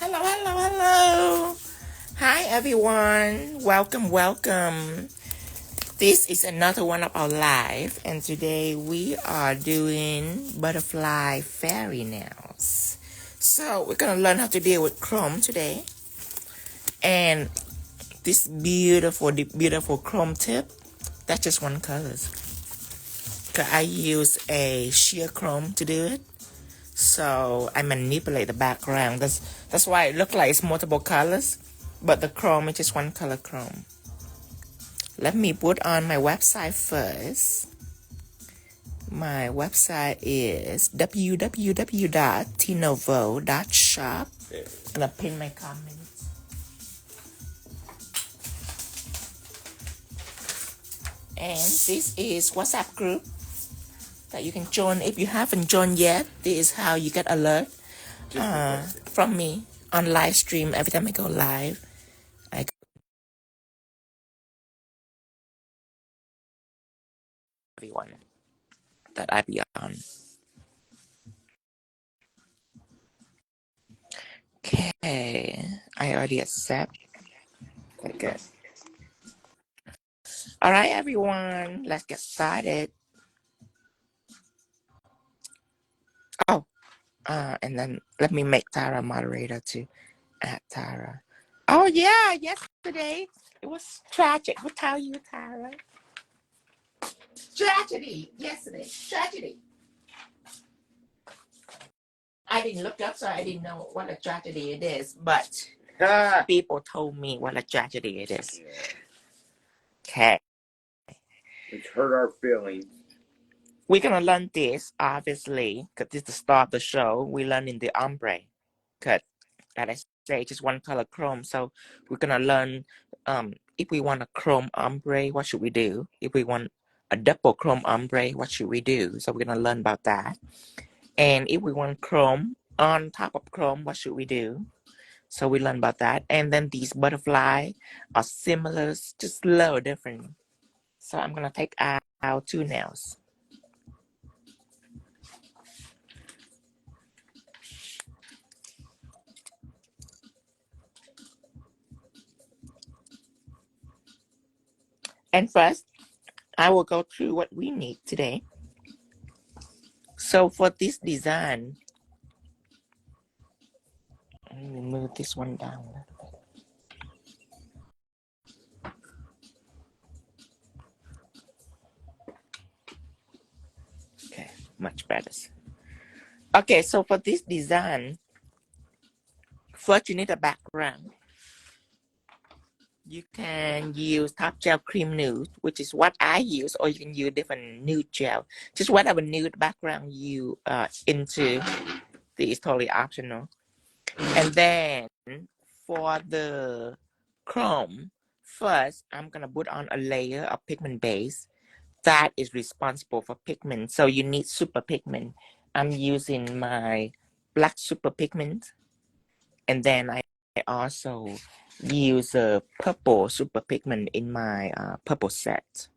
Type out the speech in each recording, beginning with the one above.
Hello, hello, hello. Hi, everyone. Welcome. This is another one of our live, and today we are doing butterfly fairy nails. So we're gonna learn how to deal with chrome today, and this beautiful chrome tip. That's just one color. Cause I use a sheer chrome to do it. So I manipulate the background. That's why it looks like it's multiple colors, but the chrome is just one color chrome. Let me put on my website first. My website is www.𝓑𝓾𝓽𝓮𝓻𝓂. I'm gonna pin my comments. And this is WhatsApp group that you can join. If you haven't joined yet, this is how you get alert from me on live stream. Every time I go live, I everyone that I be on. Okay, I already accept. Okay. All right, everyone, let's get started. Oh, and then let me make Tara moderator to add Tara. Oh yeah, yesterday it was tragic. What tell you, Tara? Tragedy yesterday. Tragedy. I didn't look up, so I didn't know what a tragedy it is, but people told me what a tragedy it is. Okay. It's hurt our feelings. We're gonna learn this, obviously, because this is the start of the show. We learn in the ombre, because, like I say, just one color chrome. So we're gonna learn if we want a chrome ombre, what should we do? If we want a double chrome ombre, what should we do? So we're gonna learn about that. And if we want chrome on top of chrome, what should we do? So we learn about that. And then these butterfly are similar, just a little different. So I'm gonna take out two nails. And first, I will go through what we need today. So for this design, let me move this one down. Okay, much better. Okay, so for this design, first you need a background. You can use Top Gel Cream Nude, which is what I use, or you can use different nude gel. Just whatever nude background you into. This is totally optional. And then for the chrome, first I'm gonna put on a layer of pigment base that is responsible for pigment. So you need super pigment. I'm using my black super pigment, and then I also use a purple super pigment in my purple set,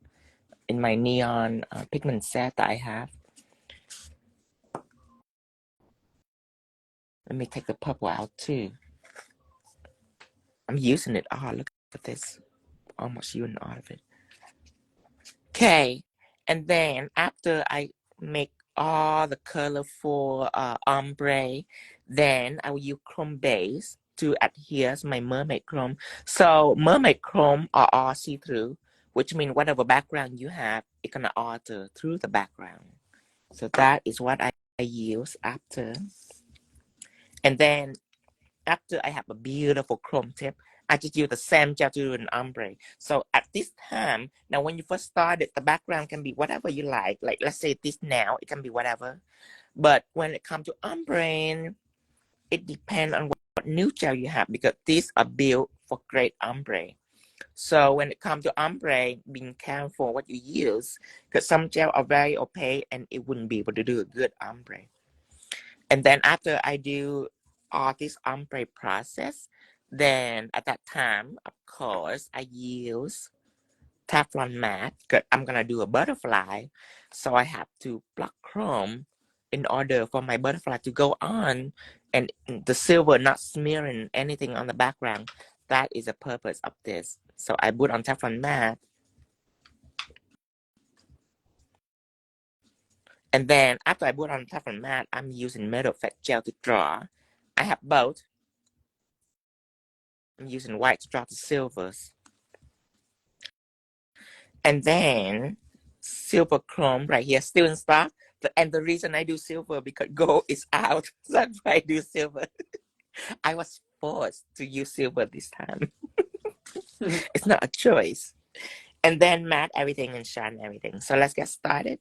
in my neon pigment set that I have. Let me take the purple out too. I'm using it all. Look at this. Almost using all of it. Okay. And then after I make all the colorful ombre, then I will use chrome base to adhere to my mermaid chrome. So mermaid chrome are all see-through, which means whatever background you have, it's gonna alter through the background. So that is what I use after. And then after I have a beautiful chrome tip, I just use the same gel to do an ombre. So at this time, now when you first started, the background can be whatever you like. Like let's say this now, it can be whatever. But when it comes to ombre, it depends on what new gel you have, because these are built for great ombre. So when it comes to ombre, being careful what you use, because some gel are very opaque and it wouldn't be able to do a good ombre. And then after I do all this ombre process, then at that time, of course, I use Teflon Matte, because I'm gonna do a butterfly. So I have to block chrome in order for my butterfly to go on and the silver not smearing anything on the background. That is the purpose of this. So I put on Teflon Matte. And then after I put on Teflon Matte, I'm using Metal Effect Gel to draw. I have both. I'm using white to draw the silvers. And then silver chrome right here, still in stock. And the reason I do silver because gold is out. That's why I do silver. I was forced to use silver this time. It's not a choice. And then matte everything and shine everything. So let's get started.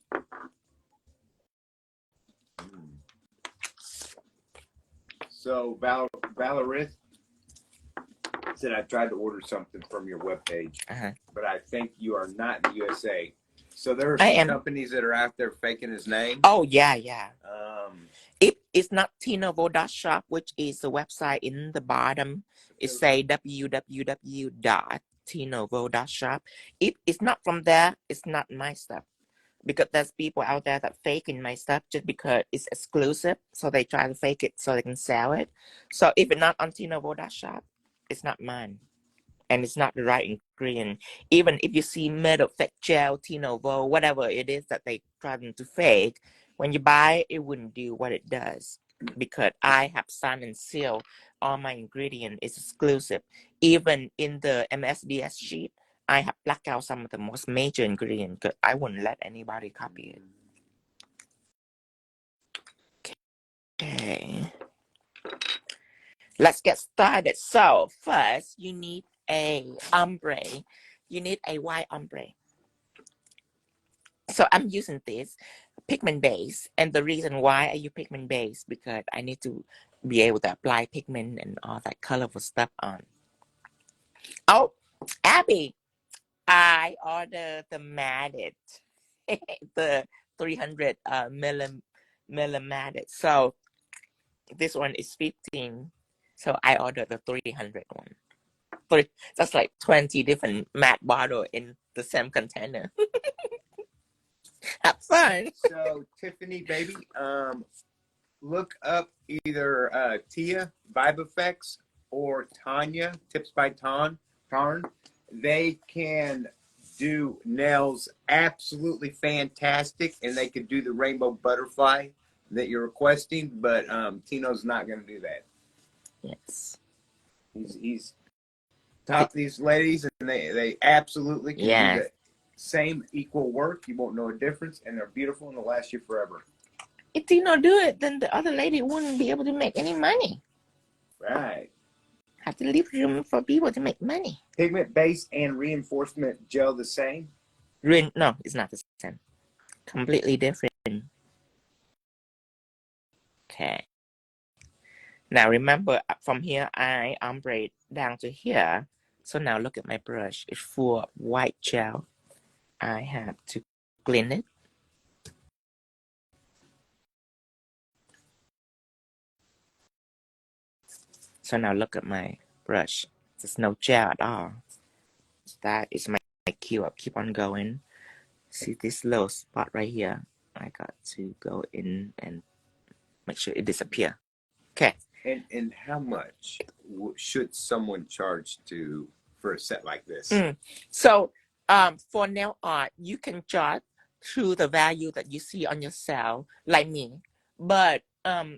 So Valerie said I tried to order something from your webpage, but I think you are not in the USA. So there are some companies that are out there faking his name. Oh yeah. It's not 𝓑𝓾𝓽𝓮𝓻𝓂 which is the website in the bottom. It say www.𝓑𝓾𝓽𝓮𝓻. If it's not from there, it's not my stuff. Because there's people out there that faking my stuff just because it's exclusive. So they try to fake it so they can sell it. So if it's not on 𝓑𝓾𝓽𝓮𝓻, it's not mine. And it's not the right ingredient. Even if you see Metal Effect Gel, 𝓑𝓾, whatever it is that they trying to fake, when you buy it, it wouldn't do what it does. Because I have signed and sealed all my ingredient is exclusive. Even in the MSDS sheet, I have blacked out some of the most major ingredients because I wouldn't let anybody copy it. Okay. Let's get started. So first, you need a ombre. You need a white ombre. So I'm using this Pigment Base. And the reason why I use Pigment Base because I need to be able to apply pigment and all that colorful stuff on. Oh, Abby, I ordered the matted, the 300 millimeter. So this one is 15. So I ordered the 300 one. That's like 20 different matte bottle in the same container. Have fun. So Tiffany, baby, look up either Tia Vibe Effects or Tanya Tips by Tarn. They can do nails absolutely fantastic, and they can do the rainbow butterfly that you're requesting. But Tino's not going to do that. Yes. He's taught these ladies, and they absolutely can do the same equal work. You won't know a difference, and they're beautiful, and they'll last you forever. If Tino do it, then the other lady wouldn't be able to make any money. Right. Have to leave room for people to make money. Pigment base and reinforcement gel the same? No, it's not the same. Completely different. Okay. Now remember, from here I ombre down to here. So now look at my brush. It's full of white gel. I have to clean it. So now look at my brush. There's no gel at all. That is my cue. I'll keep on going. See this little spot right here? I got to go in and make sure it disappears. Okay. And how much should someone charge for a set like this? So for nail art, you can charge through the value that you see on your cell, like me. But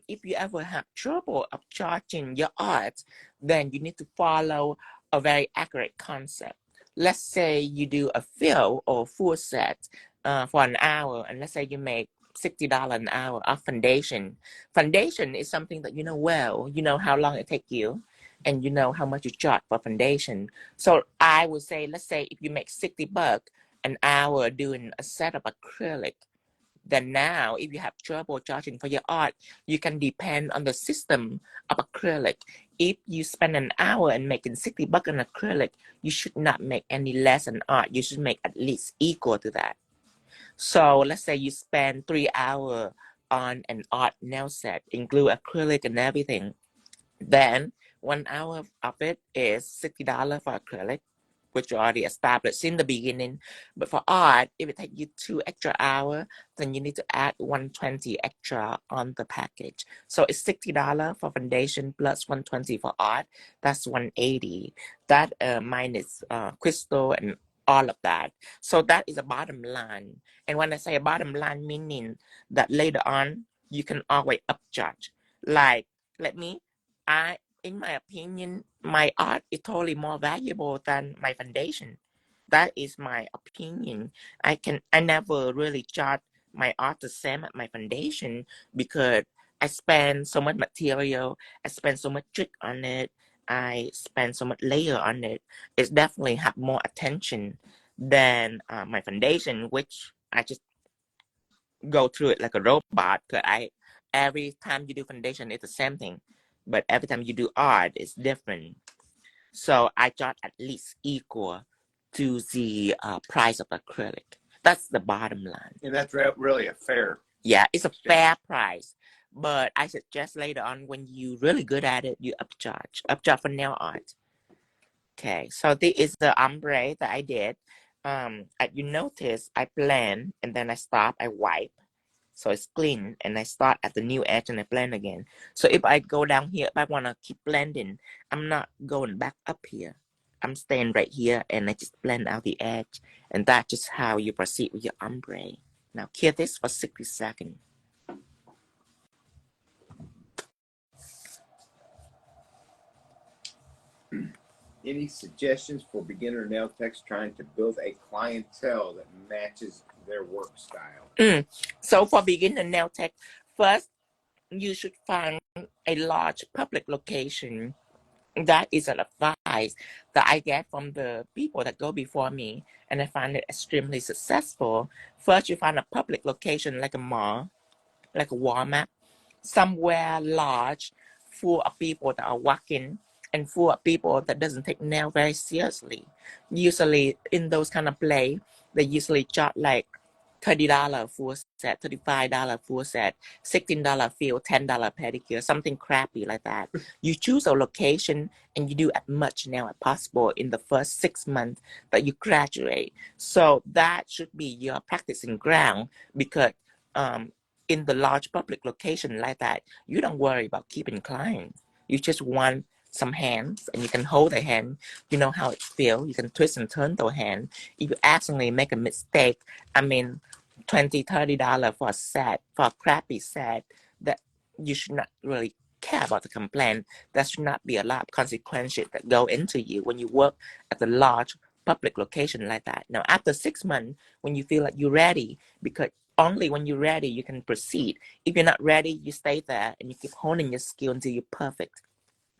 if you ever have trouble of charging your art, then you need to follow a very accurate concept. Let's say you do a fill or full set for an hour, and let's say you make $60 an hour of foundation. Foundation is something that you know well. You know how long it takes you, and you know how much you charge for foundation. So I would say, let's say if you make $60 an hour doing a set of acrylic, then now if you have trouble charging for your art, you can depend on the system of acrylic. If you spend an hour and making $60 on acrylic, you should not make any less than art. You should make at least equal to that. So let's say you spend 3 hours on an art nail set, include acrylic and everything. Then 1 hour of it is $60 for acrylic. which you already established in the beginning. But for art, if it takes you 2 extra hours, then you need to add 120 extra on the package. So it's $60 for foundation plus 120 for art. That's 180. That minus crystal and all of that. So that is a bottom line. And when I say a bottom line, meaning that later on you can always upcharge. Like, in my opinion, my art is totally more valuable than my foundation. That is my opinion. I never really charge my art the same as my foundation because I spend so much material, I spend so much trick on it, I spend so much layer on it. It's definitely have more attention than my foundation, which I just go through it like a robot. Cause every time you do foundation, it's the same thing, but every time you do art, it's different. So I charge at least equal to the price of acrylic. That's the bottom line. And that's really a fair. Yeah, it's a fair price. But I suggest later on when you're really good at it, you upcharge for nail art. Okay, so this is the ombre that I did. As you notice, I blend and then I stop, I wipe. So it's clean and I start at the new edge and I blend again. So if I go down here, if I want to keep blending, I'm not going back up here. I'm staying right here and I just blend out the edge. And that's just how you proceed with your ombre. Now cure this for 60 seconds. Any suggestions for beginner nail techs trying to build a clientele that matches their work style? So for beginner nail tech, first you should find a large public location. That is an advice that I get from the people that go before me, and I find it extremely successful. First, you find a public location like a mall, like a Walmart, somewhere large, full of people that are walking and full of people that doesn't take nail very seriously. Usually in those kind of play, they usually charge like $30 full set, $35 full set, $16 fill, $10 pedicure, something crappy like that. You choose a location and you do as much nail as possible in the first 6 months that you graduate. So that should be your practicing ground because in the large public location like that, you don't worry about keeping clients. You just want some hands and you can hold the hand. You know how it feels. You can twist and turn the hand. If you accidentally make a mistake, I mean, $20, $30 for a set, for a crappy set, that you should not really care about the complaint. There should not be a lot of consequences that go into you when you work at a large public location like that. Now, after 6 months, when you feel like you're ready, because only when you're ready, you can proceed. If you're not ready, you stay there and you keep honing your skill until you're perfect.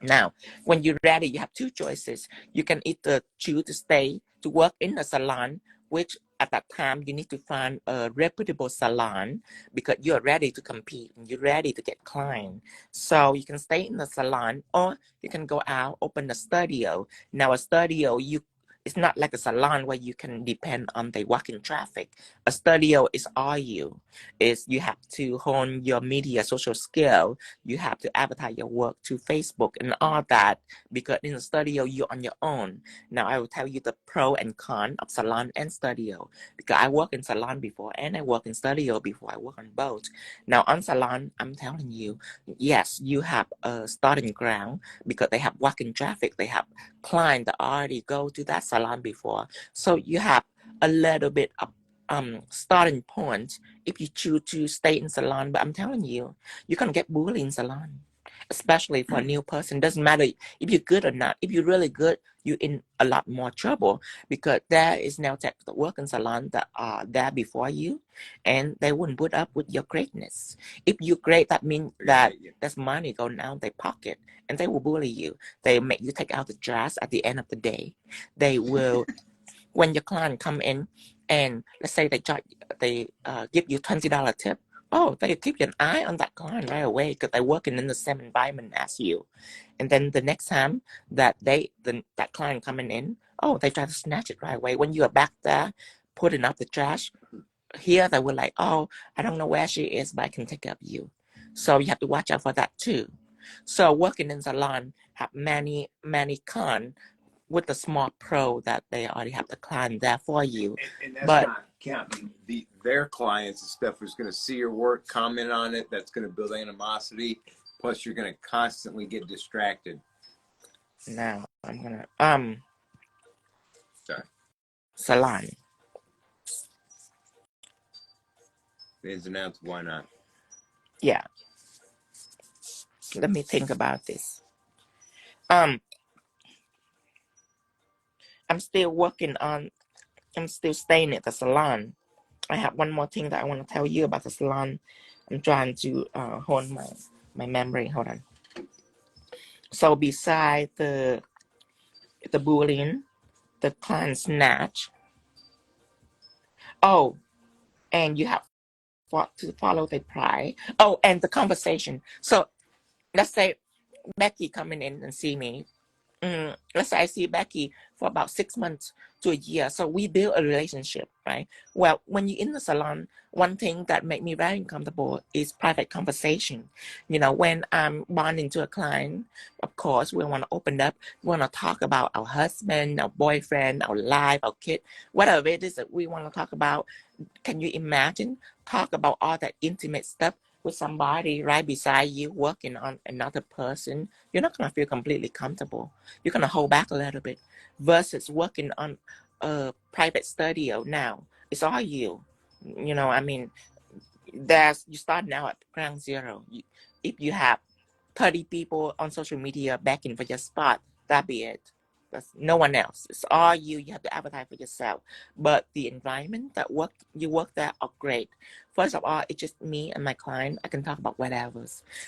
Now, when you're ready, you have 2 choices. You can either choose to stay to work in a salon, which at that time you need to find a reputable salon because you're ready to compete and you're ready to get clients. So you can stay in the salon or you can go out, open a studio. Now a studio, it's not like a salon where you can depend on the walking traffic. A studio is all you. You have to hone your media social skill. You have to advertise your work to Facebook and all that because in the studio you're on your own. Now I will tell you the pro and con of salon and studio because I work in salon before and I work in studio before. I work on both. Now on salon, I'm telling you, yes, you have a starting ground because they have walking traffic. They have clients that already go to that salon before. So you have a little bit of starting point if you choose to stay in salon. But I'm telling you, you can get bullied in salon, especially for a new person. Doesn't matter if you're good or not. If you're really good, you're in a lot more trouble because there is nail tech that work in salon that are there before you and they wouldn't put up with your greatness. If you're great, that means that there's money going out their pocket and they will bully you. They make you take out the trash at the end of the day. They will, when your client come in and let's say they give you $20 tip, oh, they keep an eye on that client right away because they're working in the same environment as you. And then the next time that that client coming in, oh, they try to snatch it right away. When you are back there putting up the trash, here they were like, oh, I don't know where she is, but I can take care of you. So you have to watch out for that too. So working in salon have many, many cons with the small pro that they already have the client there for you. And that's But not counting their clients and stuff who's going to see your work, comment on it. That's going to build animosity. Plus, you're going to constantly get distracted. now I'm gonna Sorry. salon. The ins and outs. Why not? Yeah. Let me think about this. I'm still working on. I'm still staying at the salon. I have one more thing that I want to tell you about the salon. I'm trying to hold my memory. Hold on. So beside the bullying, the client snatch. Oh, and you have to follow the pride. Oh, and the conversation. So let's say Becky coming in and see me. Let's say I see Becky for about 6 months to a year. So we build a relationship, right? Well, when you're in the salon, one thing that made me very uncomfortable is private conversation. You know, when I'm bonding to a client, of course, we want to open up. We want to talk about our husband, our boyfriend, our life, our kid, whatever it is that we want to talk about. Can you imagine talk about all that intimate stuff with somebody right beside you working on another person? You're not going to feel completely comfortable. You're going to hold back a little bit versus working on a private studio. Now it's all you. You know, I mean, you start now at ground zero. If you have 30 people on social media begging for your spot, that be it. That's no one else. It's all you. You have to advertise for yourself. But the environment that you work there are great. First of all, it's just me and my client. I can talk about whatever.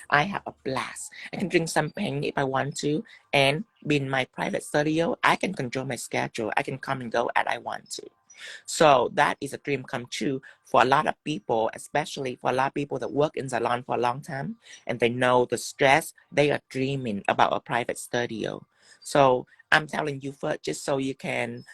I have a blast. I can drink champagne if I want to. And be in my private studio, I can control my schedule. I can come and go as I want to. So that is a dream come true for a lot of people, especially for a lot of people that work in salon for a long time and they know the stress. They are dreaming about a private studio. So I'm telling you first, just so you can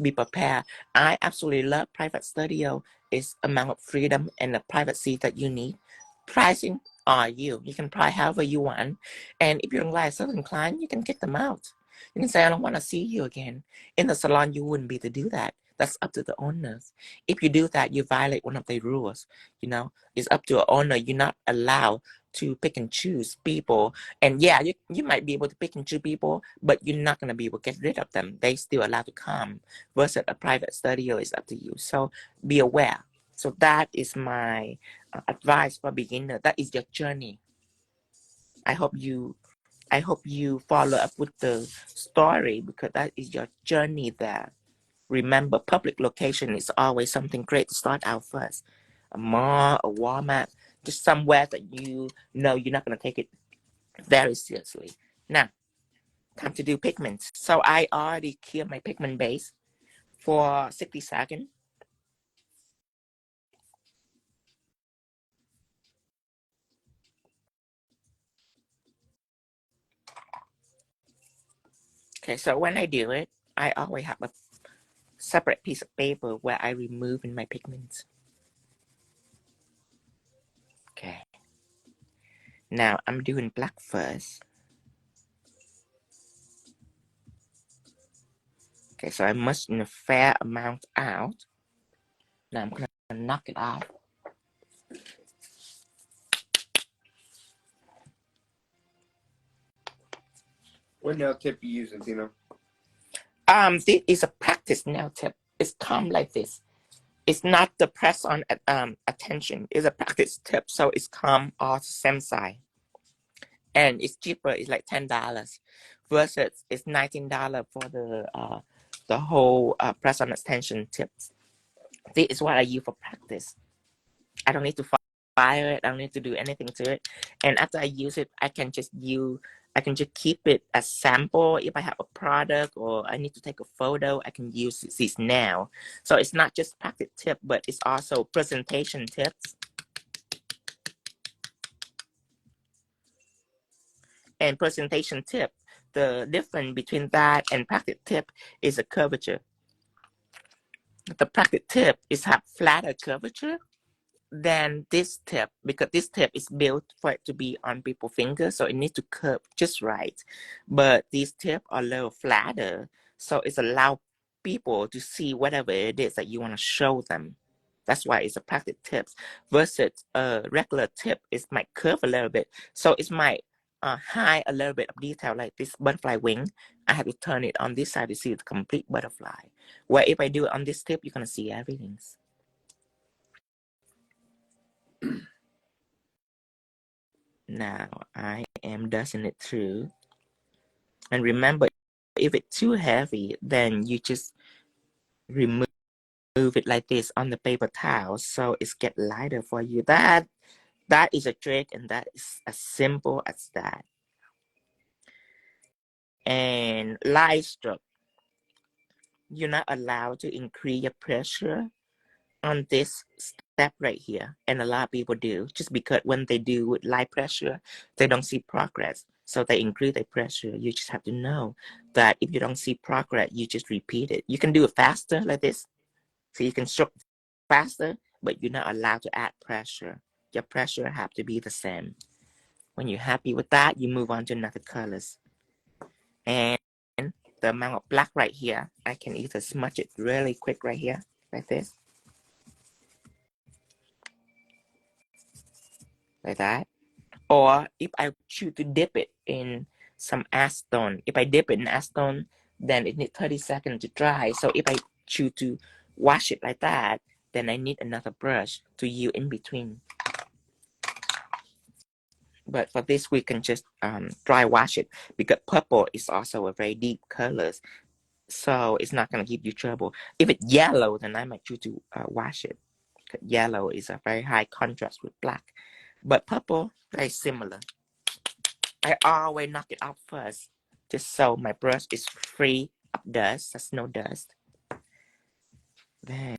be prepared. I absolutely love private studio. It's amount of freedom and the privacy that you need. Pricing are you. You can price however you want. And if you don't like a certain client, you can kick them out. You can say, I don't want to see you again. In the salon, you wouldn't be to do that. That's up to the owners. If you do that, you violate one of the rules. You know, it's up to an owner. You're not allowed to pick and choose people. And yeah, you might be able to pick and choose people, but you're not going to be able to get rid of them. They still allowed to come. Versus a private studio is up to you. So be aware. So that is my advice for beginner. That is your journey. I hope you follow up with the story because that is your journey there. Remember, public location is always something great to start out first. A mall, a Walmart, just somewhere that you know you're not going to take it very seriously. Now, time to do pigments. So I already cleared my pigment base for 60 seconds. Okay, so when I do it, I always have a separate piece of paper where I remove my pigments. Okay. Now I'm doing black first. Okay, so I must in a fair amount out. Now I'm gonna knock it off. What nail tip you using, Tina? This is a practice nail tip. It's come like this. It's not the press on attention. It's a practice tip, so it's come all the same side. And it's cheaper. It's like $10 versus it's $19 for the whole press on attention tips. This is what I use for practice. I don't need to fire it. I don't need to do anything to it. And after I use it, I can just keep it as sample. If I have a product or I need to take a photo, I can use this now. So it's not just practice tip, but it's also presentation tips. And presentation tip, the difference between that and practice tip is a curvature. The practice tip is have flatter curvature. than this tip, because this tip is built for it to be on people's fingers, so it needs to curve just right. But these tips are a little flatter, so it's allow people to see whatever it is that you want to show them. That's why it's a practice tips versus a regular tip. It might curve a little bit, so it might hide a little bit of detail, like this butterfly wing. I have to turn it on this side to see the complete butterfly. Where if I do it on this tip, you're gonna see everything. Now I am dusting it through. And remember, if it's too heavy, then you just remove it like this on the paper towel, so it's get lighter for you. That is a trick, and that is as simple as that. And light stroke, you're not allowed to increase your pressure on this step right here, and a lot of people do, just because when they do with light pressure, they don't see progress, so they increase their pressure. You just have to know that if you don't see progress, you just repeat it. You can do it faster like this, so you can stroke faster, but you're not allowed to add pressure. Your pressure have to be the same. When you're happy with that, you move on to another colors. And the amount of black right here, I can either smudge it really quick right here like this, like that. Or if I choose to dip it in some acetone, if I dip it in acetone, then it needs 30 seconds to dry. So if I choose to wash it like that, then I need another brush to use in between. But for this, we can just dry wash it, because purple is also a very deep color, so it's not going to give you trouble. If it's yellow, then I might choose to wash it. Yellow is a very high contrast with black, but purple, very similar. I always knock it out first, just so my brush is free of dust. There's no dust. Then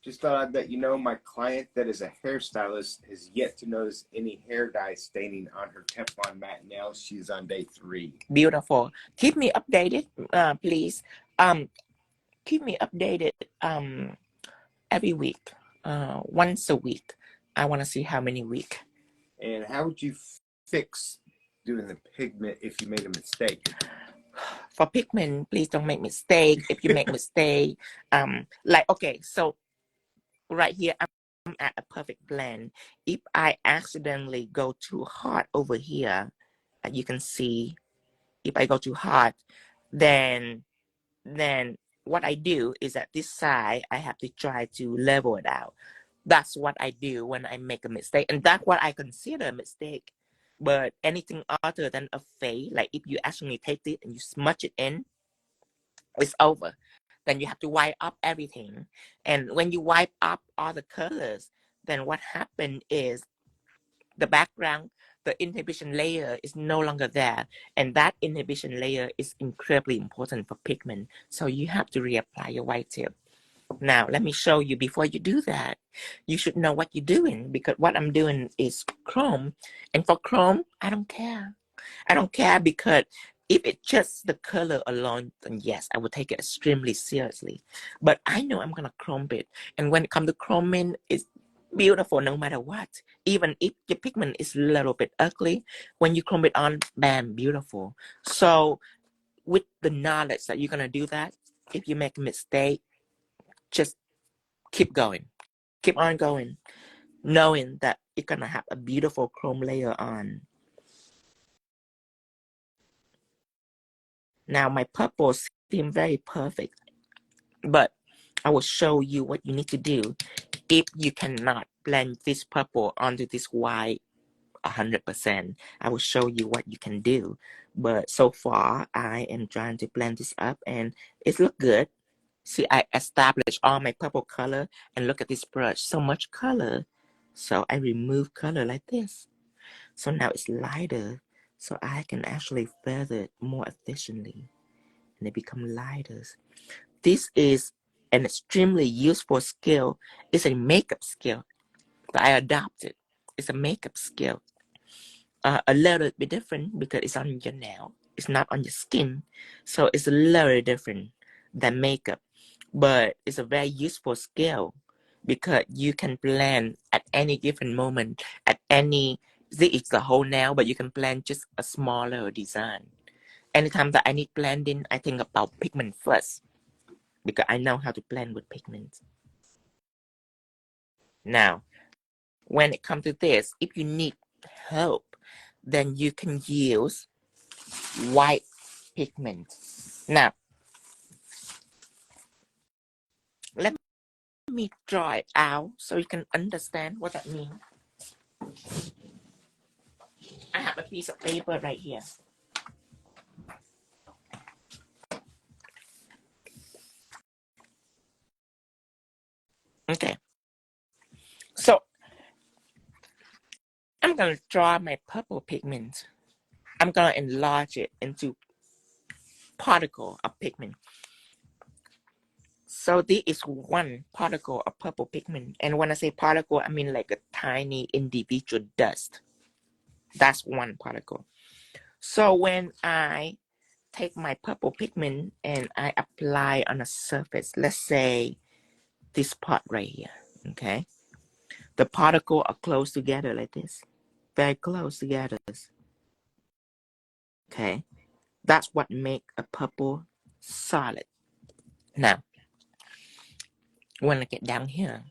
Just thought I'd let you know my client that is a hairstylist has yet to notice any hair dye staining on her Teflon Matte nails. She's on day 3. beautiful. Keep me updated, please. Keep me updated every week, once a week. I want to see how many weeks. And how would you fix doing the pigment if you made a mistake? For pigment, please don't make mistake. If you make mistake, like, okay, so right here, I'm at a perfect blend. If I accidentally go too hard over here, you can see, if I go too hard, then what I do is at this side, I have to try to level it out. That's what I do when I make a mistake, and that's what I consider a mistake. But anything other than a fade, like if you actually take it and you smudge it in, it's over. Then you have to wipe up everything. And when you wipe up all the colors, then what happened is the background, the inhibition layer is no longer there. And that inhibition layer is incredibly important for pigment. So you have to reapply your white tip. Now, let me show you. Before you do that, you should know what you're doing, because what I'm doing is chrome. And for chrome, I don't care. I don't care, because if it's just the color alone, then yes, I would take it extremely seriously. But I know I'm going to chrome it. And when it comes to chroming, it's beautiful no matter what. Even if your pigment is a little bit ugly, when you chrome it on, bam, beautiful. So with the knowledge that you're going to do that, if you make a mistake, just keep going. Keep on going, knowing that you're going to have a beautiful chrome layer on. Now, my purples seem very perfect, but I will show you what you need to do if you cannot blend this purple onto this white 100%. I will show you what you can do. But so far, I am trying to blend this up, and it looks good. See, I established all my purple color, and look at this brush, so much color. So I remove color like this. So now it's lighter, so I can actually feather it more efficiently, and it become lighter. This is an extremely useful skill. It's a makeup skill that I adopted. It's a makeup skill. A little bit different because it's on your nail. It's not on your skin. So it's a little different than makeup. But it's a very useful skill because you can blend at any given moment, at any, this is the whole nail, but you can blend just a smaller design. Anytime that I need blending, I think about pigment first because I know how to blend with pigment. Now, when it comes to this, if you need help, then you can use white pigment. Now, let me draw it out so you can understand what that means. I have a piece of paper right here. Okay, so I'm going to draw my purple pigment. I'm going to enlarge it into particle of pigment. So this is one particle of purple pigment. And when I say particle, I mean like a tiny individual dust. That's one particle. So when I take my purple pigment and I apply on a surface, let's say this part right here, okay? The particles are close together like this, very close together, okay? That's what makes a purple solid. Now, when I get down here,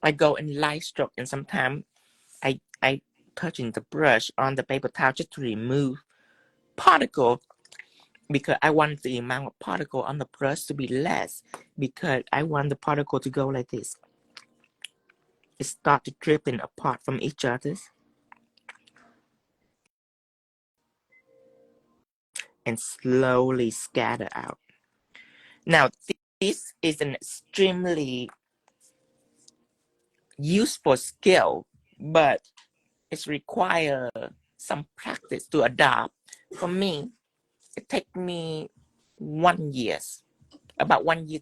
I go in light stroke and sometimes I touching the brush on the paper towel just to remove particle because I want the amount of particle on the brush to be less because I want the particle to go like this. It start to dripping apart from each other and slowly scatter out. Now, this is an extremely useful skill, but it's require some practice to adopt. For me, it takes me 1 year, about 1 year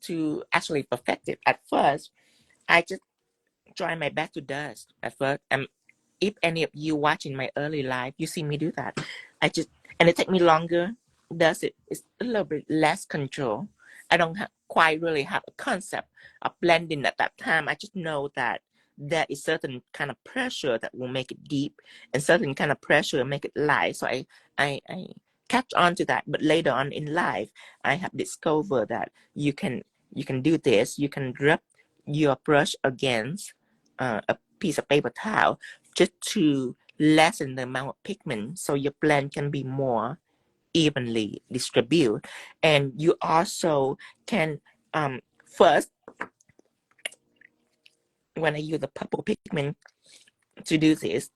to actually perfect it. At first, I just try my best to dust at first. And if any of you watching my early life, you see me do that. And it take me longer. Does it? It's a little bit less control. I don't quite really have a concept of blending at that time. I just know that there is certain kind of pressure that will make it deep and certain kind of pressure make it light. So I catch on to that. But later on in life, I have discovered that you can do this. You can rub your brush against a piece of paper towel just to lessen the amount of pigment so your blend can be more evenly distributed. And you also can first, when I use the purple pigment to do this,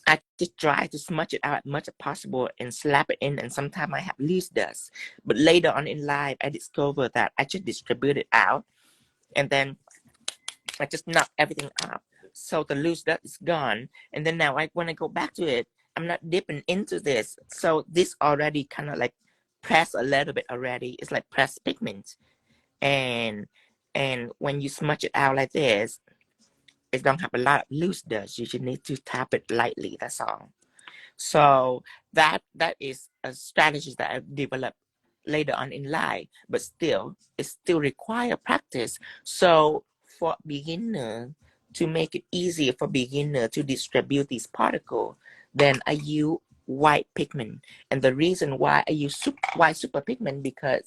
I just try to smudge it out as much as possible and slap it in, and sometimes I have loose dust. But later on in life, I discovered that I just distribute it out and then I just knock everything up. So the loose dust is gone. And then now when I go back to it, I'm not dipping into this. So this already kind of like pressed a little bit already. It's like pressed pigment. And when you smudge it out like this, it don't have a lot of loose dust. You just need to tap it lightly. That's all. So that is a strategy that I've developed later on in life, but still, it still requires practice. So for beginner, to make it easier for beginner to distribute these particles, then I use white pigment. And the reason why I use white super pigment because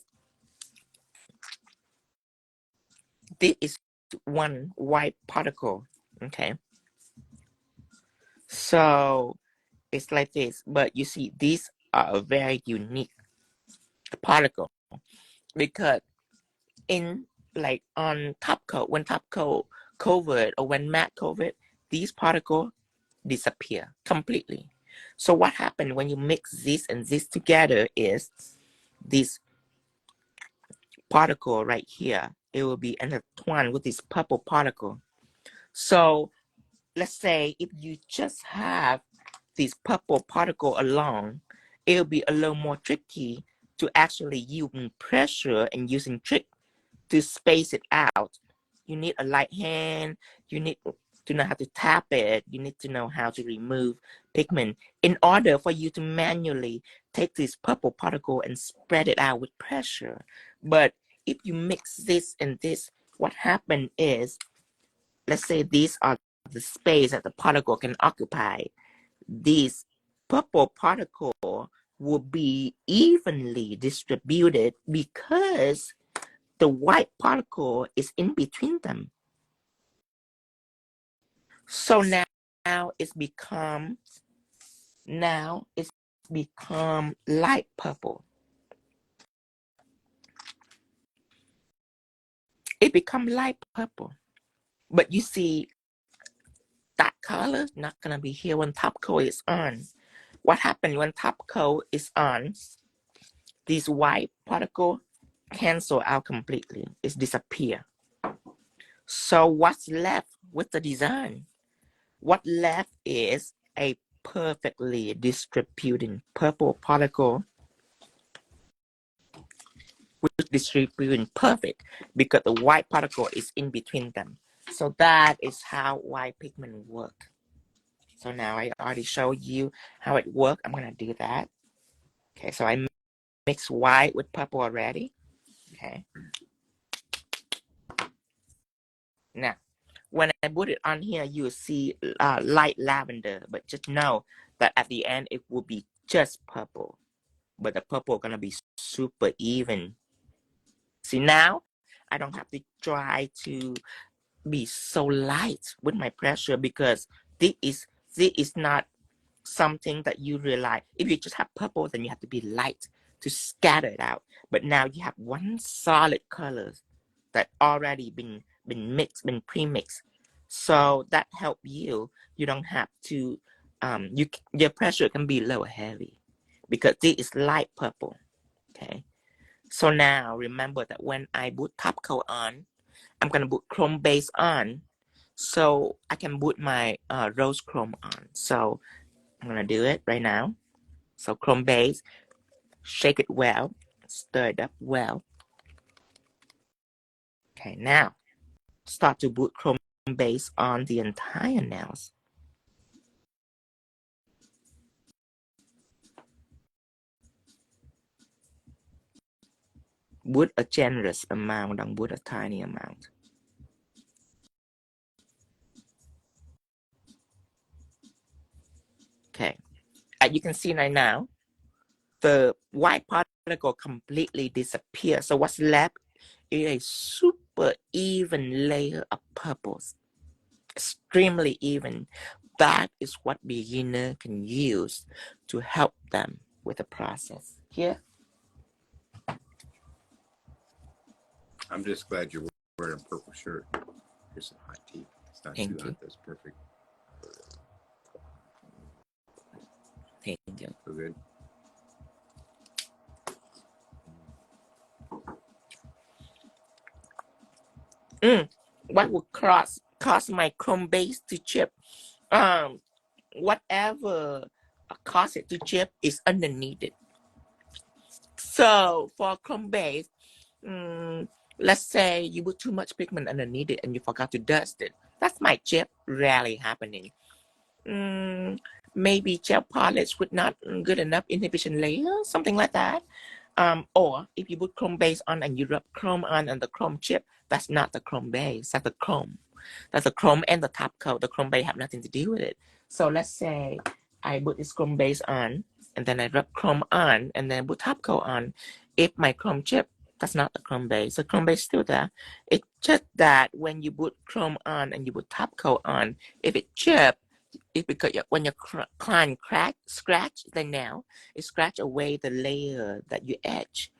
this is one white particle, okay? So it's like this, but you see, these are a very unique particle because in like on top coat, when top coat covered or when matte covered, these particles disappear completely. So what happened when you mix this and this together is this particle right here, it will be intertwined with this purple particle. So let's say if you just have this purple particle alone, it'll be a little more tricky to actually using pressure and using trick to space it out. You need a light hand. You need to know how to tap it. You need to know how to remove pigment in order for you to manually take this purple particle and spread it out with pressure. But if you mix this and this, what happens is, let's say these are the space that the particle can occupy. This purple particle will be evenly distributed because the white particle is in between them. So now it's become light purple. It become light purple. But you see, that color not gonna be here when top coat is on. What happens when top coat is on? These white particle cancel out completely. It's disappear. So what's left with the design? What left is a perfectly distributing purple particle, which distributing perfect because the white particle is in between them. So that is how white pigment work. So now I already showed you how it works. I'm gonna do that. Okay, so I mix white with purple already. Okay. Now, when I put it on here, you'll see light lavender, but just know that at the end, it will be just purple. But the purple gonna be super even. See now, I don't have to try to be so light with my pressure because this is not something that you realize. If you just have purple, then you have to be light to scatter it out. But now you have one solid color that already been mixed, been pre-mixed. So that help you. You don't have to. Your pressure can be low or heavy because this is light purple. Okay. So now remember that when I put top coat on, I'm gonna put chrome base on, so I can put my rose chrome on. So I'm gonna do it right now. So chrome base, shake it well, stir it up well. Okay, now start to put chrome base on the entire nails. Put a generous amount, don't put a tiny amount. Okay, as you can see right now, the white particle completely disappears. So what's left is a super even layer of purples, extremely even. That is what beginner can use to help them with the process. Here. I'm just glad you're wearing a purple shirt. Here's some hot tea. It's not too hot. That's perfect. Thank you. So good. What would cause my chrome base to chip? Whatever cause it to chip is underneath it. So for chrome base, let's say you put too much pigment underneath it and you forgot to dust it. That's my chip. Rarely happening. Maybe gel polish with not good enough inhibition layer, something like that. Or if you put chrome base on and you rub chrome on and the chrome chip, that's not the chrome base, that's the chrome. That's the chrome and the top coat. The chrome base have nothing to do with it. So let's say I put this chrome base on and then I rub chrome on and then put top coat on. If my chrome chip, that's not the chrome base. The chrome base still there. It's just that when you put chrome on and you put top coat on, if it chip, it's because when your client scratch the nail, it scratch away the layer that you etch.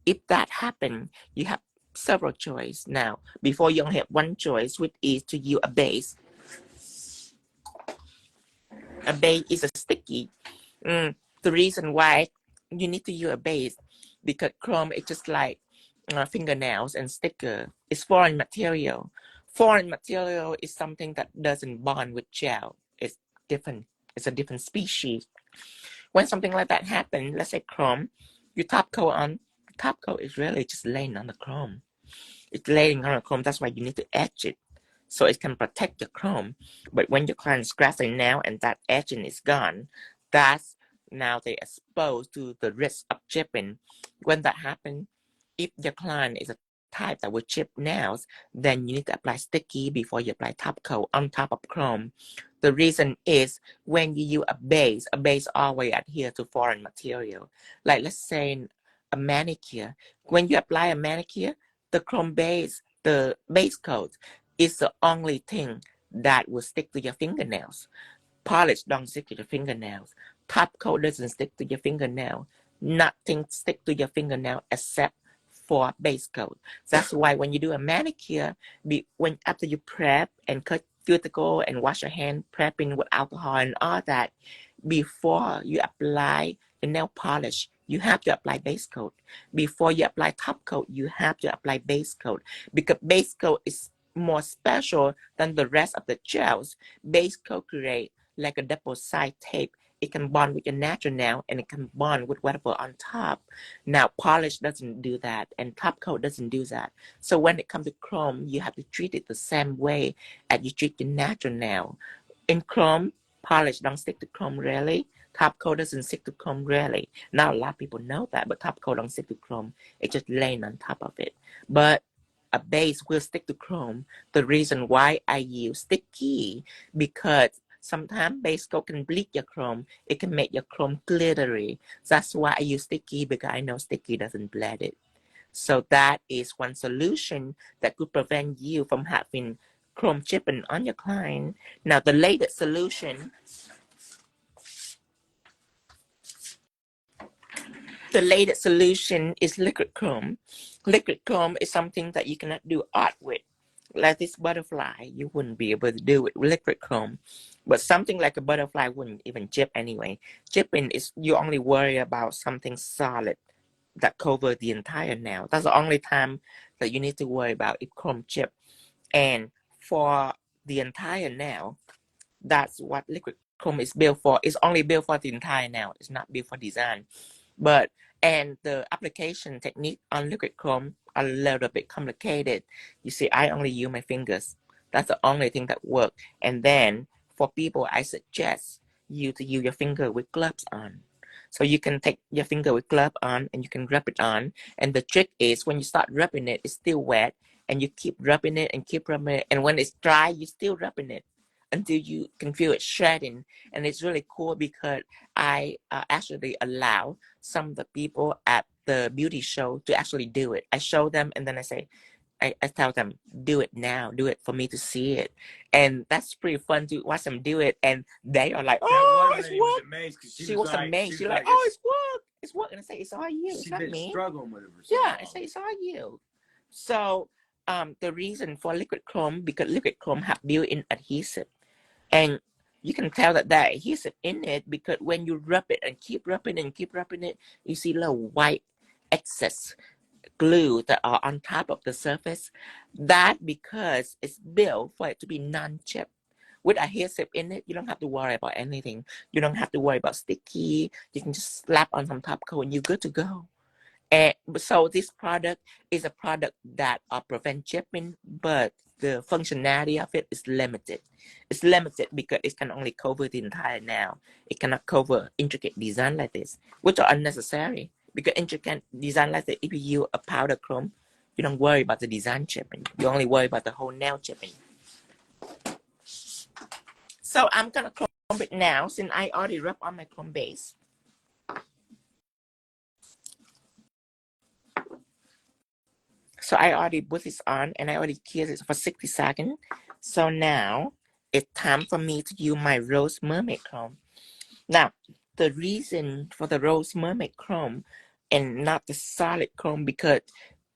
If that happens, you have several choices. Now, before you only have one choice, which is to use a base. A base is a sticky. The reason why you need to use a base, because chrome is just like fingernails and sticker. It's foreign material. Foreign material is something that doesn't bond with gel. It's different. It's a different species. When something like that happens, let's say chrome, Your top coat is really just laying on the chrome. It's laying on the chrome. That's why you need to etch it, so it can protect the chrome. But when your client scratch their nail and that etching is gone, that's now they exposed to the risk of chipping. When that happens, if your client is a type that will chip nails, then you need to apply sticky before you apply top coat on top of chrome. The reason is when you use a base always adhere to foreign material. Like let's say a manicure. When you apply a manicure, the chrome base, the base coat, is the only thing that will stick to your fingernails. Polish don't stick to your fingernails. Top coat doesn't stick to your fingernail. Nothing stick to your fingernail except for base coat. That's why when you do a manicure, when after you prep and cut cuticle and wash your hand, prepping with alcohol and all that, before you apply the nail polish, you have to apply base coat. Before you apply top coat, you have to apply base coat, because base coat is more special than the rest of the gels. Base coat create like a double side tape. It can bond with your natural nail and it can bond with whatever on top. Now polish doesn't do that and top coat doesn't do that. So when it comes to chrome, you have to treat it the same way as you treat your natural nail. In chrome, polish don't stick to chrome really. Top coat doesn't stick to chrome really. Now a lot of people know that, but top coat don't stick to chrome. It's just laying on top of it. But a base will stick to chrome. The reason why I use sticky, because sometimes base coat can bleed your chrome. It can make your chrome glittery. That's why I use sticky, because I know sticky doesn't blend it. So that is one solution that could prevent you from having chrome chipping on your client. Now the latest solution, is liquid chrome. Liquid chrome is something that you cannot do art with. Like this butterfly, you wouldn't be able to do it with liquid chrome. But something like a butterfly wouldn't even chip anyway. Chipping is you only worry about something solid that cover the entire nail. That's the only time that you need to worry about if chrome chip. And for the entire nail, that's what liquid chrome is built for. It's only built for the entire nail. It's not built for design. But and the application technique on liquid chrome a little bit complicated. You see, I only use my fingers. That's the only thing that works. And then for people, I suggest you to use your finger with gloves on. So you can take your finger with glove on and you can rub it on. And the trick is when you start rubbing it, it's still wet. And you keep rubbing it and keep rubbing it. And when it's dry, you're still rubbing it until you can feel it shredding. And it's really cool because I actually allow some of the people at the beauty show to actually do it. I show them and then I tell them, do it now, do it for me to see it. And that's pretty fun to watch them do it. And they are like, oh, it's work. She was amazed. She's like, oh, it's work. It's work. And I say, it's all you. It's not me. Struggling with it for so long. I say, it's all you. So the reason for liquid chrome, because liquid chrome have built-in adhesive. And you can tell that that adhesive in it because when you rub it and keep rubbing it and keep rubbing it, you see little white excess glue that are on top of the surface. That because it's built for it to be non-chip. With adhesive in it, you don't have to worry about anything. You don't have to worry about sticky. You can just slap on some top coat and you're good to go. And so this product is a product that prevent chipping, but the functionality of it is limited. It's limited because it can only cover the entire nail. It cannot cover intricate design like this, which are unnecessary. Because intricate design like this, if you use a powder chrome, you don't worry about the design chipping. You only worry about the whole nail chipping. So I'm gonna chrome it now since I already rubbed on my chrome base. So I already put this on and I already cured it for 60 seconds. So now it's time for me to use my Rose Mermaid Chrome. Now, the reason for the Rose Mermaid Chrome and not the solid chrome because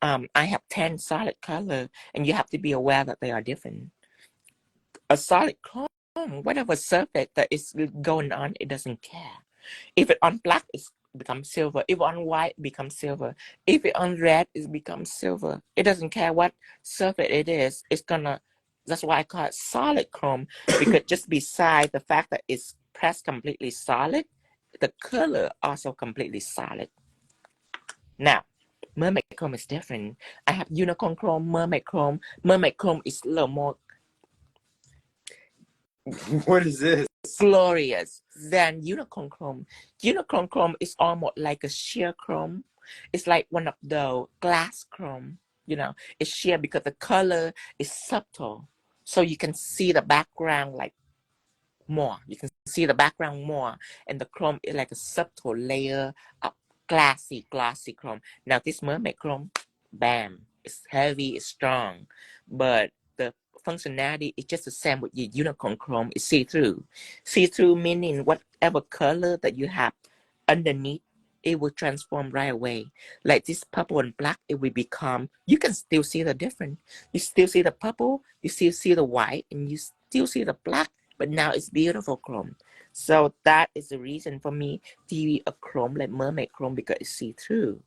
I have 10 solid color and you have to be aware that they are different. A solid chrome, whatever surface that is going on, it doesn't care. If it on black, it becomes silver. If on white, it becomes silver. If it on red, it becomes silver. It doesn't care what surface it is. It's gonna. That's why I call it solid chrome, because just beside the fact that it's pressed completely solid, the color also completely solid. Now, Mermaid Chrome is different. I have Unicorn Chrome, Mermaid Chrome. Mermaid Chrome is a little more What is this? glorious than Unicorn Chrome. Unicorn Chrome is almost like a sheer chrome. It's like one of the glass chrome. You know, it's sheer because the color is subtle. So you can see the background like more. You can see the background more. And the chrome is like a subtle layer of glossy chrome. Now this Mermaid Chrome, bam, it's heavy, it's strong. But the functionality is just the same with your Unicorn Chrome. It's see-through. See-through meaning whatever color that you have underneath, it will transform right away. Like this purple and black, it will become, you can still see the difference. You still see the purple, you still see the white, and you still see the black, but now it's beautiful chrome. So that is the reason for me to use a chrome like Mermaid Chrome, because it's see-through.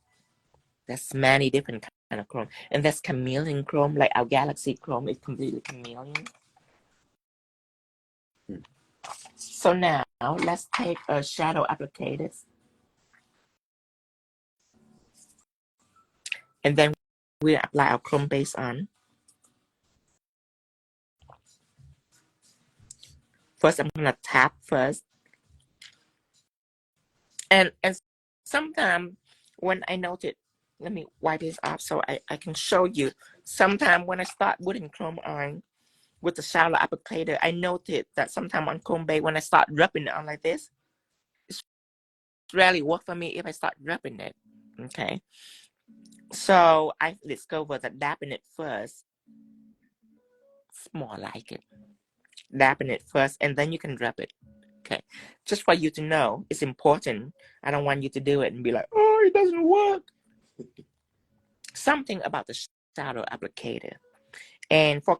There's many different kind of chrome. And that's chameleon chrome, like our Galaxy Chrome is completely chameleon. So now let's take a shadow applicator. And then we apply our chrome base on. First, I'm gonna tap first. And sometimes when I notice, let me wipe this off so I can show you. Sometimes when I start putting chrome on with the shadow applicator, I noticed that sometimes on chrome base, when I start rubbing it on like this, it's rarely work for me if I start rubbing it. Okay. So I discovered that dabbing it first, it's more like it. Dabbing it first, and then you can rub it. Okay. Just for you to know, it's important. I don't want you to do it and be like, oh, it doesn't work. Something about the shadow applicator. And for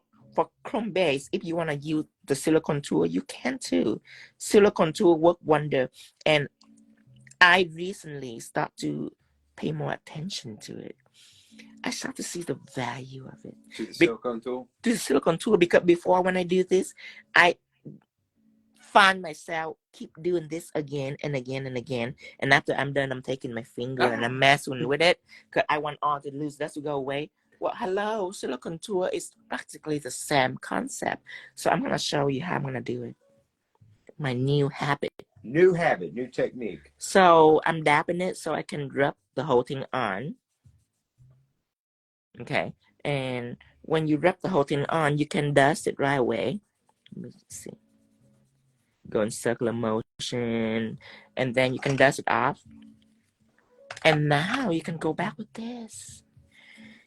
chrome base, if you want to use the silicone tool, you can too. Silicone tool work wonder. And I recently start to pay more attention to it. I start to see the value of it. To the silicone tool? To the silicone tool, because before when I do this, I find myself keep doing this again and again and again. And after I'm done, I'm taking my finger and I'm messing with it because I want all the loose dust to go away. Well, hello, silicone tool is practically the same concept. So I'm going to show you how I'm going to do it. My new habit. New habit, new technique. So I'm dabbing it so I can rub the whole thing on. Okay. And when you rub the whole thing on, you can dust it right away. Let me see. Go in circular motion, and then you can dust it off. And now you can go back with this.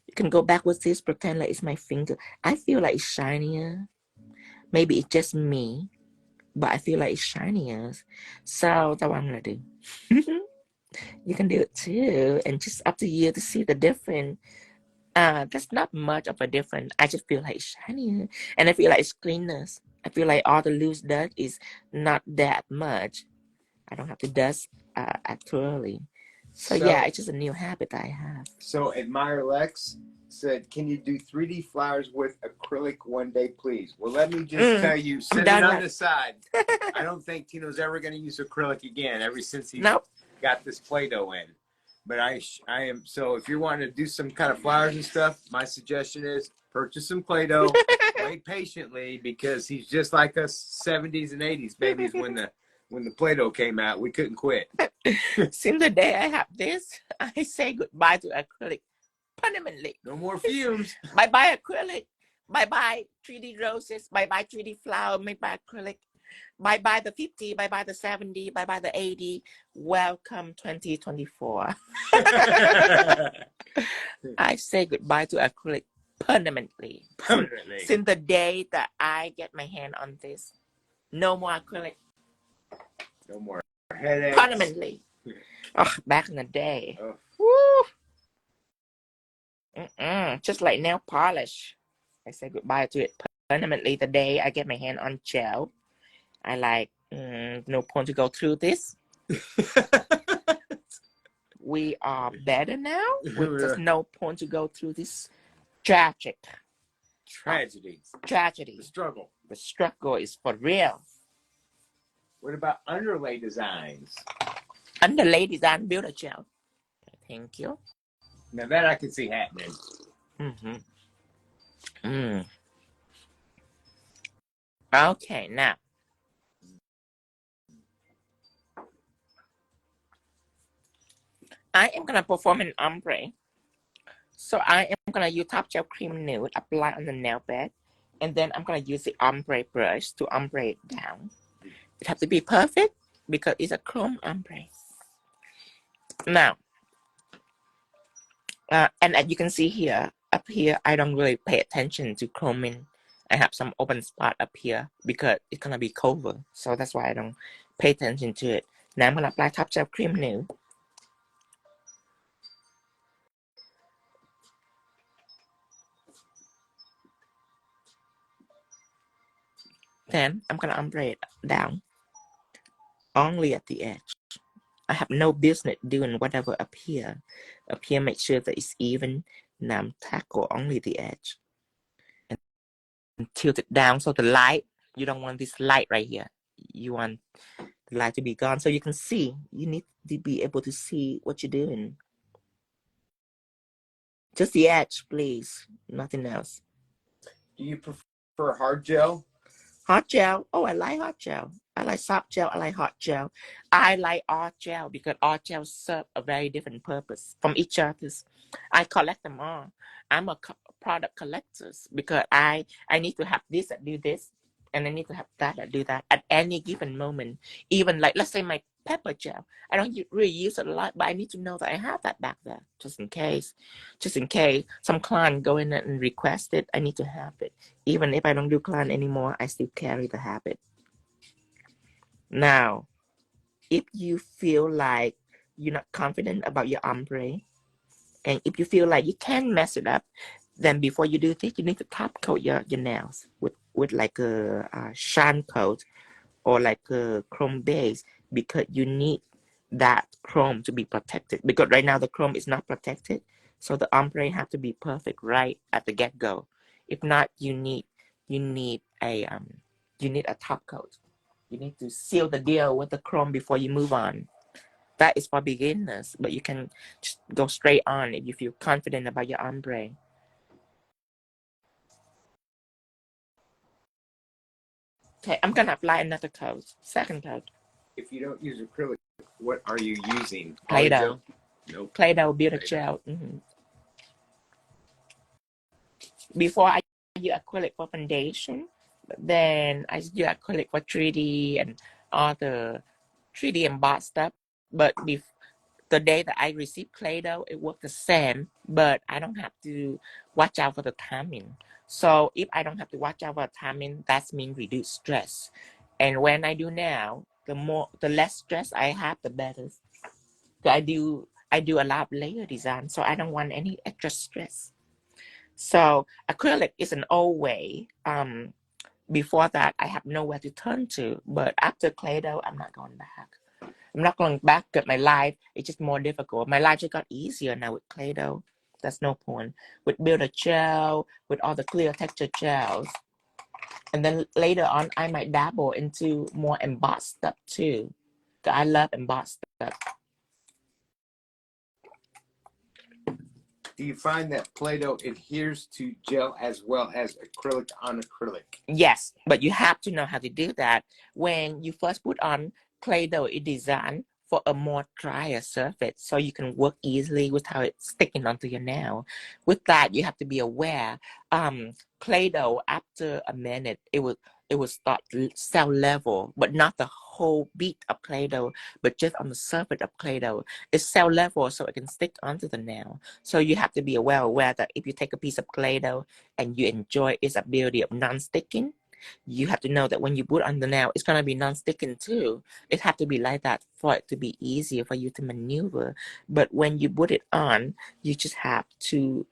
You can go back with this, pretend like it's my finger. I feel like it's shinier. Maybe it's just me, but I feel like it's shinier. So that's what I'm gonna do. You can do it too, and just up to you to see the difference. There's not much of a difference. I just feel like it's shinier, and I feel like it's cleaner. I feel like all the loose dirt is not that much. I don't have to dust thoroughly. So yeah, it's just a new habit I have. So Admire Lex said, can you do 3D flowers with acrylic one day, please? Well, let me just tell you, set it on the side. I don't think Tino's ever going to use acrylic again ever since he got this Play-Doh in. But I am, so if you're wanting to do some kind of flowers and stuff, my suggestion is purchase some Play-Doh, wait patiently, because he's just like us 70s and 80s babies when the Play-Doh came out. We couldn't quit. Since the day I have this, I say goodbye to acrylic permanently. No more fumes. Bye-bye acrylic. Bye-bye 3D roses. Bye-bye 3D flower made by acrylic. Bye-bye the 50. Bye-bye the 70. Bye-bye the 80. Welcome 2024. I say goodbye to acrylic permanently. Since the day that I get my hand on this. No more acrylic. No more headaches. Permanently. Oh, back in the day. Oh. Woo! Just like nail polish. I say goodbye to it permanently the day I get my hand on gel. I like, no point to go through this. We are better now. There's no point to go through this tragedy. The struggle. The struggle is for real. What about underlay designs? Underlay design builder gel. Thank you. Now that I can see happening. Okay, now I am gonna perform an ombre. So I am gonna use Top Gel Cream Nude, apply on the nail bed, and then I'm gonna use the ombre brush to ombre it down. It has to be perfect because it's a chrome ombre. Now, and as you can see here, up here, I don't really pay attention to chroming. I have some open spot up here because it's gonna be cover, so that's why I don't pay attention to it. Now I'm gonna apply Top Gel Cream Nude. Then I'm gonna ombre it down, only at the edge. I have no business doing whatever up here. Up here, make sure that it's even. Now tackle only the edge. And tilt it down so the light, you don't want this light right here. You want the light to be gone so you can see. You need to be able to see what you're doing. Just the edge, please. Nothing else. Do you prefer hard gel? Hot gel. Oh, I like hot gel. I like soft gel. I like hot gel. I like all gel because all gels serve a very different purpose from each other's. I collect them all. I'm a product collector because I need to have this that do this, and I need to have that that do that at any given moment. Even like, let's say my pepper gel. I don't really use it a lot, but I need to know that I have that back there just in case. Just in case some client go in and request it, I need to have it. Even if I don't do client anymore, I still carry the habit. Now, if you feel like you're not confident about your ombre, and if you feel like you can mess it up, then before you do this, you need to top coat your nails with like a shine coat or like a chrome base because you need that chrome to be protected. Because right now the chrome is not protected, so the ombre have to be perfect right at the get-go. If not, you need a top coat. You need to seal the deal with the chrome before you move on. That is for beginners, but you can just go straight on if you feel confident about your ombre. Okay, I'm gonna apply another coat, second coat. If you don't use acrylic, what are you using? Play-Doh. Nope. Play-Doh Builder Gel. Before I use acrylic for foundation, then I use acrylic for 3D and all the 3D embossed stuff. But the day that I received Play-Doh, it worked the same, but I don't have to watch out for the timing. So if I don't have to watch out for the timing, that means reduce stress. And when I do now, the less stress I have, the better. So I do a lot of layer design, so I don't want any extra stress. So acrylic is an old way. Before that, I have nowhere to turn to. But after Play-Doh, I'm not going back. I'm not going back because my life is just more difficult. My life just got easier now with Play-Doh. That's no point. With Builder Gel, with all the clear texture gels. And then later on, I might dabble into more embossed stuff too. Because I love embossed stuff. Do you find that Play-Doh adheres to gel as well as acrylic on acrylic? Yes, but you have to know how to do that. When you first put on Play-Doh, it's designed for a more drier surface so you can work easily without it sticking onto your nail. With that, you have to be aware. Play-Doh, after a minute, it will start cell level, but not the whole bead of Play-Doh, but just on the surface of Play-Doh. It's cell level so it can stick onto the nail. So you have to be aware that if you take a piece of Play-Doh and you enjoy its ability of non-sticking, you have to know that when you put on the nail, it's going to be non-sticking too. It has to be like that for it to be easier for you to maneuver. But when you put it on, you just have to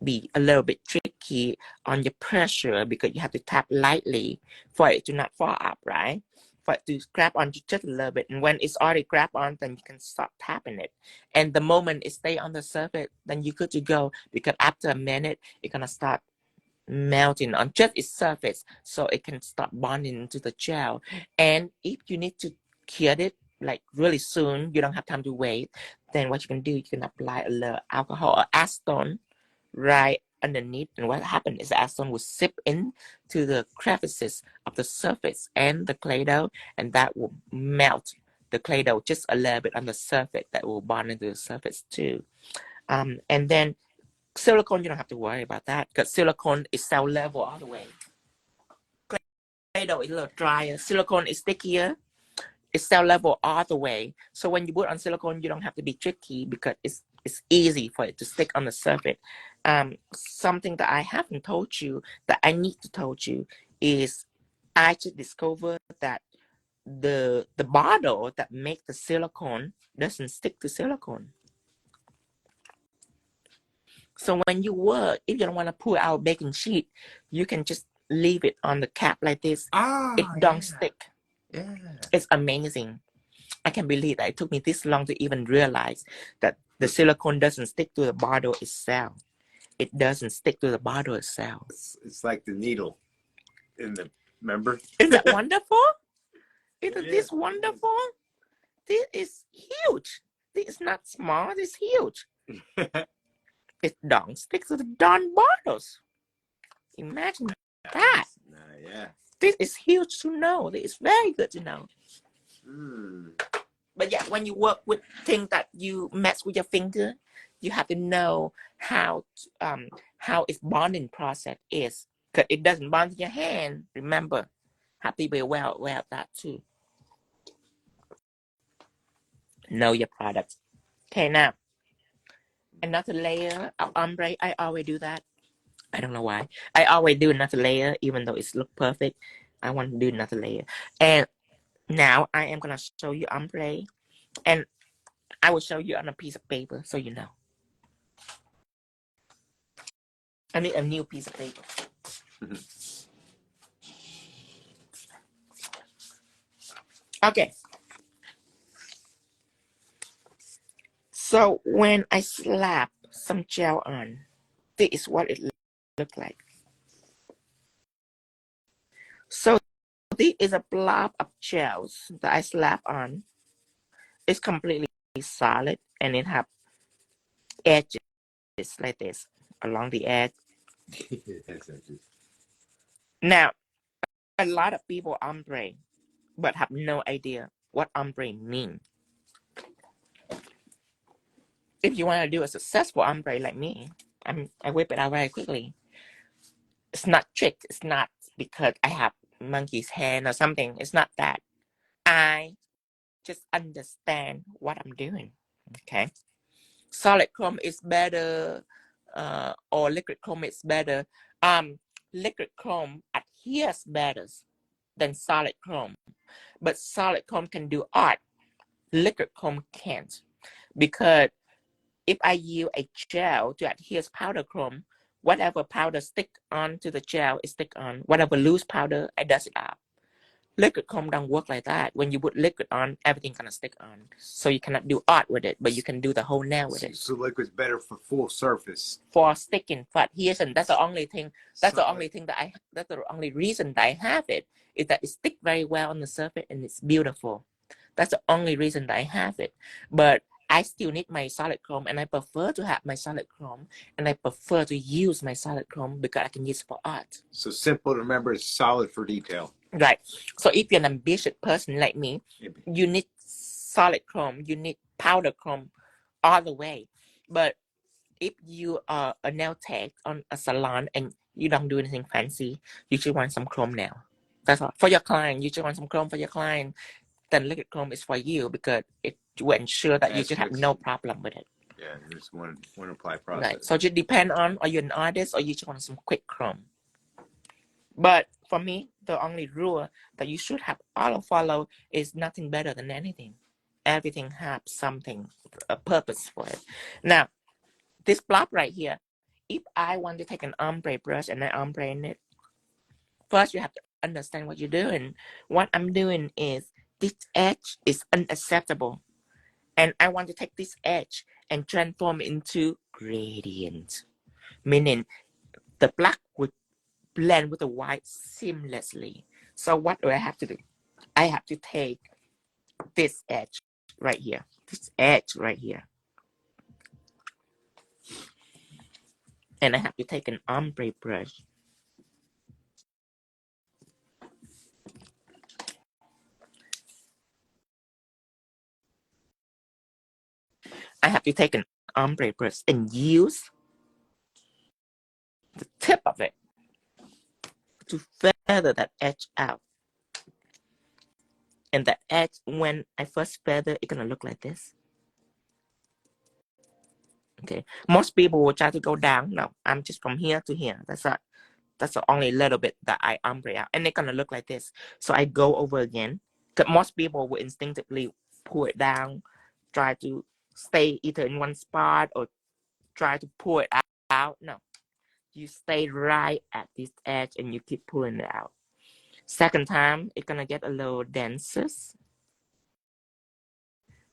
be a little bit tricky on your pressure because you have to tap lightly for it to not fall up, right? For it to grab on just a little bit. And when it's already grabbed on, then you can stop tapping it. And the moment it stays on the surface, then you're good to go because after a minute, it's going to start melting on just its surface so it can start bonding to the gel. And if you need to cure it, like really soon, you don't have time to wait, then what you can do, you can apply a little alcohol or acetone right underneath, and what happens is the acetone will seep into the crevices of the surface and the clay dough, and that will melt the clay dough just a little bit on the surface. That will bond into the surface too. And then silicone, you don't have to worry about that because silicone is cell level all the way. Clay dough is a little drier. Silicone is stickier. It's cell level all the way. So when you put on silicone, you don't have to be tricky because it's easy for it to stick on the surface. Something that I haven't told you that I need to told you is I just discovered that the bottle that make the silicone doesn't stick to silicone. So when you work, if you don't want to pull out baking sheet, you can just leave it on the cap like this. It don't stick. Yeah. It's amazing. I can't believe that it took me this long to even realize that the silicone doesn't stick to the bottle itself. It doesn't stick to the bottle itself. It's like the needle in the, remember? Isn't that wonderful? Isn't this wonderful? This is huge. This is not small, this is huge. It don't stick to the darn bottles. Imagine that. Yeah. This is huge to know. This is very good to know. But yeah, when you work with things that you mess with your finger, you have to know how its bonding process is. Because it doesn't bond in your hand. Remember, have to be aware of that too. Know your products. Okay, now another layer of ombre. I always do that. I don't know why. I always do another layer, even though it's look perfect. I want to do another layer. And now I am gonna show you ombre, and I will show you on a piece of paper so you know. I need a new piece of paper. Okay. So when I slap some gel on, this is what it looks like. So this is a blob of gels that I slap on. It's completely solid and it have edges like this along the edge. Now, a lot of people ombre, but have no idea what ombre means. If you want to do a successful ombre like me, I whip it out very quickly. It's not tricked. It's not because I have monkey's hand or something. It's not that. I just understand what I'm doing. Okay. Solid chrome is better, or liquid chrome is better. Liquid chrome adheres better than solid chrome, but solid chrome can do art. Liquid chrome can't, because if I use a gel to adhere powder chrome, whatever powder stick on to the gel is stick on. Whatever loose powder, I dust it out. Liquid chrome don't work like that. When you put liquid on, everything gonna stick on. So you cannot do art with it, but you can do the whole nail with it. So liquid's better for full surface. For sticking, for adhesion, that's the only thing. That's the only thing that that's the only reason that I have it, is that it stick very well on the surface and it's beautiful. That's the only reason that I have it. But I still need my solid chrome, and I prefer to have my solid chrome, and I prefer to use my solid chrome because I can use it for art. So simple to remember, is solid for detail. Right. So if you're an ambitious person like me, you need solid chrome, you need powder chrome all the way. But if you are a nail tech on a salon and you don't do anything fancy, you should want some chrome nail. That's all. For your client, you should want some chrome for your client. Then liquid chrome is for you because it will ensure that you should have no problem with it. Yeah, just one apply process. Right. So it just depend on, are you an artist or you just want some quick chrome. But for me, the only rule that you should have all follow is nothing better than anything. Everything has something, a purpose for it. Now, this blob right here, if I want to take an ombre brush and I ombre in it, first you have to understand what you're doing. What I'm doing is, this edge is unacceptable. And I want to take this edge and transform into gradient. Meaning the black would blend with the white seamlessly. So what do I have to do? I have to take this edge right here. This edge right here. And I have to take an ombre brush. I have to take an ombre brush and use the tip of it to feather that edge out. And the edge, when I first feather, it's gonna look like this. Okay. Most people will try to go down. No, I'm just from here to here. That's only a little bit that I ombre out. And they're gonna look like this. So I go over again. Because most people will instinctively pull it down, try to stay either in one spot or try to pull it out. No. You stay right at this edge and you keep pulling it out. Second time, it's gonna get a little denser.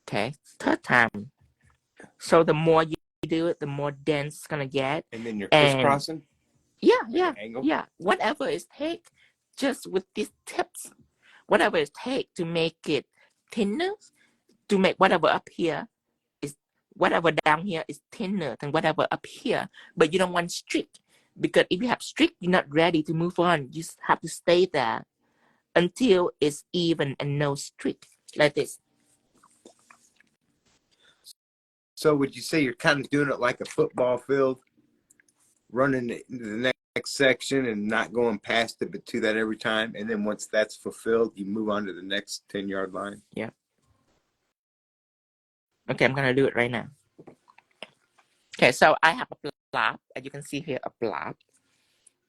Okay. Third time. So the more you do it, the more dense it's gonna get. And then you're crisscrossing? Yeah. Whatever it takes, just with these tips, whatever it takes to make it thinner, to make whatever up here is, whatever down here is thinner than whatever up here. But you don't want strict, because if you have strict, you're not ready to move on. You just have to stay there until it's even and no streak, like this. So would you say you're kind of doing it like a football field, running into the next section and not going past it, but to that every time? And then once that's fulfilled, you move on to the next 10-yard line? Yeah. Okay, I'm going to do it right now. Okay, so I have a blob. As you can see here, a blob.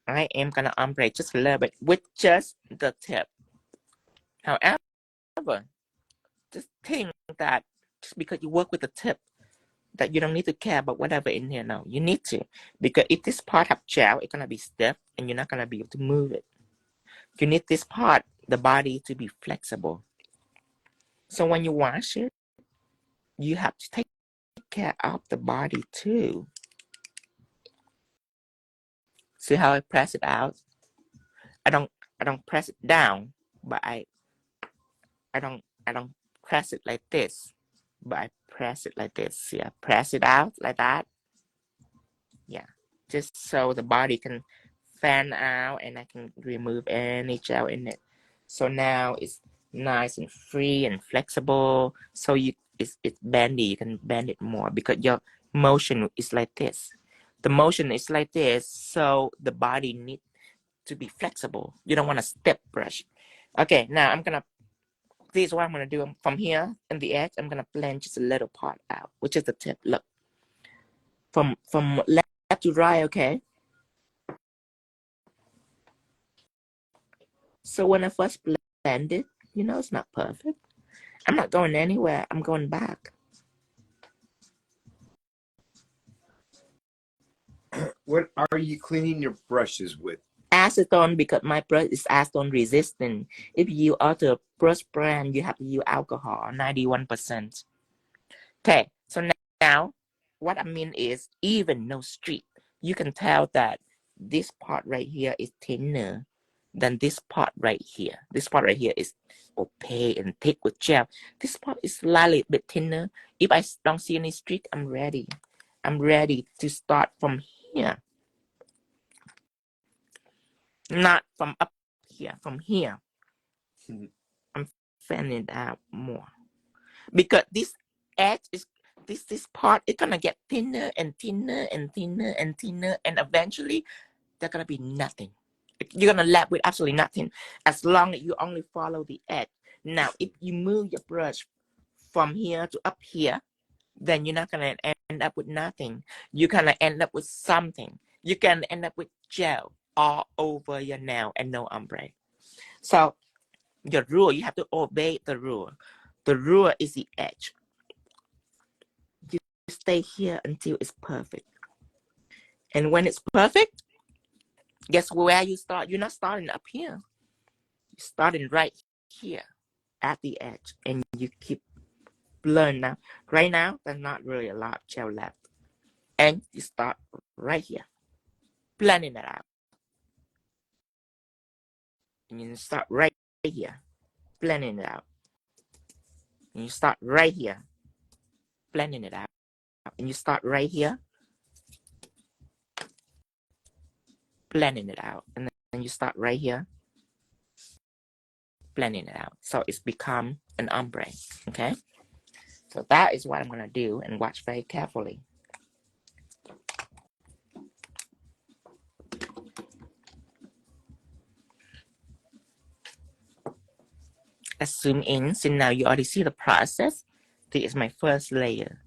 I am going to ombre just a little bit with just the tip. However, just think that just because you work with the tip, that you don't need to care about whatever in here now. You need to, because if this part have gel, it's gonna be stiff and you're not gonna be able to move it. You need this part, the body, to be flexible. So when you wash it, you have to take care of the body too. See how I press it out? I don't press it down, but I don't press it like this, but I press it like this. See, I press it out like that. Yeah, just so the body can fan out and I can remove any gel in it. So now it's nice and free and flexible. So it's bendy. You can bend it more because your motion is like this. The motion is like this, so the body needs to be flexible. You don't want a step brush. Okay, now this is what I'm gonna do. From here in the edge, I'm gonna blend just a little part out, which is the tip. Look, from left to right. Okay. So when I first blend it, it's not perfect. I'm not going anywhere. I'm going back. What are you cleaning your brushes with? Acetone, because my brush is acetone resistant. If you order brush brand, you have to use alcohol, 91%. Okay, so now what I mean is even no streak. You can tell that this part right here is thinner than this part right here. This part right here is opaque and thick with gel. This part is slightly bit thinner. If I don't see any streak, I'm ready. I'm ready to start from here. Not from up here, from here. I'm fanning it out more. Because this edge is, this part is gonna get thinner and thinner and thinner and thinner, and eventually there's gonna be nothing. You're gonna left with absolutely nothing as long as you only follow the edge. Now, if you move your brush from here to up here, then you're not gonna end up with nothing. You're gonna end up with something. You can end up with gel all over your nail and no ombre. So your rule, you have to obey the rule. The rule is the edge. You stay here until it's perfect. And when it's perfect, guess where you start? You're not starting up here. You're starting right here at the edge. And you keep blurring now. Right now, there's not really a lot of gel left. And you start right here, blending it out. And you start right here, blending it out. And you start right here, blending it out. And you start right here, blending it out. And then you start right here, blending it out. So it's become an ombre, okay? So that is what I'm gonna do, and watch very carefully. Let's zoom in. So now you already see the process. This is my first layer.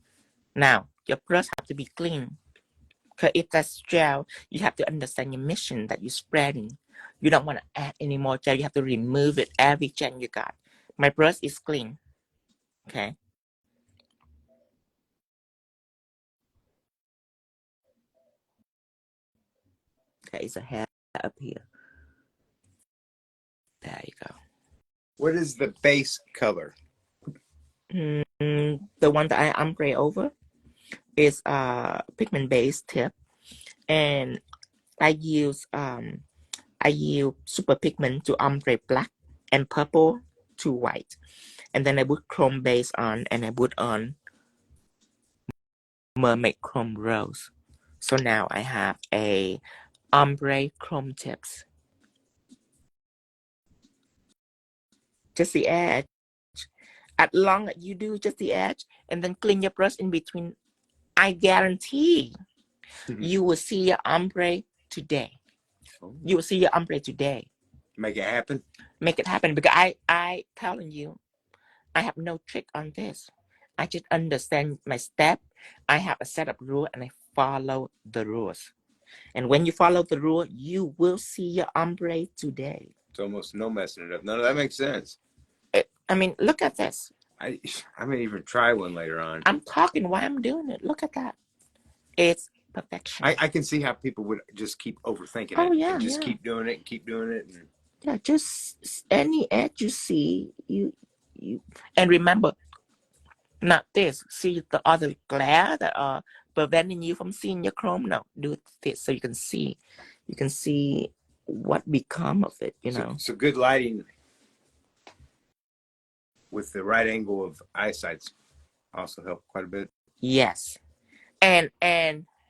Now, your brush have to be clean. Because if that's gel, you have to understand your mission that you're spreading. You don't want to add any more gel. You have to remove it every gel you got. My brush is clean. Okay. Okay, it's a hair up here. There you go. What is the base color? The one that I ombre over is Pigment Base tip, and I use super pigment to ombre black and purple to white, and then I put chrome base on, and I put on Mermaid chrome rose. So now I have a ombre chrome tips. Just the edge. As long as you do just the edge and then clean your brush in between, I guarantee you will see your ombre today. You will see your ombre today. Make it happen. Make it happen, because I telling you, I have no trick on this. I just understand my step. I have a set of rule and I follow the rules. And when you follow the rule, you will see your ombre today. It's almost no messing it up. None of that makes sense. I mean, look at this. I may even try one later on. I'm talking while I'm doing it. Look at that. It's perfection. I can see how people would just keep overthinking it. Oh, yeah. And just keep doing it and keep doing it. And... Yeah, just any edge you see, you and remember, not this. See the other glare that are preventing you from seeing your chrome? No, do this so you can see. You can see what become of it, you know. So good lighting with the right angle of eyesight also help quite a bit. Yes. And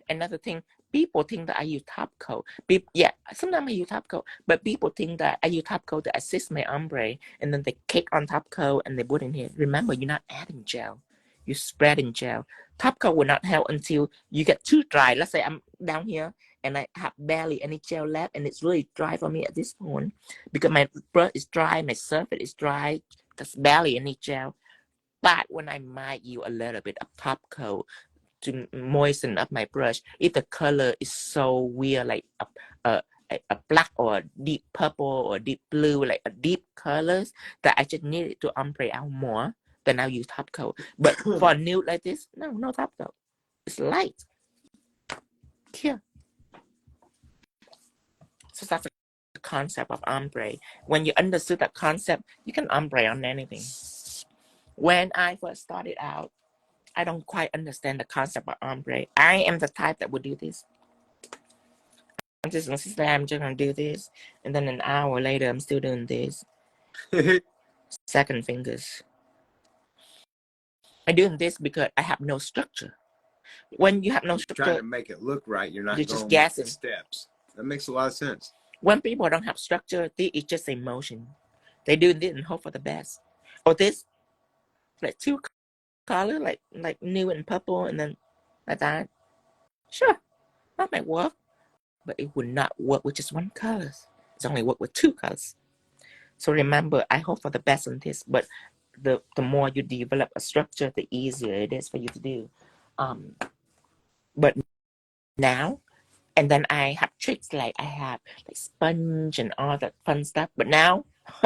another thing, people think that I use top coat. Yeah, sometimes I use top coat, but people think that I use top coat to assist my ombre, and then they cake on top coat and they put in here. Remember, you're not adding gel. You're spreading gel. Top coat will not help until you get too dry. Let's say I'm down here and I have barely any gel left, and it's really dry for me at this point because my brush is dry, my surface is dry. There's barely any gel. But when I might use a little bit of top coat to moisten up my brush, if the color is so weird, like a black or a deep purple or deep blue, like a deep colors that I just need it to ombre out more, then I'll use top coat. But for a nude like this, no top coat. It's light. Here. So that's the concept of ombre. When you understood that concept, you can ombre on anything. When I first started out, I don't quite understand the concept of ombre. I am the type that would do this. I'm just gonna do this, and then an hour later, I'm still doing this. Second fingers. I'm doing this because I have no structure. When you have no structure, trying to make it look right, you're not just going guessing. with the steps. That makes a lot of sense. When people don't have structure, it's just emotion. They do this and hope for the best. Or this, like two color, like nude and purple, and then like that. Sure, that might work, but it would not work with just one color. It's only work with two colors. So remember, I hope for the best on this, but the more you develop a structure, the easier it is for you to do. But now, and then I have tricks like I have like sponge and all that fun stuff. But now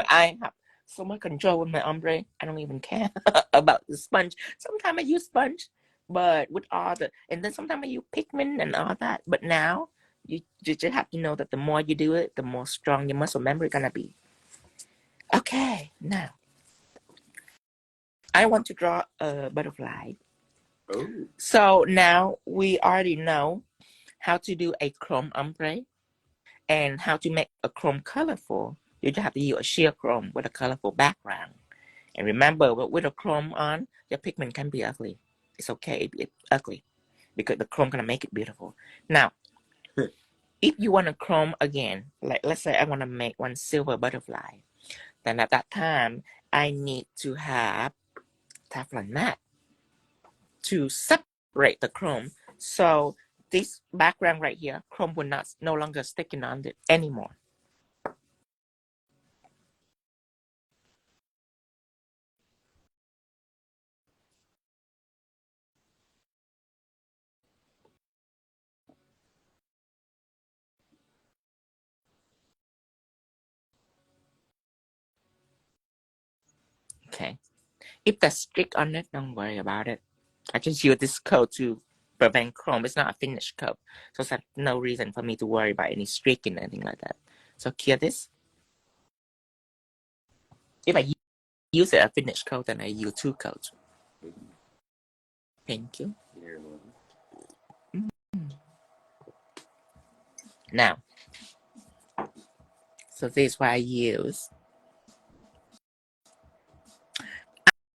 I have so much control with my ombre, I don't even care about the sponge. Sometimes I use sponge, but with all the, and then sometimes I use pigment and all that. But now you just have to know that the more you do it, the more strong your muscle memory gonna be. Okay, now I want to draw a butterfly. Oh. So now we already know how to do a chrome ombre and how to make a chrome colorful. You just have to use a sheer chrome with a colorful background. And remember, with a chrome on, your pigment can be ugly. It's okay if it's ugly because the chrome gonna make it beautiful. Now, if you want to chrome again, like let's say I want to make one silver butterfly, then at that time I need to have Teflon Matte to separate the chrome. So this background right here, chrome will not no longer sticking on it anymore. Okay. If that's stick on it, don't worry about it. I just use this coat to prevent chrome. It's not a finished coat. So there's no reason for me to worry about any streaking or anything like that. So clear this. If I use a finished coat, then I use 2 coats. Thank you. Now, so this is what I use.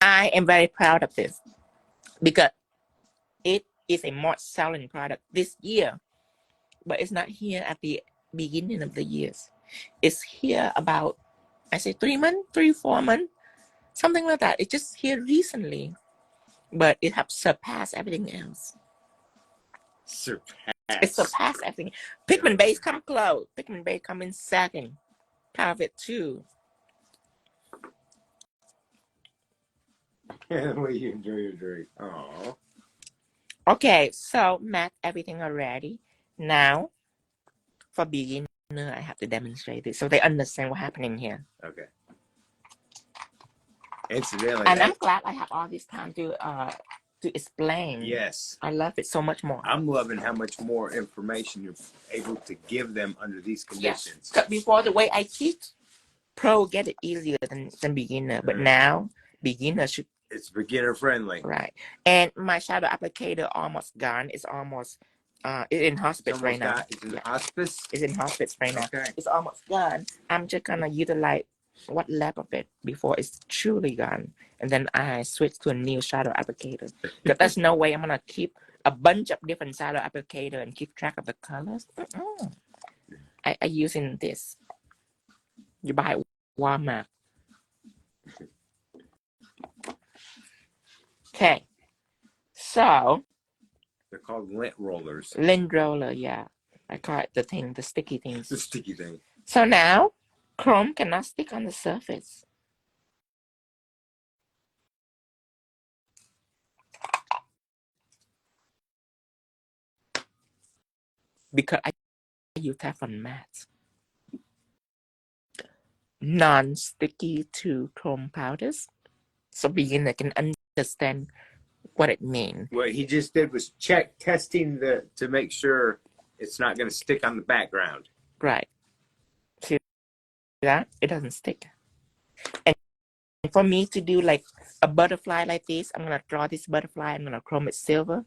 I am very proud of this because it is a more selling product this year, but it's not here at the beginning of the years. It's here about, I say 3 months, 4 months, something like that. It's just here recently, but it has surpassed everything else. It surpassed everything. Pigment Base come close. Pigment Base come in second. Proud of it too. The way you enjoy your drink. Aww. Okay, so matte everything already. Now, for beginner, I have to demonstrate it so they understand what's happening here. Okay. Incidentally, and I'm glad I have all this time to explain. Yes. I love it so much more. I'm loving how much more information you're able to give them under these conditions. Yes. Before, the way I teach, pro get it easier than beginner, but now beginner should. It's beginner friendly. Right. And my shadow applicator almost gone. It's almost it's in hospice right now. It's in hospice? It's in hospice right now. Okay. It's almost gone. I'm just gonna utilize what left of it before it's truly gone. And then I switch to a new shadow applicator. Because there's no way I'm gonna keep a bunch of different shadow applicator and keep track of the colors. I using this. You buy Walmart. Okay. So they're called lint rollers. Lint roller, yeah. I call it the sticky things. The sticky thing. So now chrome cannot stick on the surface. Because I use Teflon Matte. Non-sticky to chrome powders. So beginner can understand what it means. What he just did was testing to make sure it's not going to stick on the background. Right. See that? It doesn't stick. And for me to do like a butterfly like this, I'm going to draw this butterfly. I'm going to chrome it silver.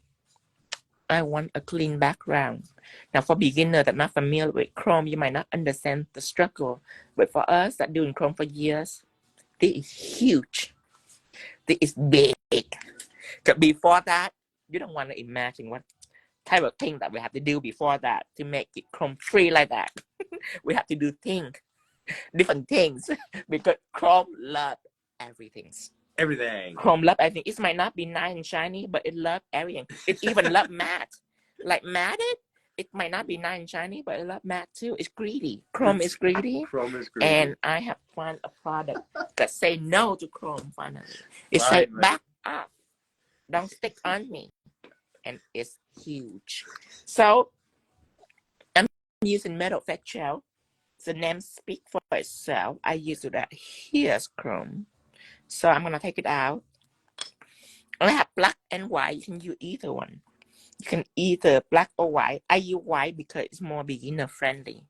I want a clean background. Now, for beginner that not familiar with chrome, you might not understand the struggle. But for us that doing chrome for years, this is huge. This is big. Because before that, you don't want to imagine what type of thing that we have to do before that to make it chrome free like that. We have to do different things because chrome love everything. Everything. Chrome love everything. It might not be nice and shiny, but it love everything. It even love matte. Like matte, it might not be nice and shiny, but it love matte too. It's greedy. Chrome is greedy. Chrome is greedy. And I have found a product that say no to chrome finally. It say back up. Don't stick on me. And it's huge. So I'm using metal effect gel. The name speaks for itself. I use that. Here's chrome. So I'm gonna take it out. I have black and white. You can use either one. You can either black or white. I use white because it's more beginner friendly.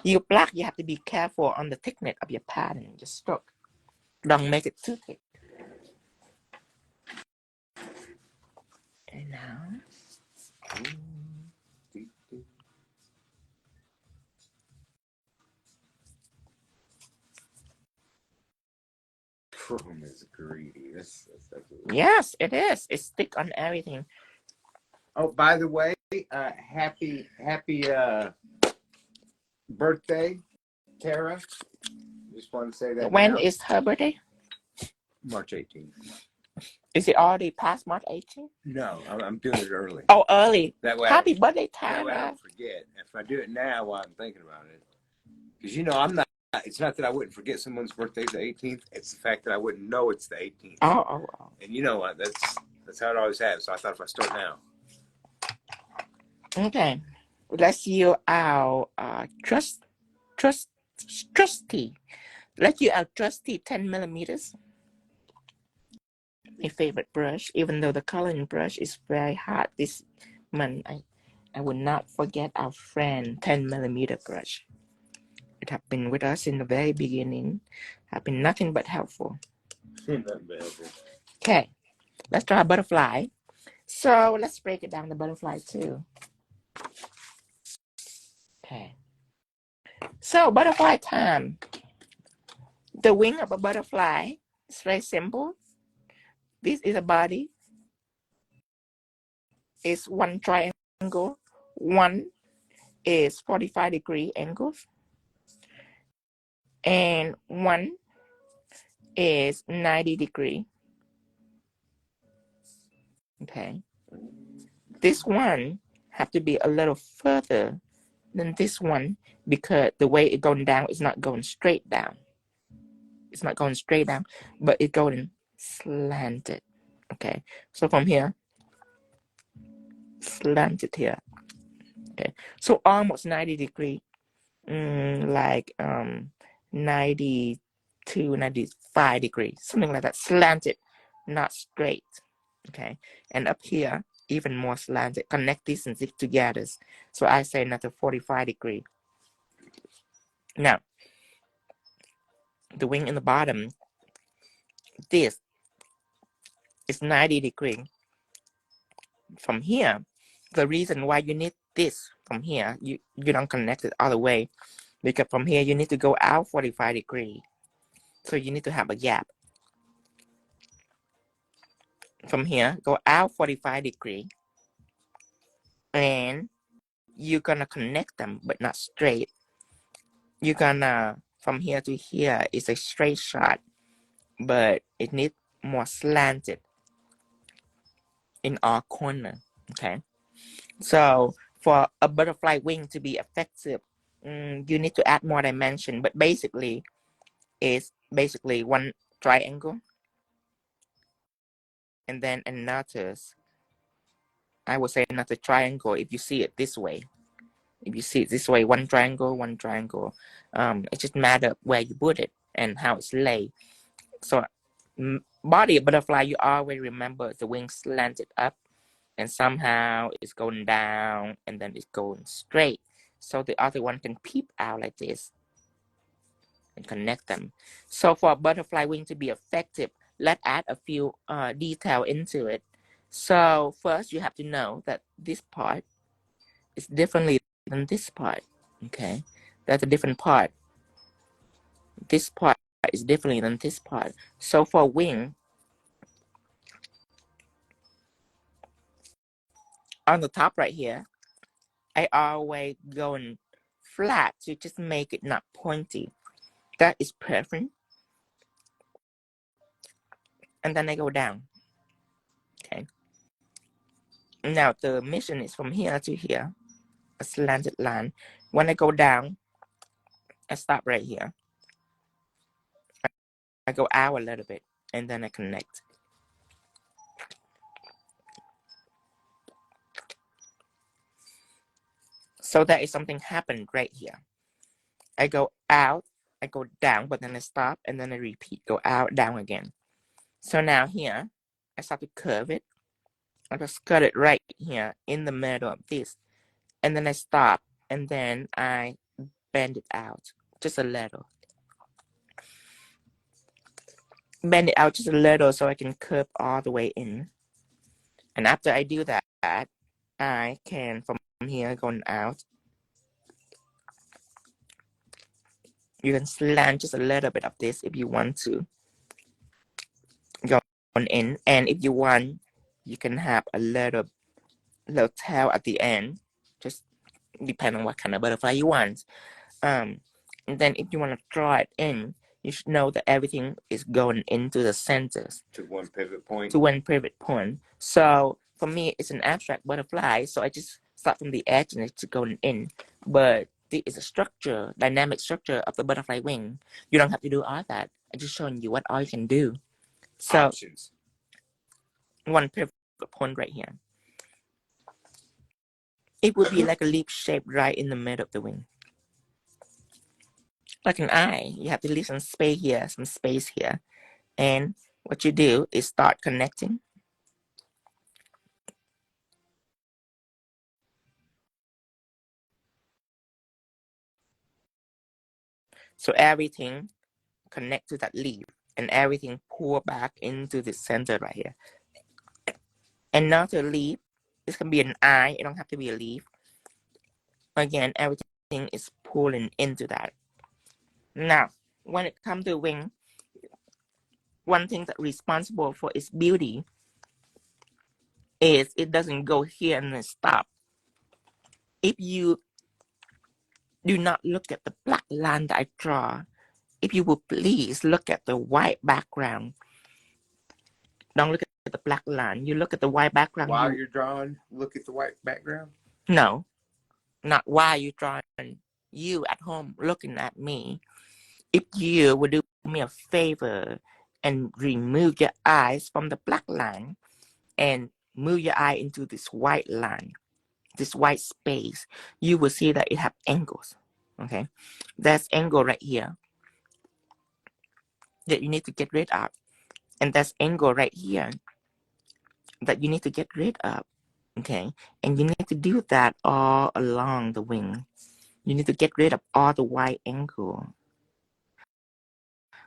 You black, you have to be careful on the thickness of your pattern. Just stroke. Don't make it too thick. And now. Chrome is Yes, it is. It stick on everything. Oh, by the way, happy birthday, Tara. Just want to say that When now. is her birthday? March 18th. Is it already past March 18th? No, I'm doing it early. Oh, early. That way, Happy birthday, that way I Tara. don't forget. If I do it now while I'm thinking about it, because you know I'm not. It's not that I wouldn't forget someone's birthday's the 18th. It's the fact that I wouldn't know it's the 18th. Oh. And you know what? That's how it always has. So I thought if I start now. Okay. Let's use our trusty. Let's use our trusty 10 millimeters. My favorite brush, even though the coloring brush is very hard this month, I would not forget our friend 10 millimeter brush. It has been with us in the very beginning, have been nothing but helpful. Okay, let's try butterfly. So let's break it down the butterfly too. Okay. So butterfly time. The wing of a butterfly is very simple. This is a body. It's one triangle. One is 45-degree angles. And one is 90-degree. Okay. This one have to be a little further than this one because the way it's going down is not going straight down. It's not going straight down, but it's going slanted. Okay. So from here, slanted here. Okay. So almost 90-degree. Like 92, 95 degrees, something like that, slanted, not straight. Okay, and up here even more slanted, connect these and zip together. So I say another 45-degree. Now the wing in the bottom, this is 90-degree. From here, the reason why you need this from here, you don't connect it all the way, because from here you need to go out 45-degree. So you need to have a gap. From here, go out 45-degree, and you're gonna connect them, but not straight. You're gonna, from here to here, it's a straight shot, but it needs more slanted in our corner. Okay, so for a butterfly wing to be effective, you need to add more dimension, but basically it's one triangle and then another, I would say another triangle if you see it this way. If you see it this way, one triangle. It just matters where you put it and how it's laid. So body of butterfly, you always remember the wings slanted up and somehow it's going down and then it's going straight. So the other one can peep out like this and connect them. So for a butterfly wing to be effective, let's add a few detail into it. So first you have to know that this part is differently than this part. Okay, that's a different part. This part is differently than this part. So for wing, on the top right here, I always going flat to just make it not pointy. That is preference. And then I go down. Okay. Now the mission is from here to here, a slanted line. When I go down, I stop right here. I go out a little bit and then I connect. So that is something happened right here. I go out, I go down, but then I stop and then I repeat, go out, down again. So now here, I start to curve it. I just cut it right here in the middle of this. And then I stop and then I bend it out just a little. Bend it out just a little so I can curve all the way in. And after I do that, I can, from here going out, you can slant just a little bit of this if you want to. Going on end, and if you want, you can have a little tail at the end, just depend on what kind of butterfly you want. And then if you want to draw it in, you should know that everything is going into the centers. To one pivot point. To one pivot point. So for me, it's an abstract butterfly, so I just start from the edge and it's going in. But this is a structure, dynamic structure of the butterfly wing. You don't have to do all that. I'm just showing you what all you can do. So Options. one pivot point right here. It would be like a leaf shape right in the middle of the wing. Like an eye. You have to leave some space here, some space here. And what you do is start connecting. So everything connect to that leaf and everything pour back into the center right here. And now the leaf, this can be an eye, it don't have to be a leaf. Again, everything is pulling into that. Now, when it comes to wing, one thing that's responsible for its beauty is it doesn't go here and then stop. If you do not look at the black line that I draw, if you would please look at the white background. Don't look at the black line. You look at the white background. While you're drawing, look at the white background? No, not while you're drawing. You at home looking at me. If you would do me a favor and remove your eyes from the black line and move your eye into this white line, this white space, you will see that it have angles. Okay, there's angle right here that you need to get rid of, and there's angle right here that you need to get rid of. Okay, and you need to do that all along the wing. You need to get rid of all the white angle.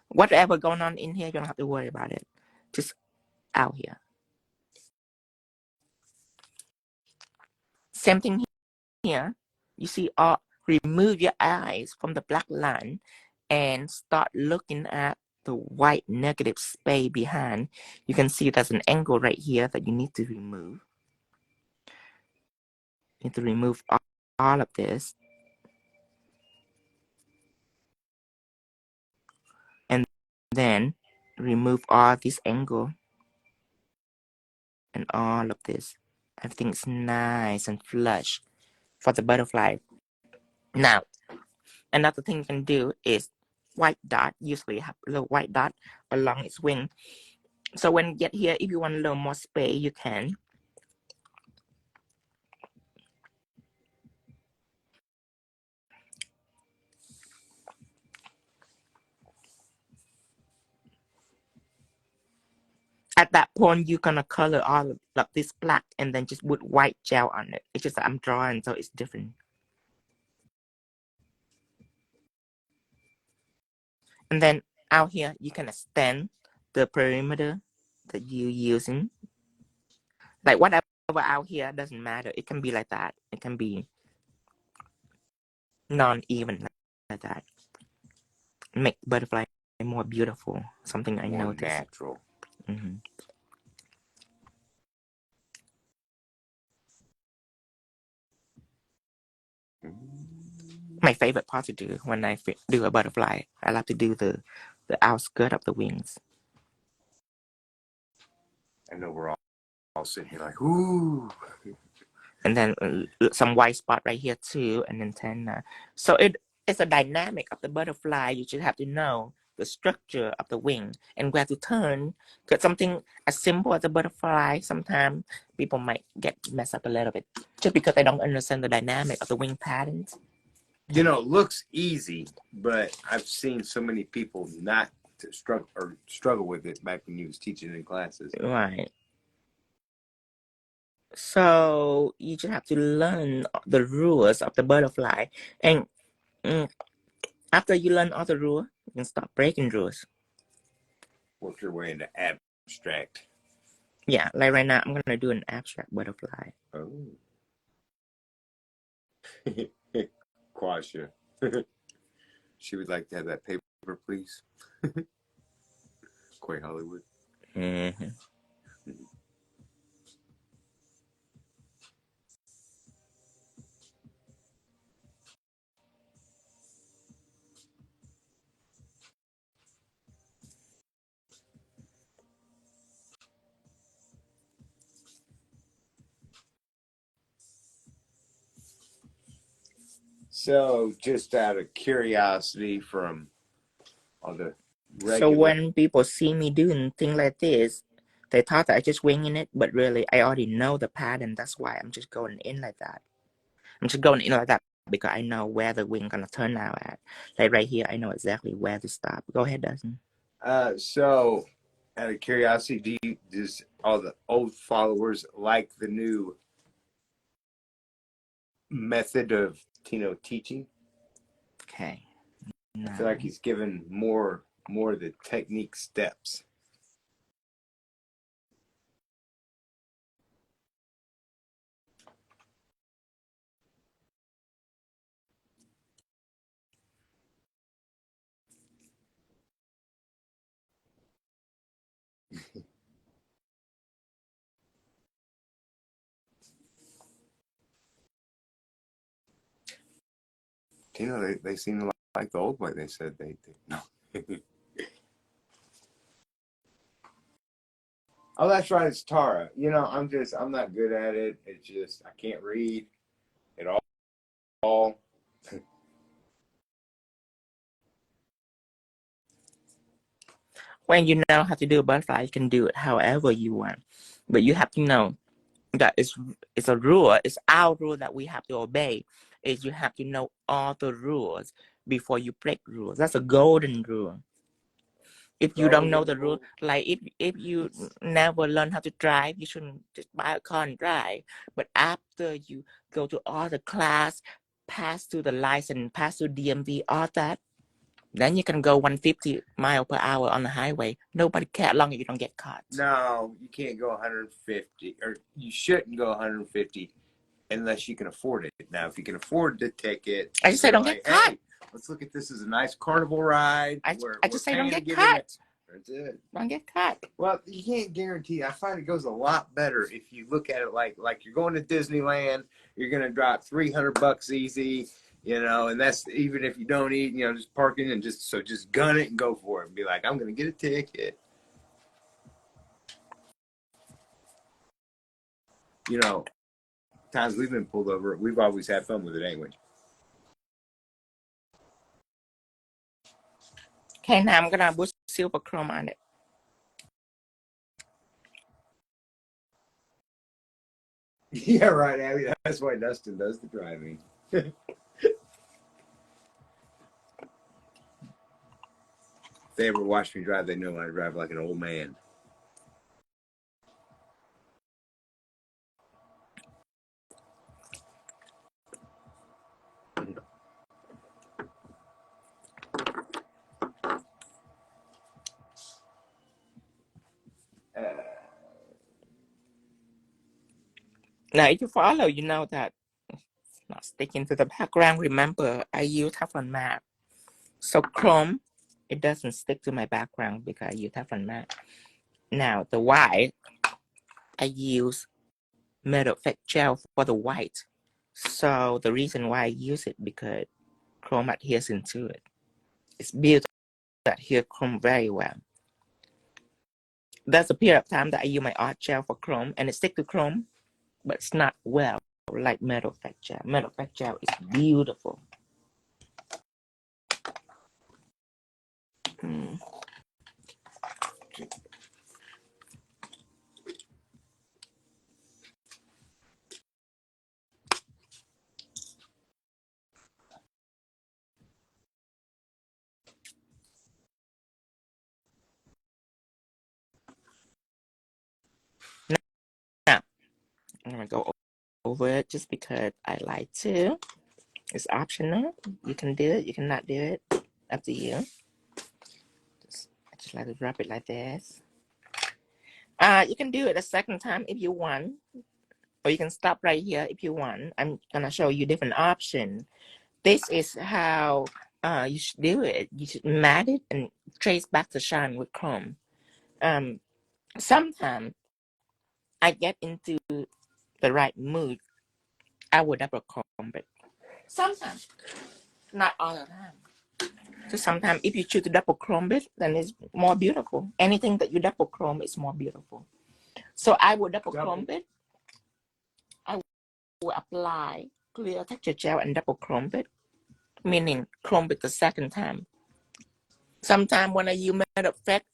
Whatever going on in here, you don't have to worry about it. Just out here. Same thing here. You see, remove your eyes from the black line and start looking at the white negative space behind. You can see there's an angle right here that you need to remove. You need to remove all of this. And then remove all this angle and all of this. Everything's nice and flush for the butterfly. Now, another thing you can do is white dot. Usually have a little white dot along its wing. So when you get here, if you want a little more space, you can. At that point, you're gonna color all of this black and then just put white gel on it. It's just that I'm drawing, so it's different. And then out here, you can extend the perimeter that you're using. Like whatever out here doesn't matter. It can be like that. It can be non-even like that. Make butterfly more beautiful. Something I More noticed. natural. Mm-hmm. My favorite part to do when I do a butterfly, I love to do the outskirt of the wings. I know we're all sitting here like, ooh. And then some white spot right here too, and antenna. So it's a dynamic of the butterfly. You should have to know the structure of the wing and where to turn. Because something as simple as a butterfly, sometimes people might get messed up a little bit just because they don't understand the dynamic of the wing patterns. You know, it looks easy, but I've seen so many people not to struggle with it back when you was teaching in classes. Right. So you just have to learn the rules of the butterfly, and after you learn all the rules, you can start breaking rules. Work your way into abstract. Yeah, like right now, I'm gonna do an abstract butterfly. Oh. Quasha. She would like to have that paper, please. Quay Hollywood. Mm-hmm. So, just out of curiosity from all the So regular. when people see me doing things like this, they thought that I just winging it, but really I already know the pattern. That's why I'm just going in like that. I'm just going in like that because I know where the wing gonna turn out at. Like right here, I know exactly where to stop. Go ahead, Dustin. So, out of curiosity, does all the old followers like the new method of Tino teaching? Okay. I feel Now, like he's given more of the technique steps. Tino, they seem like the old way they said they did. No. Oh, that's right. It's Tara. I'm not good at it. It's just I can't read at all. when you know how to do a butterfly, you can do it however you want. But you have to know that it's a rule. It's our rule that we have to obey. Is you have to know all the rules before you break rules. That's a golden rule. If you don't know the rule, like if you never learn how to drive, you shouldn't just buy a car and drive. But after you go to all the class, pass through the license, pass through DMV, all that, then you can go 150 miles per hour on the highway. Nobody cares as long as you don't get caught. No, you can't go 150, or you shouldn't go 150 unless you can afford it. Now, if you can afford the ticket, I just say they're don't get like, caught. hey, let's look at this as a nice carnival ride. I We're just say don't paying to get get in caught. it. That's it. Don't get caught. Well, you can't guarantee. I find it goes a lot better if you look at it like you're going to Disneyland. You're gonna drop $300 easy, and that's even if you don't eat. Just parking and just gun it and go for it and be like, I'm gonna get a ticket. Times we've been pulled over, we've always had fun with it, ain't we? Okay, now I'm gonna put silver chrome on it. Yeah, right, Abby. That's why Dustin does the driving. If they ever watch me drive, they know I drive like an old man. Now, if you follow, you know that it's not sticking to the background. Remember, I use Teflon Matte. So chrome, it doesn't stick to my background because I use Teflon Matte. Now, the white, I use metal effect gel for the white. So the reason why I use it because chrome adheres into it. It's built to adhere chrome very well. There's a period of time that I use my art gel for chrome and it sticks to chrome, but it's not well like metal effect gel. Metal effect gel is beautiful. Mm. Now, I'm gonna go over it just because I like to. It's optional. You can do it, you cannot do it. Up to you. I just like to rub it like this. You can do it a second time if you want, or you can stop right here if you want. I'm gonna show you different options. This is how you should do it. You should mat it and trace back the shine with chrome. Sometimes I get into the right mood, I will double comb it. Sometimes, not all the time. So sometimes if you choose to double comb it, then it's more beautiful. Anything that you double comb is more beautiful. So I will double comb it. I will apply clear texture gel and double comb it, meaning comb it the second time. Sometimes when I use matte effect,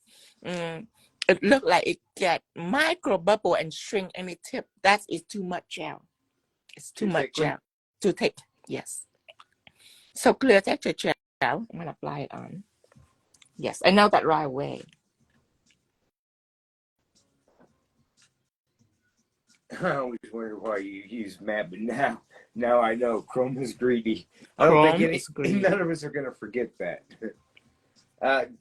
it look like it get micro bubble and shrink any tip. That is too much gel. It's too much gel. Too thick. Yes. So clear texture gel, I'm gonna apply it on. Yes, I know that right away. I always wonder why you use matte, but now I know chrome is greedy. I don't Chrome think is greedy. none of us are gonna forget that.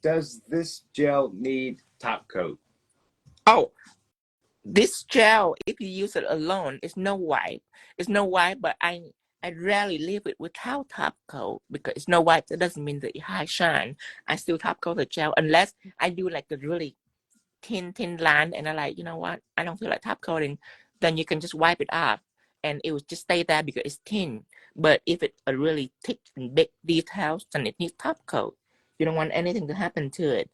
Does this gel need top coat? Oh, this gel, if you use it alone, it's no wipe. It's no wipe, but I rarely leave it without top coat because it's no wipe. That doesn't mean that it high shine. I still top coat the gel unless I do like the really thin line and I like, you know what, I don't feel like top coating, then you can just wipe it off and it will just stay there because it's thin. But if it's a really thick and big details, then it needs top coat. You don't want anything to happen to it.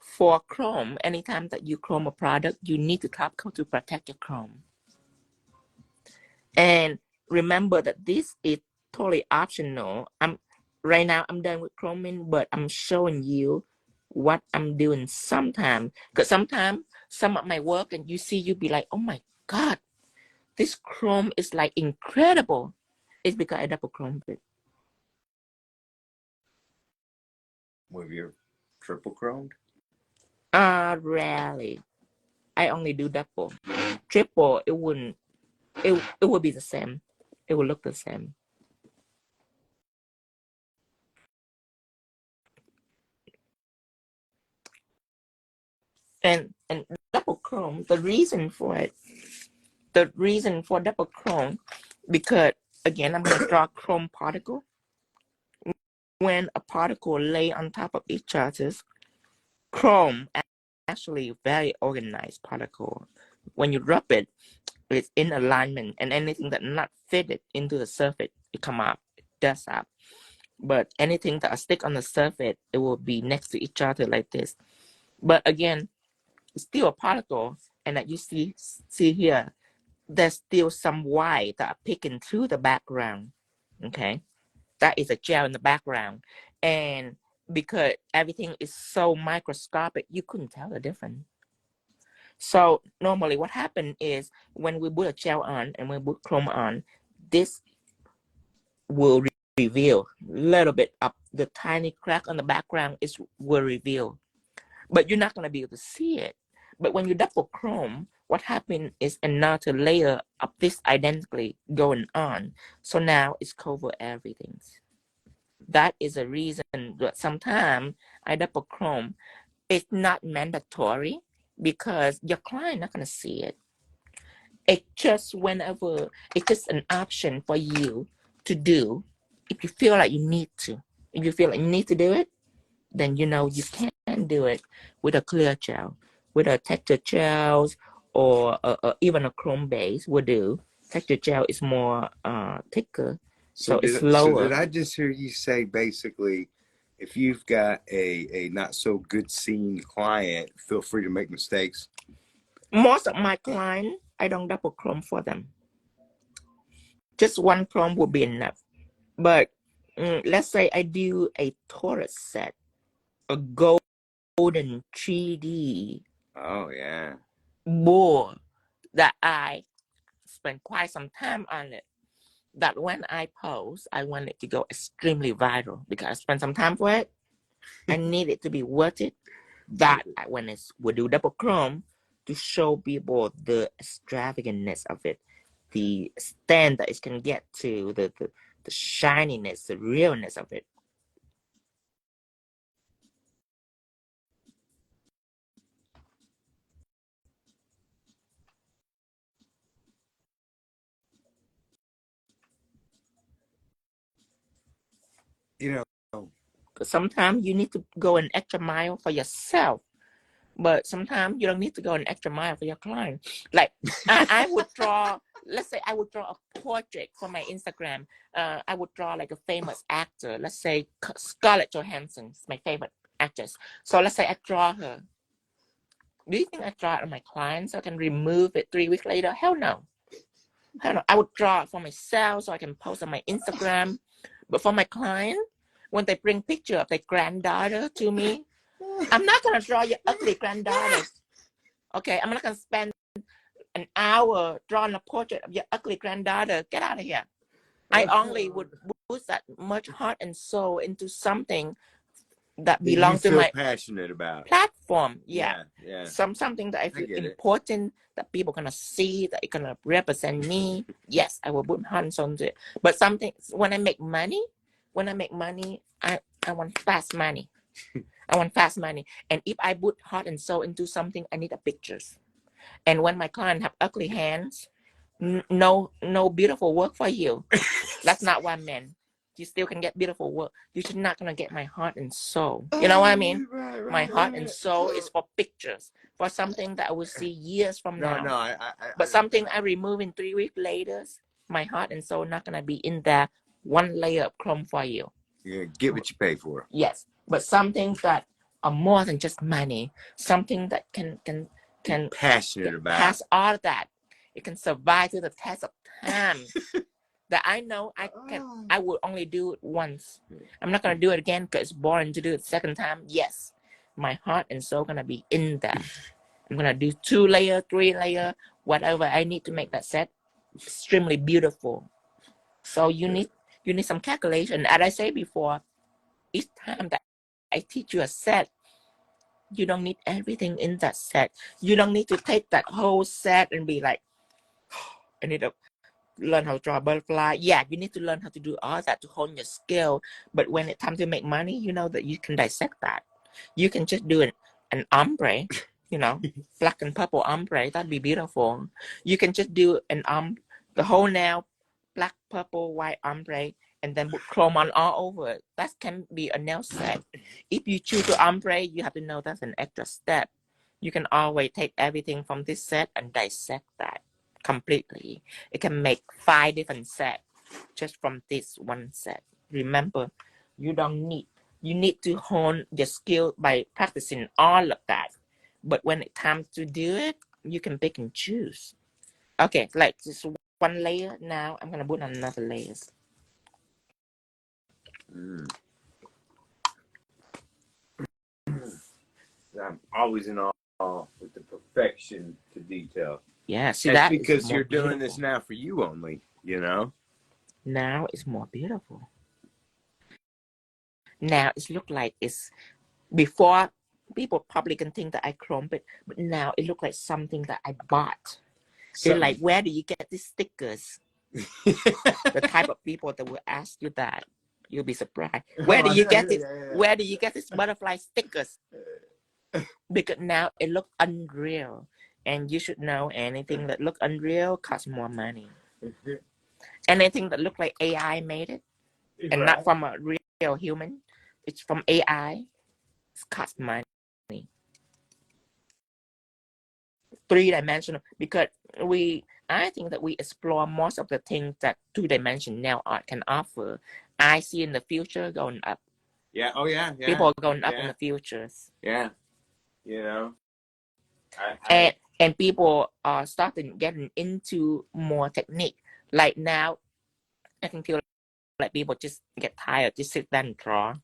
For chrome, anytime that you chrome a product, you need to top coat to protect your chrome. And remember that this is totally optional. Right now I'm done with chroming, but I'm showing you what I'm doing sometimes. Because sometimes some of my work and you be like, oh my God, this chrome is like incredible. It's because I double chrome it. With your triple chromed? Rarely. I only do double. Triple, it wouldn't, it would be the same. It would look the same. And double chrome, the reason for double chrome, because again, I'm going to draw chrome particle. When a particle lay on top of each other, chrome actually very organized particle. When you rub it, it's in alignment, and anything that not fitted into the surface, it come up, it does up. But anything that stick on the surface, it will be next to each other like this. But again, it's still a particle, and that you see here, there's still some white that are peeking through the background. Okay, that is a gel in the background, and because everything is so microscopic, you couldn't tell the difference. So normally what happened is when we put a gel on and we put chrome on, this will reveal a little bit of the tiny crack on the background will reveal, but you're not going to be able to see it. But when you double chrome, what happened is another layer of this identically going on. So now it's cover everything. That is a reason that sometimes I double chrome. It's not mandatory because your client not going to see it. It's just it's just an option for you to do if you feel like you need to. If you feel like you need to do it, then you know you can do it with a clear gel, with a texture gels, or even a chrome base will do. Texture gel is more thicker, so it's lower. So did I just hear you say basically, if you've got a not so good seen client, feel free to make mistakes? Most of my clients, I don't double chrome for them. Just one chrome will be enough. But let's say I do a Taurus set, a golden 3D. Oh yeah. Board that I spent quite some time on it. That when I post, I want it to go extremely viral because I spent some time for it. I need it to be worth it. That when we do double chrome to show people the extravagantness of it, the stand that it can get to, the shininess, the realness of it. You know, Sometimes you need to go an extra mile for yourself. but sometimes you don't need to go an extra mile for your client. Like I would draw, let's say I would draw a portrait for my Instagram. I would draw like a famous actor. Let's say Scarlett Johansson is my favorite actress. So let's say I draw her. Do you think I draw it on my client so I can remove it 3 weeks later? Hell no. Hell no. I would draw it for myself so I can post on my Instagram. But for my client, when they bring picture of their granddaughter to me, I'm not gonna draw your ugly granddaughter. Okay, I'm not gonna spend an hour drawing a portrait of your ugly granddaughter. Get out of here. I only would put that much heart and soul into something that belongs to my passionate about platform. yeah. Something that I feel important, that people gonna see, that it's gonna represent me. Yes, I will put hands on it. But something when I make money, I want fast money. I want fast money. And if I put heart and soul into something, I need a pictures. And when my client have ugly hands, no beautiful work for you. That's not what I meant. You still can get beautiful work. You're just not gonna get my heart and soul. You know what I mean? My heart and soul is for pictures, for something that I will see years from now. But something I remove in 3 weeks later, my heart and soul not gonna be in there. One layer of chrome for you. Yeah, get what you pay for. Yes, but something that are more than just money. Something that can passionate about. Pass all that. It can survive to the test of time. That I know I will only do it once. I'm not gonna do it again because it's boring to do it second time. Yes, my heart and soul gonna be in that. I'm gonna do 2 layer, 3 layer, whatever I need to make that set extremely beautiful. So you need some calculation. As I said before, each time that I teach you a set, you don't need everything in that set. You don't need to take that whole set and be like, I need to learn how to draw a butterfly. Yeah, you need to learn how to do all that to hone your skill. But when it comes to make money, you know that you can dissect that. You can just do an ombre, black and purple ombre. That'd be beautiful. You can just do the whole nail, black, purple, white ombre, and then put chrome on all over it. That can be a nail set. If you choose the ombre, you have to know that's an extra step. You can always take everything from this set and dissect that completely. It can make 5 different sets just from this one set. Remember, you need to hone your skill by practicing all of that. But when it's time to do it, you can pick and choose. Okay, like just one layer. Now I'm gonna put on another layers. I'm always in awe with the perfection to detail. Yeah, see, that's that because is you're beautiful. doing this now for you only, Now it's more beautiful. Now it looks like it's before. People probably can think that I chrome it, but now it looks like something that I bought. They're like, where do you get these stickers? The type of people that will ask you that, you'll be surprised. Where do you get it? Where do you get these butterfly stickers? Because now it looks unreal, and you should know anything that looks unreal costs more money. Anything that looks like AI made it, and not from a real human, it's from AI. It costs money. 3-dimensional, because I think that we explore most of the things that 2-dimensional nail art can offer. I see in the future going up. Yeah. Oh yeah. People are going up in the futures. Yeah. And people are starting getting into more technique. Like now, I can feel like people just get tired, just sit down and draw.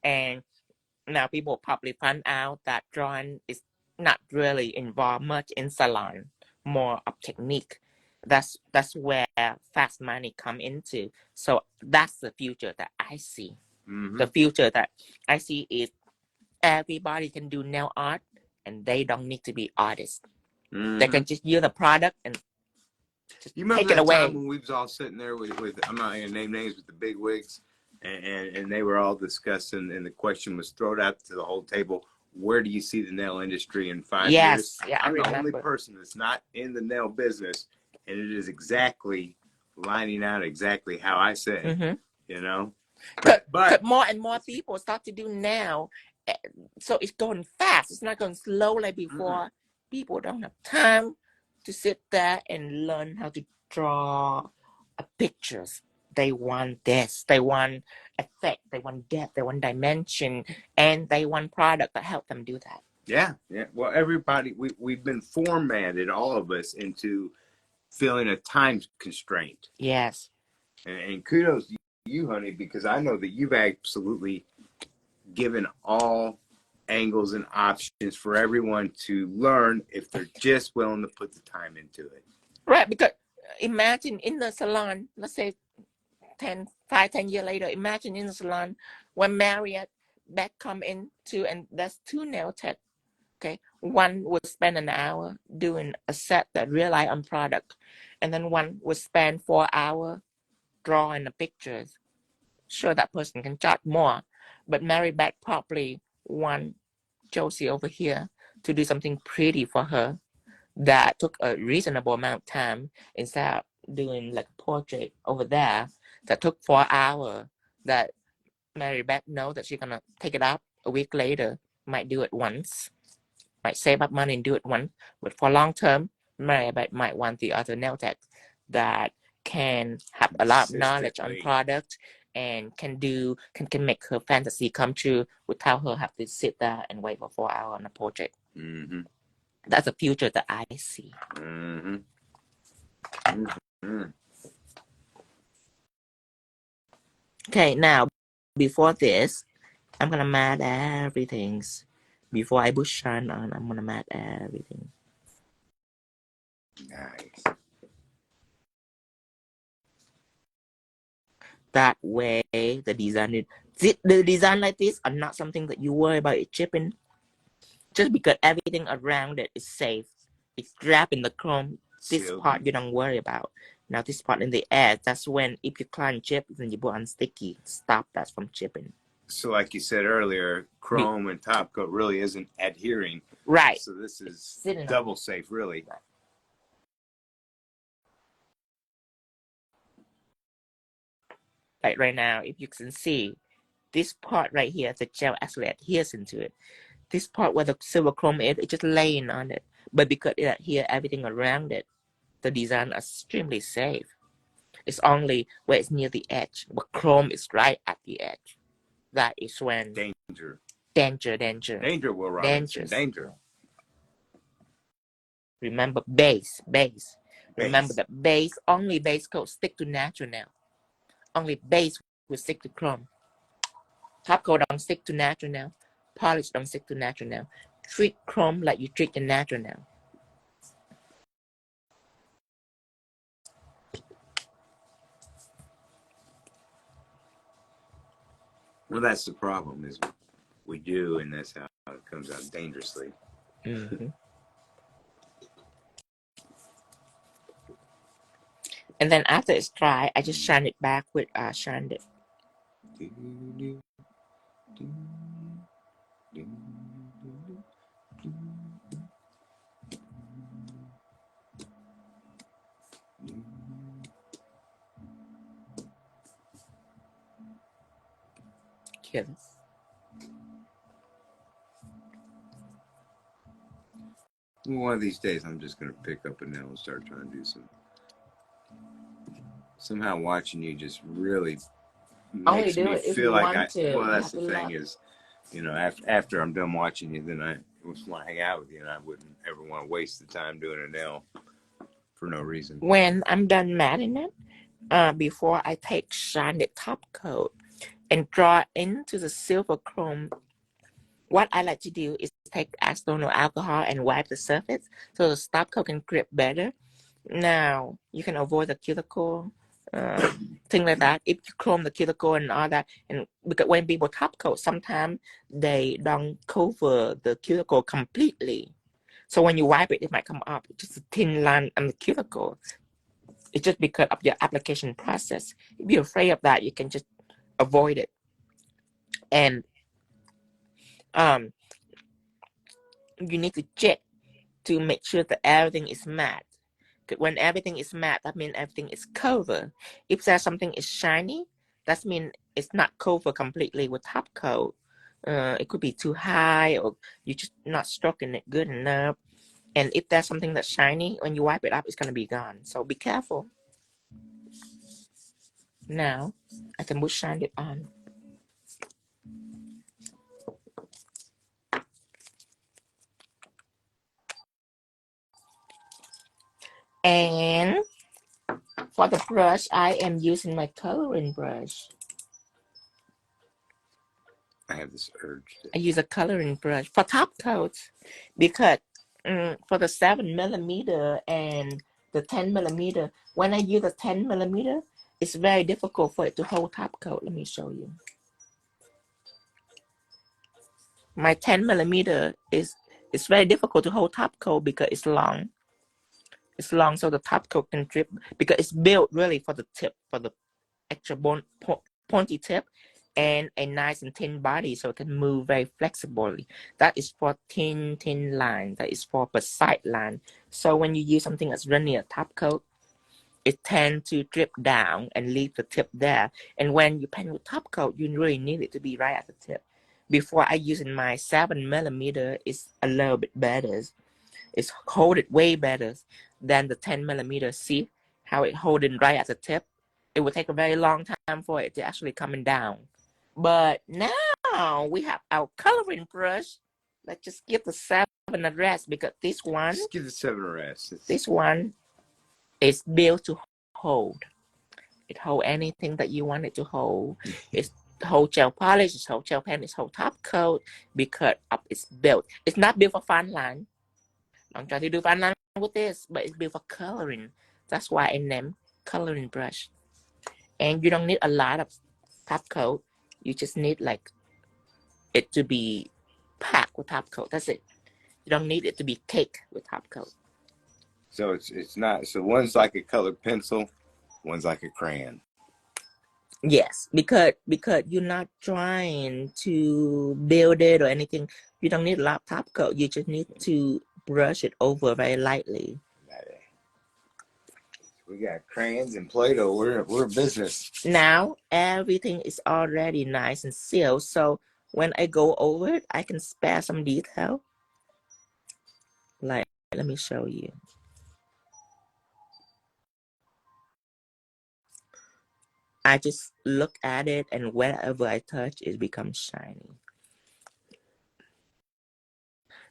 And now people probably find out that drawing is not really involved much in salon, more of technique. That's where fast money come into. So that's the future that I see. The future that I see is everybody can do nail art, and they don't need to be artists. They can just use the product and just take it away. Time when we was all sitting there with I'm not gonna name names, with the big wigs, and they were all discussing, and the question was thrown out to the whole table: where do you see the nail industry in 5 years? Yeah, I'm the only person that's not in the nail business, and it is exactly lining out exactly how I said. But more and more that's people start to do nail, So it's going fast. It's not going slow like before. People don't have time to sit there and learn how to draw pictures. They want this. They want effect. They want depth. They want dimension. And they want product that help them do that. Yeah. Well, everybody, we've been formatted, all of us, into feeling a time constraint. Yes. And kudos to you, honey, because I know that you've absolutely given all angles and options for everyone to learn if they're just willing to put the time into it. Right, because imagine in the salon, let's say 10 years later, imagine in the salon when Marriott back come into, and that's 2 nail tech. Okay, one would spend an hour doing a set that rely on product, and then one would spend 4 hours drawing the pictures. Sure, that person can charge more, but Marriott probably want Josie over here to do something pretty for her that took a reasonable amount of time instead of doing like a portrait over there that took 4 hours that Mary Beth know that she's gonna take it up a week later, might do it once, might save up money and do it once, but for long term, Mary Beth might want the other nail tech that can have a lot of knowledge on product and can make her fantasy come true without her have to sit there and wait for 4 hours on a portrait. That's a future that I see. Okay, now before this, I'm gonna mat everything. Before I put shine on, I'm gonna mat everything. Nice. That way, the design like this are not something that you worry about it chipping. Just because everything around it is safe. It's wrapped in the chrome. This part you don't worry about. Now this part in the edge, that's when if you client chip, then you put on sticky, stop that from chipping. So like you said earlier, chrome and top coat really isn't adhering. Right. So this is double safe, really. Right. Like right now, if you can see, this part right here, the gel actually adheres into it. This part where the silver chrome is, it's just laying on it. But because it adheres everything around it, the design is extremely safe. It's only where it's near the edge, but chrome is right at the edge. That is when danger. Danger, Will Robinson. Danger. Remember base. Remember that base, only base coat stick to natural nail. Only base will stick to chrome. Top coat don't stick to natural nail. Polish don't stick to natural nail. Treat chrome like you treat the natural nail. Well, that's the problem, is we do, and that's how it comes out dangerously. And then after it's dry, I just shine it back with shine it. Yes. Well, one of these days, I'm just going to pick up a nail and start trying to do some. Somehow watching you just really makes me feel like well, that's the thing is, you know, after I'm done watching you, then I just want to hang out with you, and I wouldn't ever want to waste the time doing a nail for no reason. When I'm done matting it, before I take shine the top coat and draw into the silver chrome, what I like to do is take acetone or alcohol and wipe the surface so the top coat can grip better. Now you can avoid the cuticle, thing like that. If you chrome the cuticle and all that, and because when people top coat, sometimes they don't cover the cuticle completely. So when you wipe it, it might come up just a thin line on the cuticle. It's just because of your application process. If you're afraid of that, you can just avoid it. And you need to check to make sure that everything is matte. When everything is matte, that means everything is covered. If there's something is shiny, that means it's not covered completely with top coat. It could be too high, or you're just not stroking it good enough. And if there's something that's shiny, when you wipe it up, it's going to be gone. So be careful. Now, I can put shine it on. And for the brush, I am using my coloring brush. I have this urge. I use a coloring brush for top coats because for the 7mm and the 10mm, when I use the 10mm, it's very difficult for it to hold top coat. Let me show you. My 10mm it's very difficult to hold top coat because it's long. It's long, so the top coat can drip because it's built really for the tip, for the extra pointy tip, and a nice and thin body, so it can move very flexibly. That is for thin line. That is for precise line. So when you use something that's running a top coat, it tends to drip down and leave the tip there. And when you paint with top coat, you really need it to be right at the tip. Before I using my 7mm, it's a little bit better. It's holding way better than the 10mm. See how it holding right at the tip? It will take a very long time for it to actually coming down. But now we have our coloring brush. Let's just give the 7 a rest because this one, Just give the 7 a rest. this one is built to hold. It hold anything that you want it to hold. It's hold gel polish, it's hold gel pen, it's hold top coat because it's built. It's not built for fine line. Don't try to do fine line with this, but it's built for coloring. That's why I named coloring brush. And you don't need a lot of top coat. You just need like it to be packed with top coat. That's it. You don't need it to be cake with top coat. So it's not. So one's like a colored pencil, one's like a crayon. Yes, because you're not trying to build it or anything. You don't need a lot of top coat. You just need to brush it over very lightly. We got crayons and Play-Doh. We're a business. Now everything is already nice and sealed. So when I go over it, I can spare some detail. Like, let me show you. I just look at it, and wherever I touch, it becomes shiny.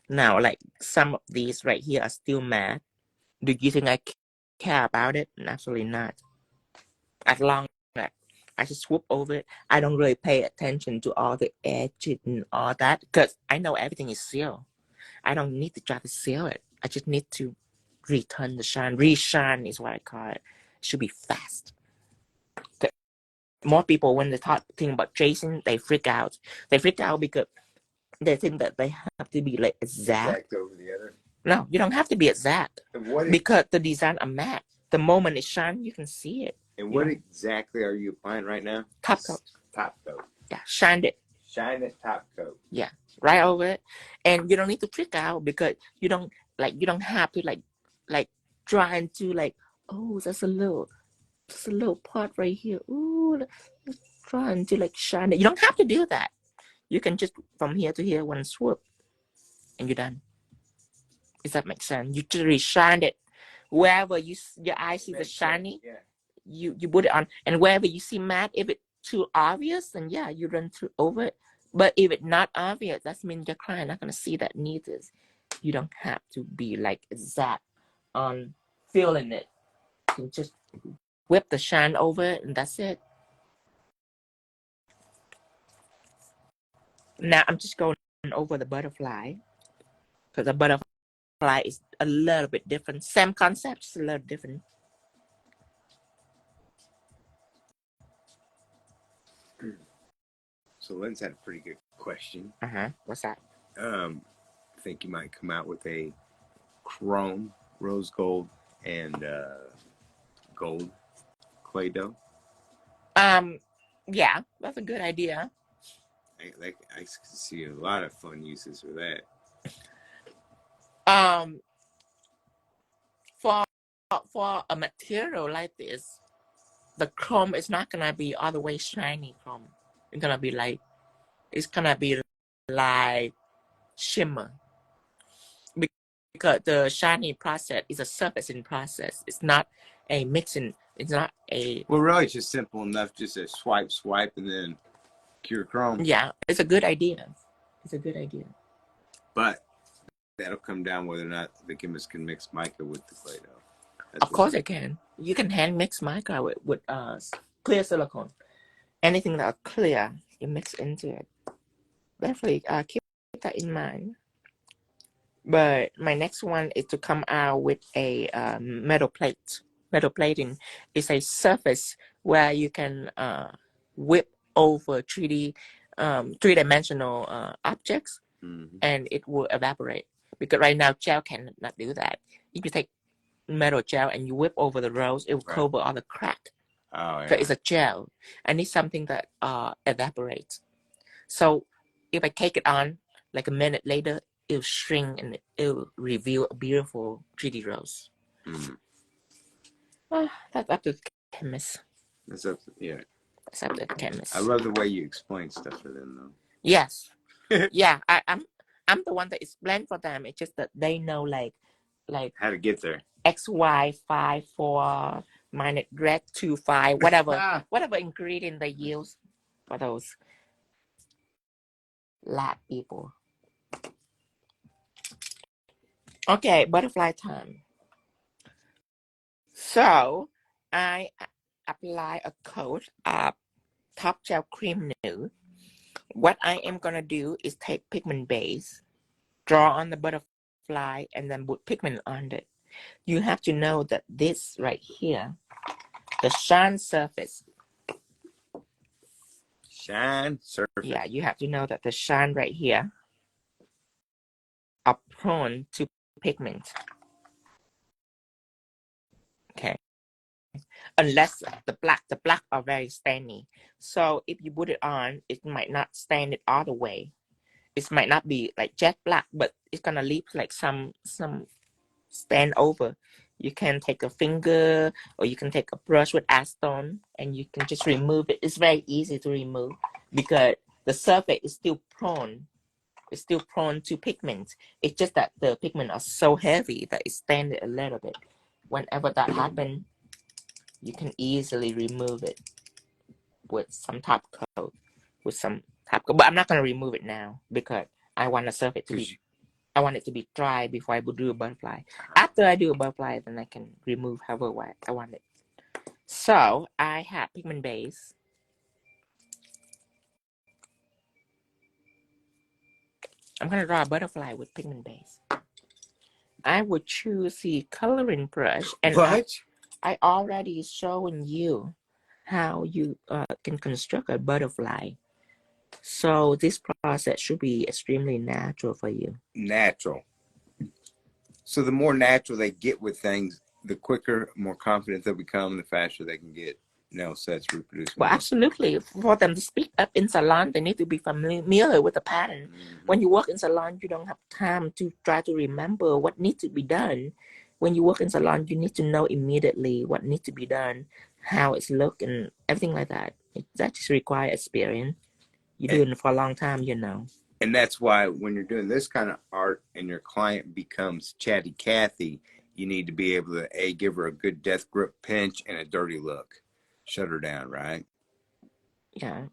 Now, like some of these right here are still matte. Do you think I care about it? Absolutely not. As long as I just swoop over it, I don't really pay attention to all the edges and all that because I know everything is sealed. I don't need to try to seal it. I just need to return the shine. Reshine is what I call it. It should be fast. More people, when they think about tracing, they freak out. They freak out because they think that they have to be like exact. Over the other. No, you don't have to be exact because the design are matte. The moment it shines, you can see it. And what exactly are you applying right now? Top coat. Top coat. Yeah, shine it. Shine it top coat. Yeah, right over it. And you don't need to freak out because you don't have to like trying to like, oh, there's a little part right here. Ooh, trying to like shine it. You don't have to do that. You can just from here to here one swoop, and you're done. Does that make sense? You just reshine it wherever your eye sees the shiny. Yeah. You put it on, and wherever you see matte, if it's too obvious, then yeah, you run through over it. But if it's not obvious, that means your client not gonna see that neither. You don't have to be like exact on feeling it. You just whip the shine over it, and that's it. Now I'm just going over the butterfly because the butterfly is a little bit different. Same concept, just a little different. So Lynn's had a pretty good question. What's that? I think you might come out with a chrome, rose gold, and gold clay dough. Yeah, that's a good idea. I see a lot of fun uses for that. For a material like this, the chrome is not gonna be all the way shiny chrome. It's gonna be like, it's gonna be like shimmer. Because the shining process is a surfacing process. It's not a mixing. It's not a... Well, really, it's just simple enough. Just a swipe, and then cure chrome. Yeah, it's a good idea. It's a good idea. But that'll come down whether or not the chemist can mix mica with the Play-Doh. Of course they can. You can hand mix mica with clear silicone. Anything that clear, you mix into it. Definitely keep that in mind. But my next one is to come out with a metal plate. Metal plating is a surface where you can whip over 3D, 3-dimensional objects, and it will evaporate. Because right now gel cannot do that. If you take metal gel and you whip over the rolls, it will cover all the crack. Oh, yeah. So it's a gel. I need something that evaporates. So if I take it on, like a minute later, it'll shrink and it'll reveal a beautiful 3D rose. That's up to the chemist. That's up to, yeah. That's up to the chemist. I love the way you explain stuff for them, though. Yes. Yeah, I'm the one that explains for them. It's just that they know like how to get there. XY 5 4 minus red 2 5 whatever ingredient they use for those lab people. Okay, butterfly time. So I apply a coat of Top Gel Cream Nude. What I am gonna do is take Pigment Base, draw on the butterfly, and then put pigment on it. You have to know that this right here, the shine surface. Shine surface. Yeah, you have to know that the shine right here are prone to pigment. Okay. Unless the black are very stainy. So if you put it on, it might not stain it all the way. It might not be like jet black, but it's gonna leave like some stain over. You can take a finger or you can take a brush with acetone and you can just remove it. It's very easy to remove because the surface is still prone. It's still prone to pigment. It's just that the pigment are so heavy that it stains it a little bit. Whenever that happens, you can easily remove it with some top coat. But I'm not gonna remove it now because I want the surface to be. I want it to be dry before I do a butterfly. After I do a butterfly, then I can remove however I want it. So I have Pigment Base. I'm gonna draw a butterfly with Pigment Base. I would choose the coloring brush, and I already shown you how you can construct a butterfly. So this process should be extremely natural for you. Natural. So the more natural they get with things, the quicker, more confident they'll become, the faster they can get nail sets reproduced. Well, absolutely. For them to speak up in salon, they need to be familiar with the pattern. When you work in salon, you don't have time to try to remember what needs to be done. When you work in salon, you need to know immediately what needs to be done, how it's look, and everything like that. That just requires experience. You do it for a long time, you know. And that's why when you're doing this kind of art and your client becomes Chatty Cathy, you need to be able to give her a good death grip pinch and a dirty look. Shut her down, right? Yeah.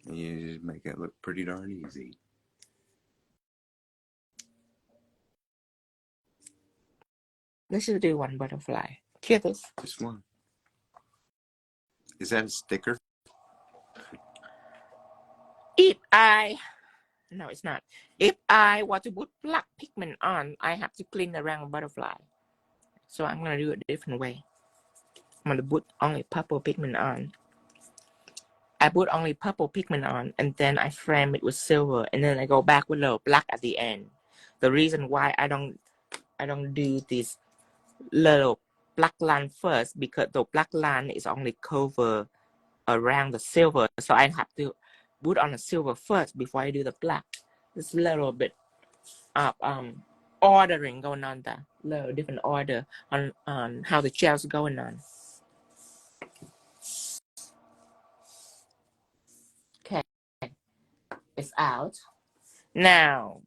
And you just make it look pretty darn easy. Let's just do one butterfly. Hear this? Just one. Is that a sticker? No, it's not. If I want to put black pigment on, I have to clean around a butterfly. So I'm going to do it a different way. I'm going to put only purple pigment on. I put only purple pigment on, and then I frame it with silver, and then I go back with a little black at the end. The reason why I don't do this little black line first, because the black line is only cover around the silver, so I have to put on the silver first before I do the black. It's a little bit of ordering going on there. Different order on how the gel's going on. Okay, it's out. Now,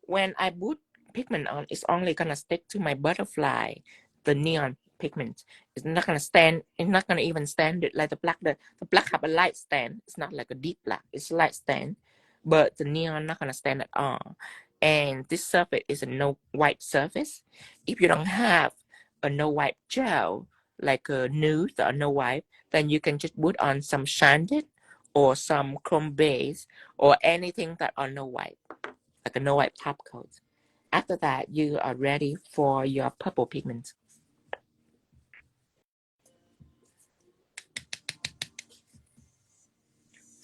when I put pigment on, it's only gonna stick to my butterfly, the neon pigment. It's not gonna stand, it's not gonna even stand it like the black. The black have a light stand. It's not like a deep black, it's a light stand. But the neon not gonna stand at all. And this surface is a no wipe surface. If you don't have a no wipe gel, like a nude or no wipe, then you can just put on some sanded or some chrome base or anything that are no wipe, like a no wipe top coat. After that, you are ready for your purple pigment.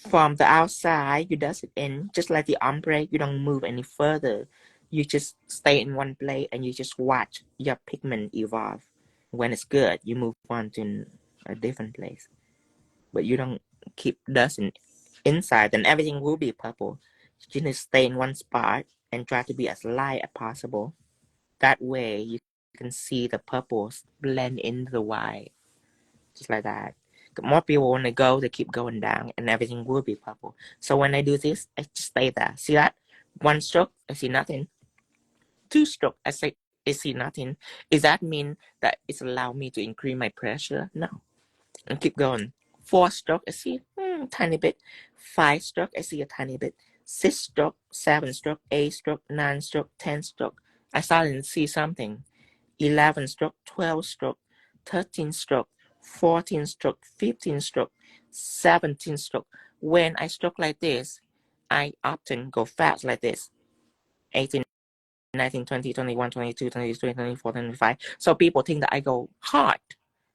From the outside, you dust it in, just like the ombre. You don't move any further. You just stay in one place and you just watch your pigment evolve. When it's good, you move on to a different place. But you don't keep dusting inside, then everything will be purple. You need to stay in one spot and try to be as light as possible. That way, you can see the purples blend into the white, just like that. More people want to go, they keep going down, and everything will be purple. So when I do this, I just stay there. See that? One stroke, I see nothing. Two stroke, I see nothing. Does that mean that it's allowed me to increase my pressure? No. And keep going. 4 stroke, I see tiny bit. 5 stroke, I see a tiny bit. 6 stroke, 7 stroke, 8 stroke, 9 stroke, 10 stroke. I started to see something. 11 stroke, 12 stroke, 13 stroke, 14 stroke, 15 stroke, 17 stroke. When I stroke like this, I often go fast like this. 18, 19, 20, 21, 22, 23, 24, 25. So people think that I go hard,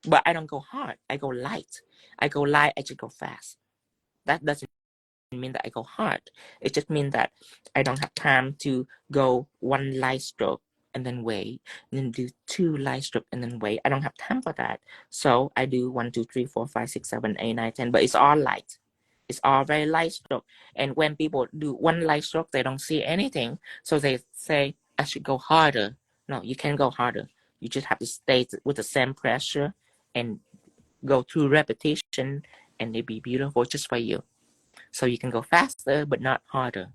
but I don't go hard. I go light. I go light, I just go fast. That doesn't mean that I go hard. It just means that I don't have time to go one light stroke and then wait, and then do 2 light stroke and then wait. I don't have time for that. So I do 1, 2, 3, 4, 5, 6, 7, 8, 9, 10, but it's all light. It's all very light stroke. And when people do one light stroke, they don't see anything. So they say, I should go harder. No, you can't go harder. You just have to stay with the same pressure and go through repetition, and it'll be beautiful just for you. So you can go faster, but not harder.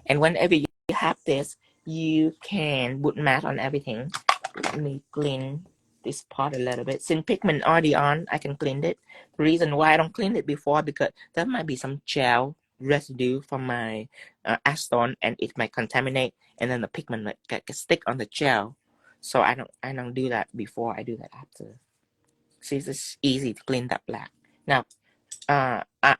And whenever you have this, you can put matte on everything. Let me clean this part a little bit. Since pigment already on, I can clean it. The reason why I don't clean it before, because there might be some gel residue from my acetone, and it might contaminate, and then the pigment might get stick on the gel. So I don't do that before. I do that after. See, it's easy to clean that black. Now,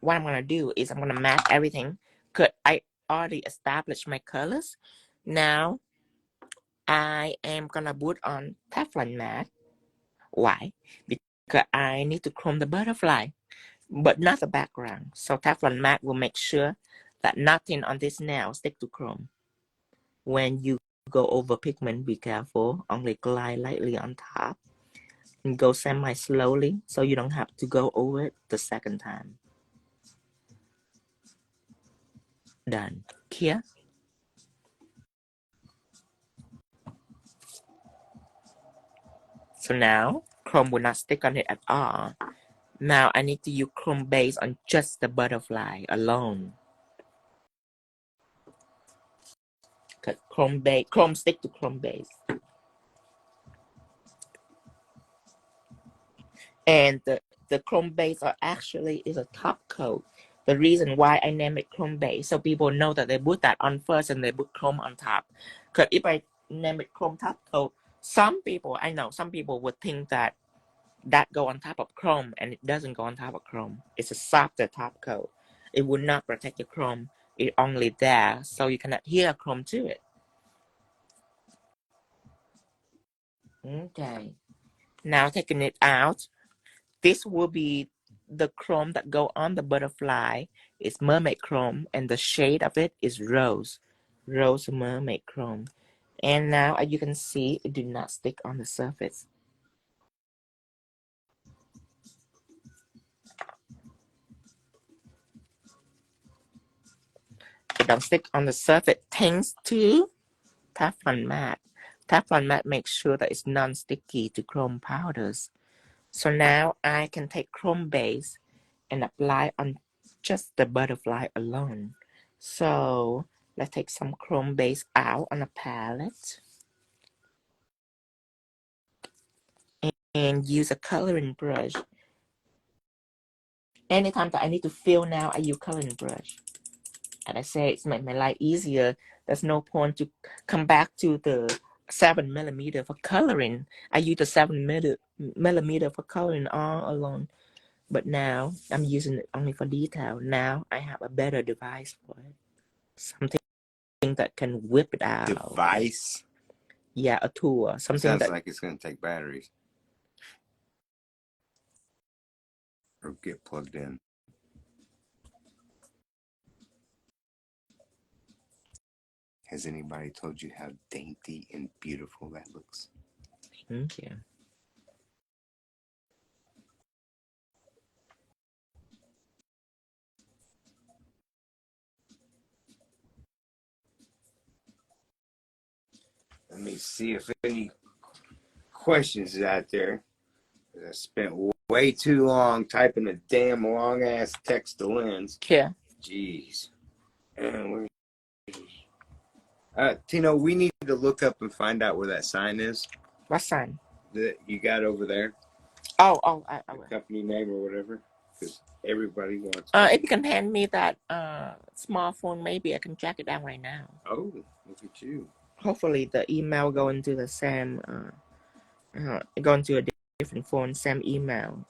what I'm gonna do is I'm gonna matte everything. Cause I already established my colors. Now I am gonna put on Teflon Matte. Why? Because I need to chrome the butterfly, but not the background. So Teflon Matte will make sure that nothing on this nail stick to chrome. When you go over pigment, be careful. Only glide lightly on top and go semi-slowly so you don't have to go over it the second time. Done. Here. So now chrome will not stick on it at all. Now I need to use chrome base on just the butterfly alone. Cause chrome stick to chrome base. And the chrome base is a top coat. The reason why I name it chrome base, so people know that they put that on first and they put chrome on top. Because if I name it chrome top coat, some people would think that go on top of chrome, and it doesn't go on top of chrome. It's a softer top coat. It would not protect the chrome. It's only there so you cannot hear chrome to it. Okay. Now taking it out, this will be the chrome that go on the butterfly. It's mermaid chrome, and the shade of it is rose mermaid chrome. And now, as you can see, it did not stick on the surface. It don't stick on the surface thanks to Teflon Matte. Teflon Matte makes sure that it's non-sticky to chrome powders. So now I can take chrome base and apply on just the butterfly alone. So let's take some chrome base out on a palette and use a coloring brush. Anytime that I need to fill now, I use coloring brush. And I say it's made my life easier. There's no point to come back to the 7mm for coloring. I use the 7mm for coloring all alone. But now I'm using it only for detail. Now I have a better device for it. Something that can whip it out. Device? Yeah, a tool. Something Sounds that like it's going to take batteries. Or get plugged in. Has anybody told you how dainty and beautiful that looks? Thank you. Let me see if any questions is out there. I spent way too long typing a damn long ass text to Lynn's. Yeah. Jeez. And Tino, we need to look up and find out where that sign is. What sign? That you got over there. Oh, I The will. company name or whatever. Because everybody wants. If you can hand me that small phone, maybe I can track it down right now. Oh, look at you. Hopefully the email go into the same go into a different phone, same email.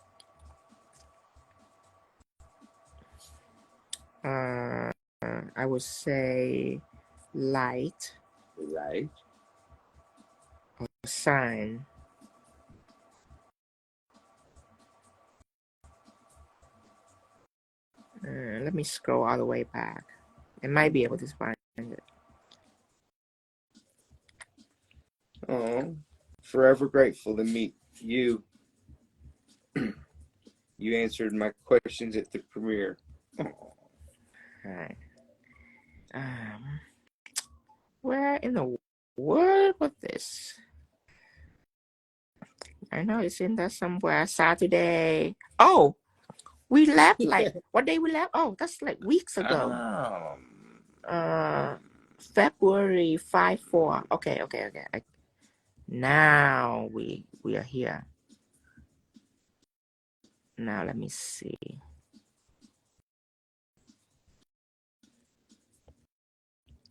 I would say light Right. or sign. Let me scroll all the way back. I might be able to find it. Oh, forever grateful to meet you. You answered my questions at the premiere. All right. Where in the world was this? I know it's in there somewhere. Saturday. Oh, we left like what day we left? Oh, that's like weeks ago. February 5/4. Okay. Now we are here. Now let me see.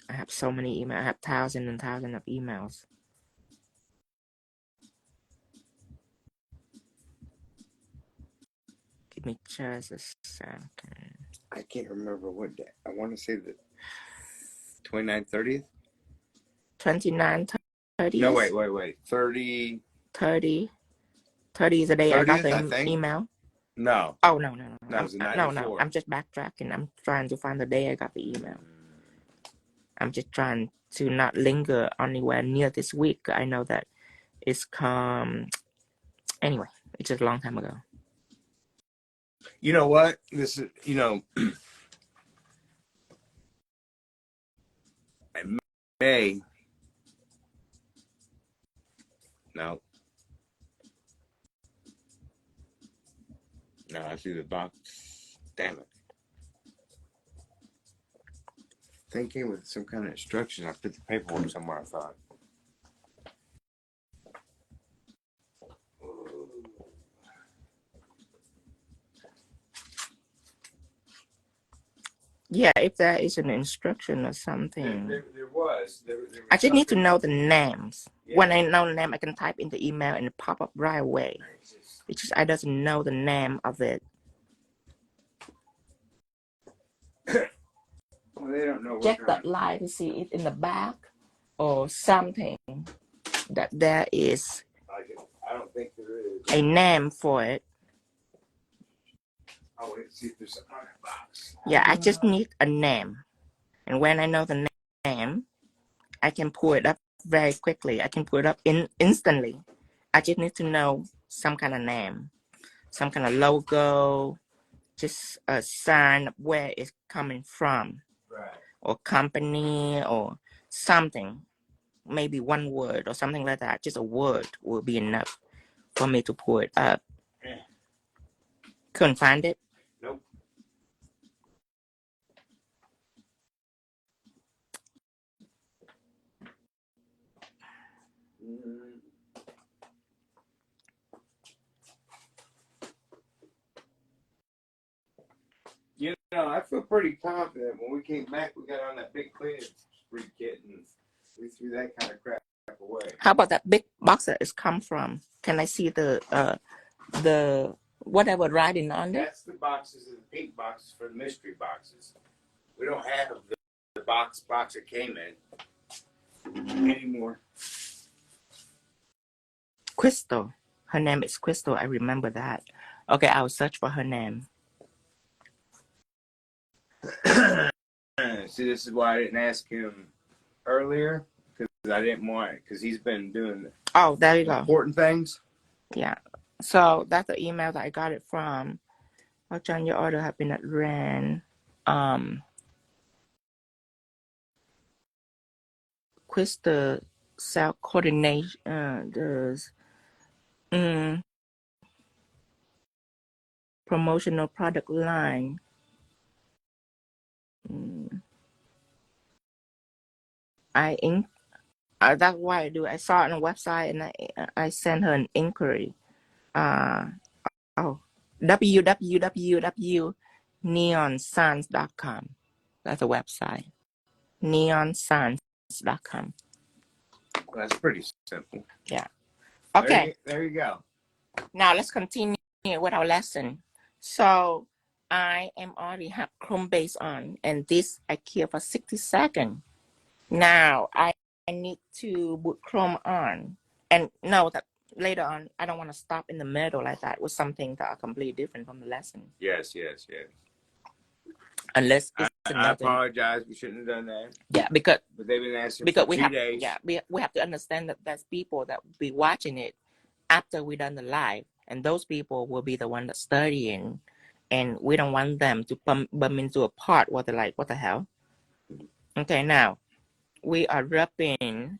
I have so many emails. I have thousands and thousands of emails. Give me just a second. I can't remember what day. I want to say the 29th, 30th? 29, 30. No, wait. 30. 30. 30 is the day I got 30th, the email. No. Oh, no. That was the night before. I'm just backtracking. I'm trying to find the day I got the email. I'm just trying to not linger anywhere near this week. I know that it's come. Anyway, it's just a long time ago. You know what? This is, May. No, I see the box. Damn it. Thing came with some kind of instruction. I put the paperwork somewhere, I thought. Yeah, if there is an instruction or something. There was. I just need to know the names. Yeah. When I know the name, I can type in the email and it pop up right away. It's just I doesn't know the name of it. Well, they don't know. Check that line to see it in the back or something that there is. I don't think there is a name for it. Oh, let's see if there's something on that box. Yeah, I just need a name. And when I know the name, I can pull it up very quickly. I can pull it up instantly. I just need to know some kind of name, some kind of logo, just a sign of where it's coming from, right, or company or something maybe one word or something like that. Just a word will be enough for me to pull it up. Couldn't find it? Nope. You know, I feel pretty confident. When we came back, we got on that big cleaning spree kit, and we threw that kind of crap away. How about that big box that it's come from? Can I see the whatever writing on it? That's the boxes, the pink boxes for the mystery boxes. We don't have the box it came in anymore. Crystal. Her name is Crystal. I remember that. Okay, I'll search for her name. See, this is why I didn't ask him earlier, because I didn't want it, because he's been doing There you go. Important things. Yeah. So that's the email that I got it from. Oh, John, your order have been at Ren. Crystal cell coordination does promotional product line. That's why I do. I saw it on the website and I sent her an inquiry. www.neonscience.com. That's a website. neonscience.com. That's pretty simple. Yeah. Okay. There you go. Now let's continue with our lesson. So I am already have Chrome base on, and this I keep for 60 seconds. Now I need to put Chrome on, and know that later on I don't want to stop in the middle like that with something that are completely different from the lesson. Yes. Unless it's I apologize. We shouldn't have done that. Yeah, but they've been asking for 2 days. Yeah, we have to understand that there's people that will be watching it after we done the live, and those people will be the one that's studying, and we don't want them to bump into a part where they're like, what the hell? Okay, now we are rubbing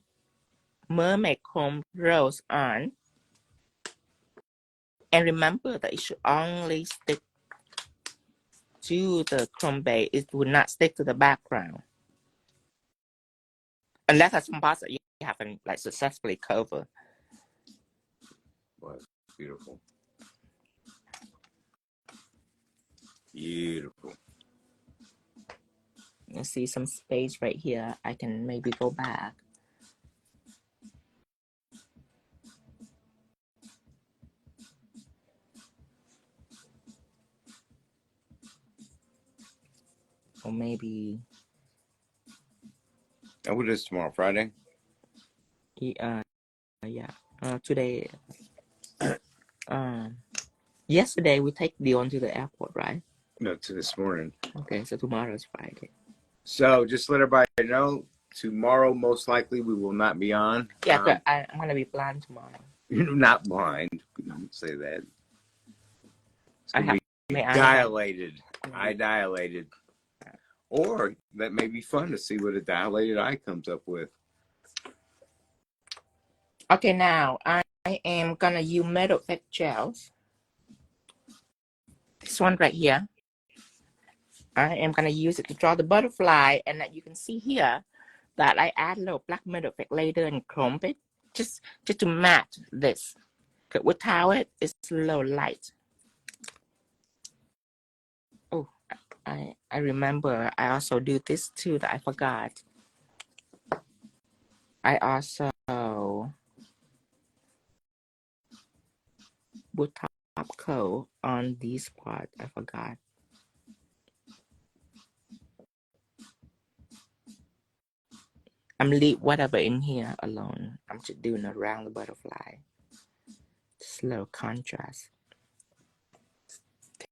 Mermaid Chrome Rose on, and remember that it should only stick to the Chrome base. It will not stick to the background unless there's some parts that you haven't like successfully covered. Well, beautiful. Beautiful. You see some space right here. I can maybe go back. Or maybe And what is tomorrow, Friday? yeah. Today yesterday we take Dion to the airport, right? No, to this morning. Okay, so tomorrow is Friday. So just let everybody know, tomorrow most likely we will not be on. Yeah, but I'm gonna be blind tomorrow. You're not blind. Don't say that. It's gonna be dilated. Eye dilated. Or that may be fun to see what a dilated eye comes up with. Okay, now I am gonna use metal effect gels. This one right here. I am gonna use it to draw the butterfly, and that you can see here that I add a little black metal effect later and chrome it just to match this. Because without it, it's a little light. Oh, I remember I also do this too that I forgot. I also put top coat on this part. I forgot. I'm leave whatever in here alone. I'm just doing around the butterfly. Just a little contrast.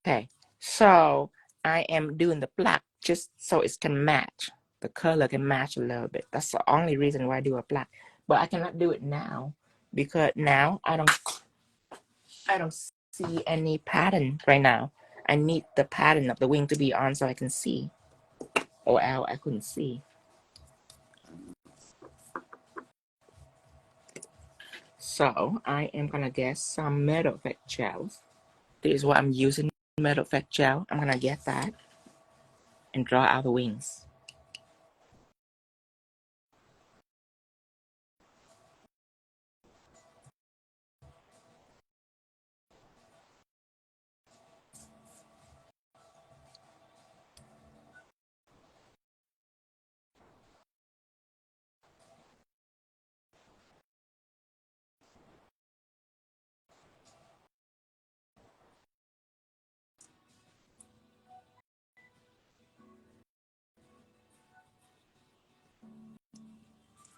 Okay, so I am doing the black just so it can match. The color can match a little bit. That's the only reason why I do a black. But I cannot do it now because now I don't see any pattern right now. I need the pattern of the wing to be on so I can see. Or else I couldn't see. So I am gonna get some metal effect gels. This is what I'm using, metal effect gel. I'm gonna get that and draw out the wings.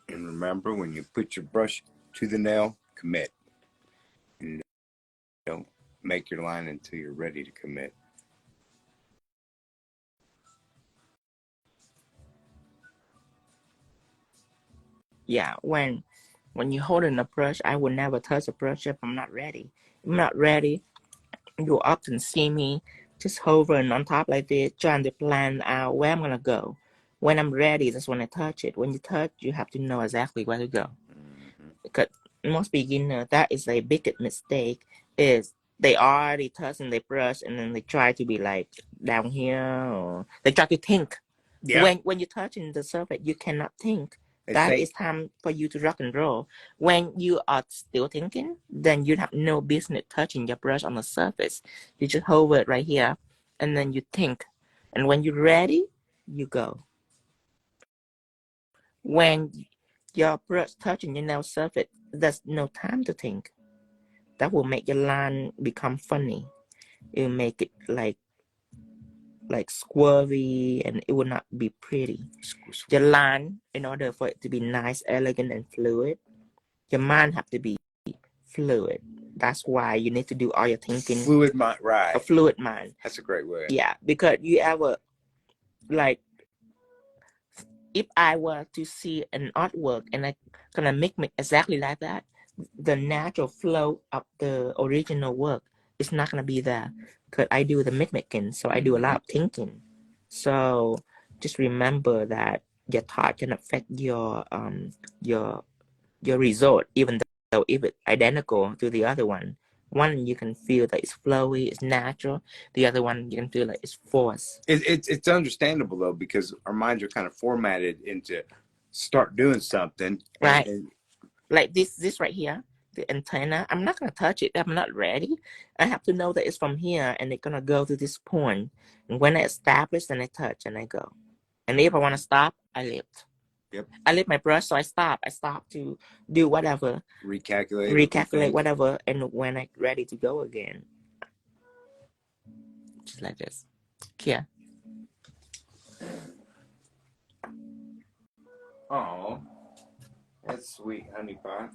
And remember, when you put your brush to the nail, commit. And don't make your line until you're ready to commit. Yeah, when you're holding a brush, I will never touch a brush if I'm not ready. If I'm not ready, you'll often see me just hovering on top like this, trying to plan out where I'm gonna go. When I'm ready, that's when I touch it. When you touch, you have to know exactly where to go. Because most beginners, that is a biggest mistake, is they already touching the brush and then they try to be like down here, or they try to think. Yeah. When you're touching the surface, you cannot think. They That say, is time for you to rock and roll. When you are still thinking, then you have no business touching your brush on the surface. You just hold it right here, and then you think. And when you're ready, you go. When your brush touching your nail surface, there's no time to think. That will make your line become funny. It will make it like squirry, and it will not be pretty. Your line, in order for it to be nice, elegant, and fluid, your mind have to be fluid. That's why you need to do all your thinking. Fluid mind, right? A fluid mind. That's a great word. Yeah, because you ever, like, if I were to see an artwork and I gonna make exactly like that, the natural flow of the original work is not gonna be there. Because I do the mimicking, so I do a lot of thinking. So just remember that your thought can affect your result, even though if it's identical to the other one. One you can feel that it's flowy, it's natural. The other one you can feel like it's forced. It's understandable though, because our minds are kind of formatted into start doing something. Right. And like this right here, the antenna. I'm not gonna touch it. I'm not ready. I have to know that it's from here and it's gonna go to this point. And when I establish, then I touch and I go. And if I want to stop, I lift. Yep. I lift my brush, so I stop. I stop to do whatever. Recalculate whatever. And when I'm ready to go again, just like this. Here. Oh, that's sweet, honey pie.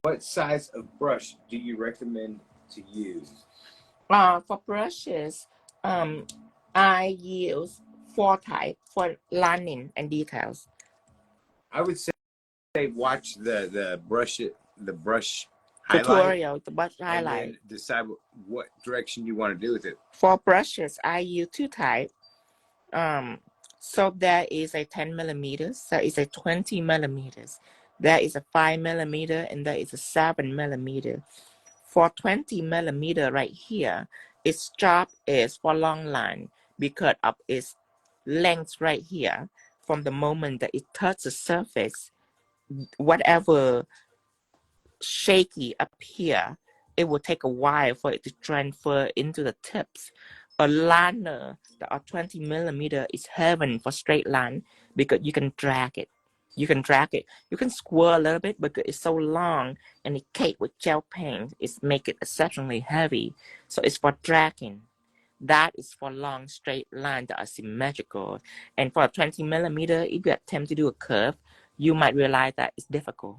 What size of brush do you recommend to use? For brushes, I use 4 types for lining and details. I would say watch the brush Tutorial, the brush and highlight. then decide what direction you want to do with it. For brushes, I use 2 types. So there is a 10 millimeters, there is a 20 millimeters, there is a 5 millimeter, and there is a 7 millimeter. For 20 millimeter right here, its job is for long line because of its length right here. From the moment that it touches the surface, whatever shaky up here, it will take a while for it to transfer into the tips. A liner that are 20 millimeter is heaven for straight line because you can drag it. You can drag it. You can squirrel a little bit because it's so long and it caked with gel paint. It's make it exceptionally heavy. So it's for dragging. That is for long straight lines that are symmetrical. And for 20 millimeter, if you attempt to do a curve, you might realize that it's difficult.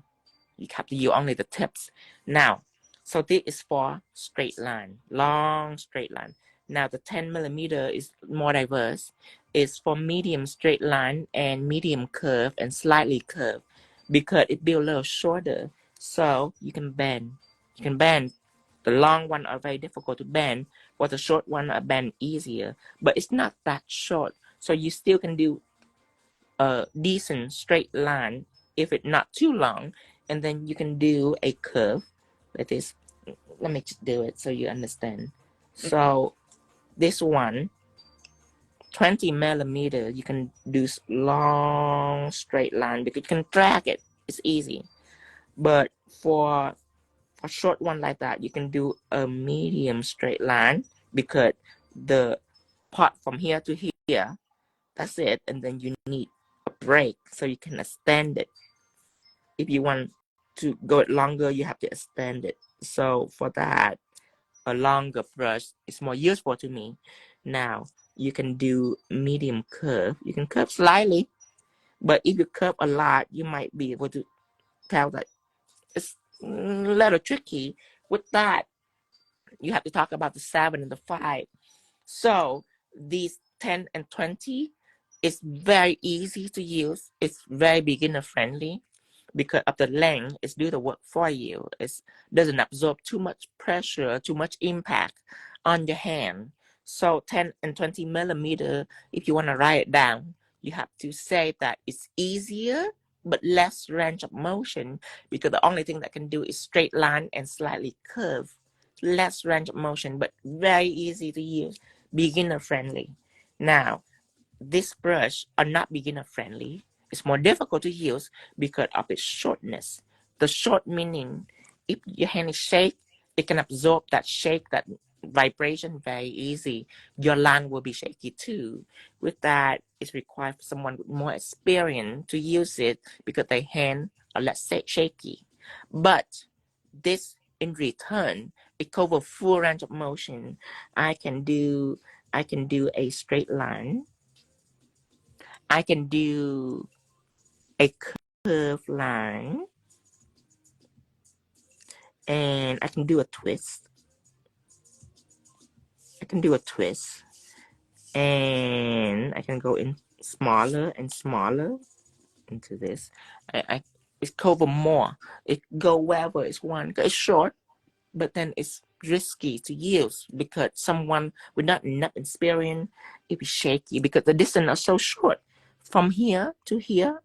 You have to use only the tips. Now, so this is for straight line, long straight line. Now the 10 millimeter is more diverse. It's for medium straight line and medium curve and slightly curve because it builds a little shorter. So you can bend. You can bend. The long one are very difficult to bend, while the short one are bend easier. But it's not that short. So you still can do a decent straight line if it's not too long, and then you can do a curve like this. Let me just do it so you understand. So this one, 20 millimeter, you can do long straight line because you can drag it. It's easy. But for a short one like that, you can do a medium straight line because the part from here to here, that's it. And then you need a break so you can extend it. If you want to go it longer, you have to extend it. So for that, a longer brush is more useful to me. Now you can do medium curve. You can curve slightly, but if you curve a lot, you might be able to tell that it's a little tricky. With that, you have to talk about the 7 and the 5. So these 10 and 20 is very easy to use. It's very beginner friendly because of the length. It's do the work for you. It doesn't absorb too much pressure, too much impact on your hand. So 10 and 20 millimeter, if you want to write it down, you have to say that it's easier but less range of motion because the only thing that can do is straight line and slightly curve. Less range of motion, but very easy to use, beginner friendly. Now, this brush are not beginner friendly. It's more difficult to use because of its shortness. The short meaning, if your hand is shake, it can absorb that shake, that vibration very easy. Your line will be shaky too. With that, it's required for someone with more experience to use it because their hand are less shaky. But this in return, it covers full range of motion. I can do a straight line. I can do a curved line, and I can do a twist. And I can go in smaller and smaller into this. It's cover more. It go wherever it's one. It's short, but then it's risky to use because someone with not enough experience, it be shaky because the distance is so short. From here to here,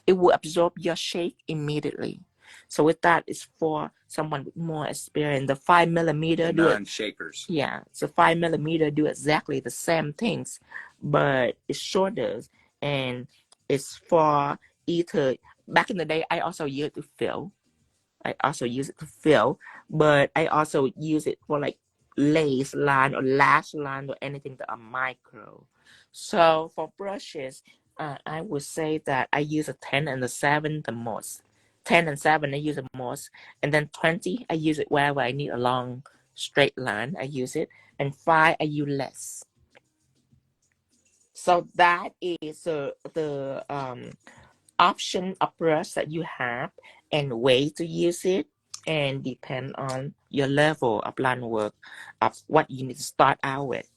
it will absorb your shake immediately. So with that, it's for someone with more experience. The 5 millimeter do non-shakers. Yeah, so 5 millimeter do exactly the same things, but it's shorter and it's for either. Back in the day, I also used to fill. But I also use it for like lace line or lash line or anything that are micro. So for brushes, I would say that I use a 10 and a 7 the most. 10 and 7 I use the most, and then 20 I use it wherever I need a long straight line. I use it, and 5 I use less. So that is the option of brush that you have and way to use it, and depend on your level of line work of what you need to start out with.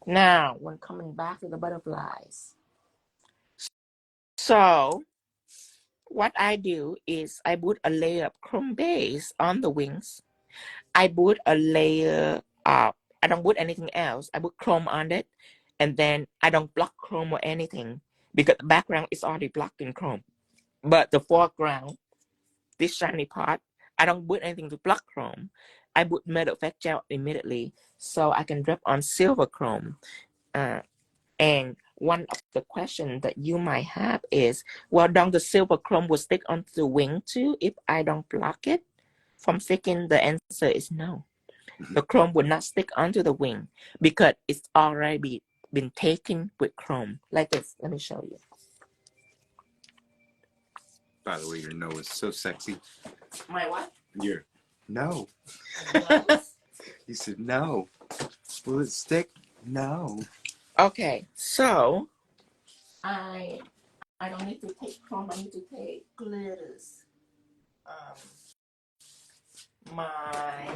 Now, when coming back to the butterflies, so what I do is I put a layer of chrome base on the wings. I put a layer of, I don't put anything else. I put chrome on it, and then I don't block chrome or anything because the background is already blocked in chrome. But the foreground, this shiny part, I don't put anything to block chrome. I put metal effect gel immediately so I can drop on silver chrome. And one of the questions that you might have is, well, don't the silver chrome will stick onto the wing too if I don't block it from sticking? The answer is no. The chrome will not stick onto the wing because it's already been taken with chrome. Like this. Let me show you. By the way, your nose is so sexy. My what? Your no. You said no. Will it stick? No. Okay, so I don't need to take chrome. I need to take glitters. My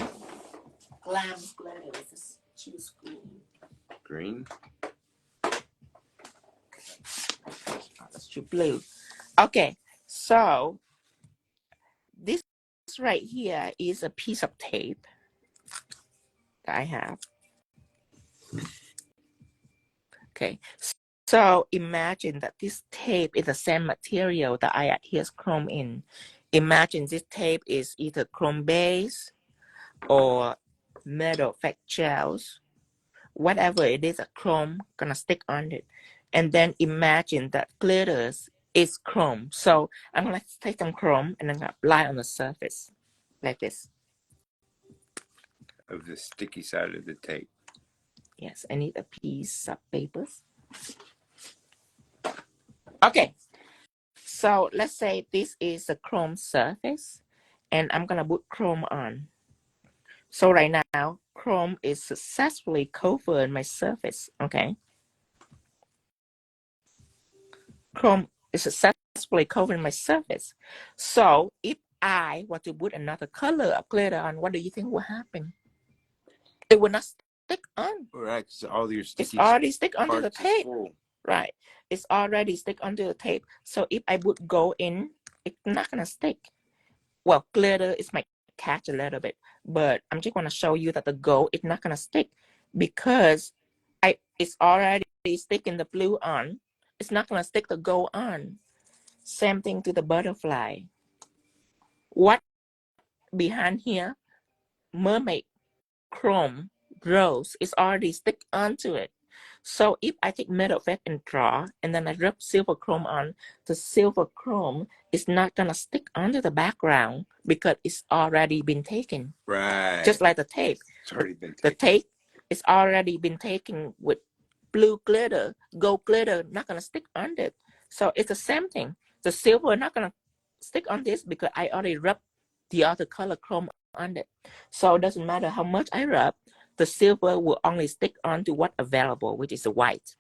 glam glitters is choose green. Green. Let's choose blue. Okay, so this right here is a piece of tape that I have. Okay, So imagine that this tape is the same material that I adhere chrome in. Imagine this tape is either chrome base or metal effect gels, whatever it is, a chrome gonna stick on it. And then imagine that glitters is chrome. So I'm gonna take some chrome and I'm gonna apply on the surface like this. Of the sticky side of the tape. Yes, I need a piece of papers. Okay, so let's say this is a chrome surface and I'm gonna put chrome on. So right now, chrome is successfully covered my surface, okay? Chrome is successfully covering my surface. So if I want to put another color of glitter on, what do you think will happen? It will not stick on. Right, because all your sticky it's already stick onto the parts is tape. full. Right. It's already stick onto the tape. So if I put gold in, it's not gonna stick. Well, glitter is might catch a little bit, but I'm just gonna show you that the gold is not gonna stick because it's already sticking the blue on. It's not gonna stick the gold on. Same thing to the butterfly. What behind here? Mermaid, chrome, rose is already stick onto it. So if I take metal effect and draw, and then I rub silver chrome on, the silver chrome is not gonna stick onto the background because it's already been taken. Right. Just like the tape. It's already been taken. The tape is already been taken with blue glitter, gold glitter, not gonna stick on it. So it's the same thing. The silver not gonna stick on this because I already rubbed the other color chrome on it. So it doesn't matter how much I rub, the silver will only stick onto what available, which is the white.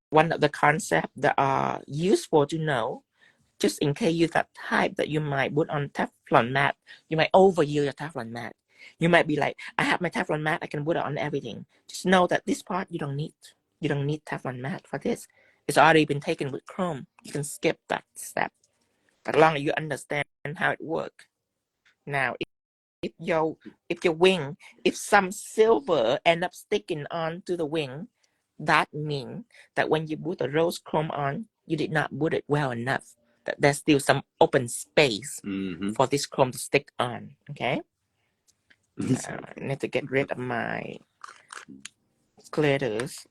One of the concepts that are useful to know, just in case you that type that you might put on Teflon Matte, you might overuse your Teflon Matte. You might be like, I have my Teflon Matte, I can put it on everything. Just know that this part you don't need. You don't need Teflon Matte for this. It's already been taken with chrome. You can skip that step. As long as you understand how it works. Now, if your wing, if some silver end up sticking onto the wing, that means that when you put the rose chrome on, you did not put it well enough. That there's still some open space for this chrome to stick on. Okay. I need to get rid of my glitters.